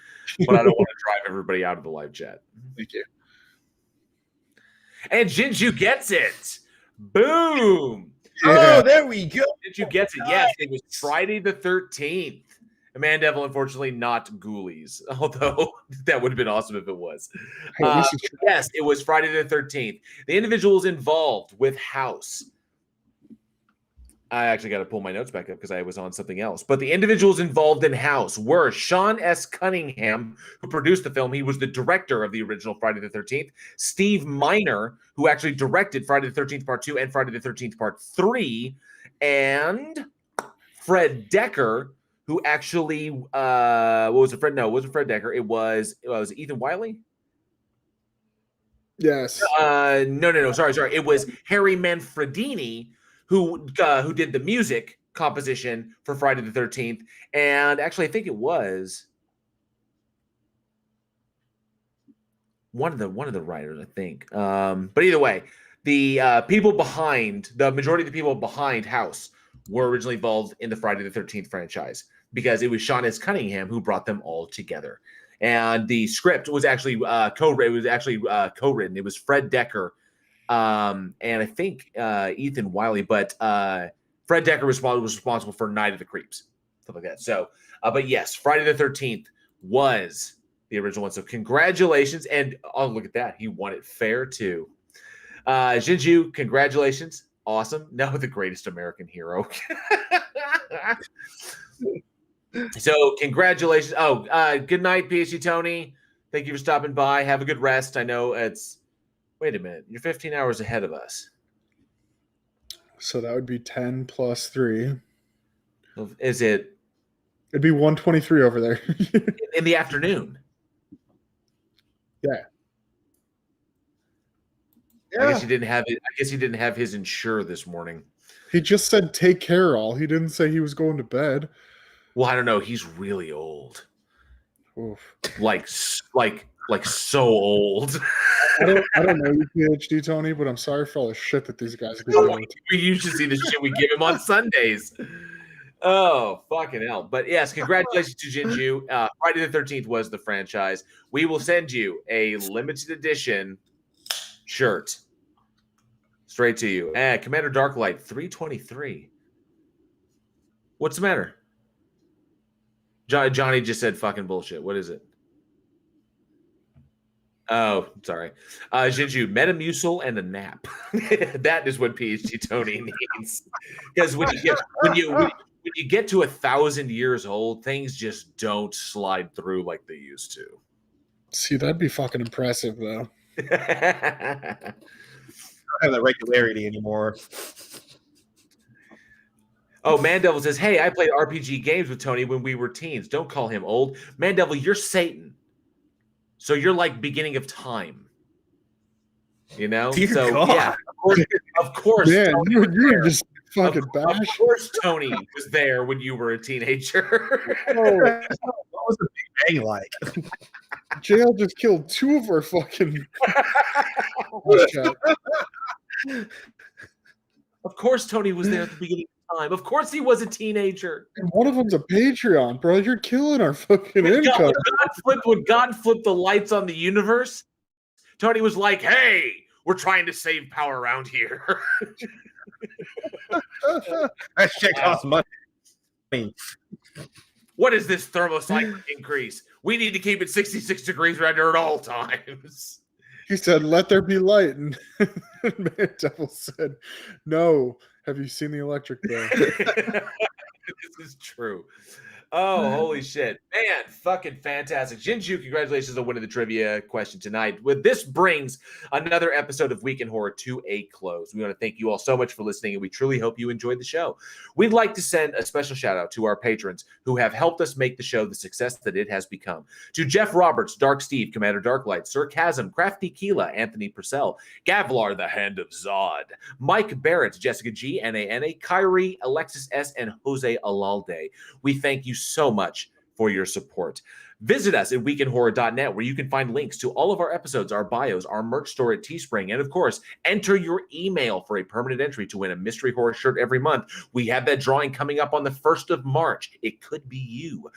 but I don't want to drive everybody out of the live chat. Thank you. And Jinju gets it. Boom. Yeah. Oh, there we go. Jinju gets it. Yes, it was Friday the 13th. Mandevil, unfortunately, not Ghoulies, although that would have been awesome if it was. Yes, it was Friday the 13th. The individuals involved with House. I actually got to pull my notes back up because I was on something else. But the individuals involved in House were Sean S. Cunningham, who produced the film. He was the director of the original Friday the 13th. Steve Miner, who actually directed Friday the 13th Part 2 and Friday the 13th Part 3. And Fred Decker, who actually what was it? Fred? No, it wasn't Fred Decker. It was Ethan Wiley. Yes. No. Sorry. It was Harry Manfredini who did the music composition for Friday the 13th, and actually, I think it was one of the writers. I think, but either way, the majority of the people behind House were originally involved in the Friday the 13th franchise because it was Sean S. Cunningham who brought them all together. And the script was actually co-written. It was Fred Decker, and I think Ethan Wiley, but Fred Decker was responsible for Night of the Creeps, stuff like that. So, but yes, Friday the 13th was the original one. So congratulations, and oh, look at that, he won it fair too. Jinju, congratulations, awesome. Now the greatest American hero. So congratulations. Oh, good night, PhD Tony. Thank you for stopping by. Have a good rest. I know wait a minute, you're 15 hours ahead of us. So that would be 10 plus 3. Is it? It'd be 123 over there. In the afternoon? Yeah. I guess he didn't have it. I guess he didn't have his insure this morning. He just said take care all. He didn't say he was going to bed. Well, I don't know. He's really old. Oof. Like so old. I don't know you, PhD Tony, but I'm sorry for all the shit that these guys get. We usually see the shit we give him on Sundays. Oh, fucking hell. But yes, congratulations to Jinju. Friday the 13th was the franchise. We will send you a limited edition shirt straight to you. Commander Darklight 323. What's the matter? Johnny just said fucking bullshit. What is it? Oh, sorry. Jinju, Metamucil and a nap. That is what PhD Tony needs. Because when you get to 1,000 years old, things just don't slide through like they used to. See, that'd be fucking impressive, though. I don't have that regularity anymore. Oh, Mandevil says, hey, I played RPG games with Tony when we were teens. Don't call him old. Mandevil, you're Satan. So you're like beginning of time. You know? Dear so God. Yeah, of course. Man, Tony you're just fucking of bash. course Tony was there when you were a teenager. What was the Big Bang like? Jail just killed 2 of our fucking. Of course Tony was there at the beginning of time. Of course he was a teenager. And one of them's a Patreon, bro. You're killing our fucking income. When God flipped the lights on the universe, Tony was like, hey, we're trying to save power around here. That shit costs money. What is this thermocyclic increase? We need to keep it 66 degrees around here at all times. He said, let there be light. And Man Devil said, no. Have you seen the electric bill? This is true. Oh, holy shit. Man, fucking fantastic. Jinju, congratulations on winning the trivia question tonight. This brings another episode of Week in Horror to a close. We want to thank you all so much for listening, and we truly hope you enjoyed the show. We'd like to send a special shout out to our patrons who have helped us make the show the success that it has become. To Jeff Roberts, Dark Steve, Commander Darklight, Sir Chasm, Crafty Keela, Anthony Purcell, Gavlar, the Hand of Zod, Mike Barrett, Jessica G, N.A., Kyrie, Alexis S, and Jose Alalde. We thank you so much for your support. Visit us at weekinhorror.net, where you can find links to all of our episodes, our bios, our merch store at Teespring, and of course, enter your email for a permanent entry to win a mystery horror shirt every month. We have that drawing coming up on the 1st of March. It could be you.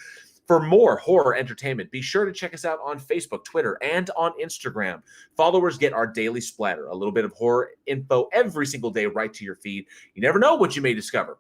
For more horror entertainment, be sure to check us out on Facebook, Twitter, and on Instagram. Followers get our daily splatter, a little bit of horror info every single day right to your feed. You never know what you may discover.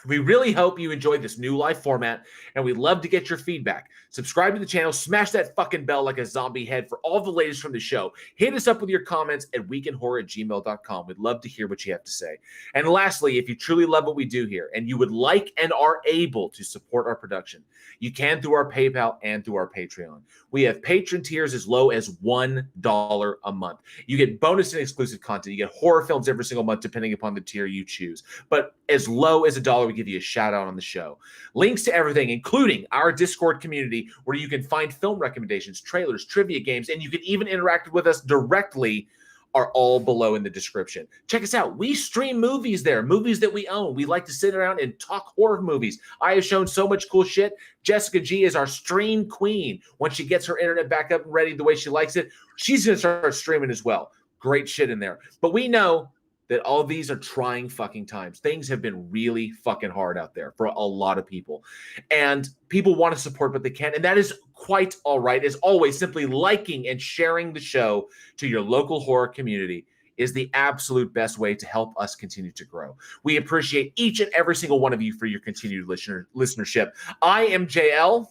We really hope you enjoyed this new live format, and we'd love to get your feedback. Subscribe to the channel, smash that fucking bell like a zombie head for all the latest from the show. Hit us up with your comments at weekinhorror@gmail.com. We'd love to hear what you have to say. And lastly, if you truly love what we do here and you would like and are able to support our production, you can through our PayPal and through our Patreon. We have patron tiers as low as $1 a month. You get bonus and exclusive content. You get horror films every single month, depending upon the tier you choose. But as low as $1, we to give you a shout out on the show. Links to everything, including our Discord community, where you can find film recommendations, trailers, trivia games, and you can even interact with us directly, are all below in the description. Check us out. We stream movies there, movies that we own. We like to sit around and talk horror movies. I have shown so much cool shit. Jessica G is our stream queen. Once she gets her internet back up and ready the way she likes it, she's going to start streaming as well. Great shit in there. But we know that all these are trying fucking times. Things have been really fucking hard out there for a lot of people. And people want to support what they can. And that is quite all right. As always, simply liking and sharing the show to your local horror community is the absolute best way to help us continue to grow. We appreciate each and every single one of you for your continued listenership. I am JL.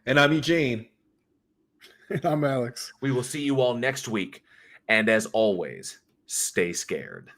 And I'm Eugene. And I'm Alex. We will see you all next week. And as always, stay scared.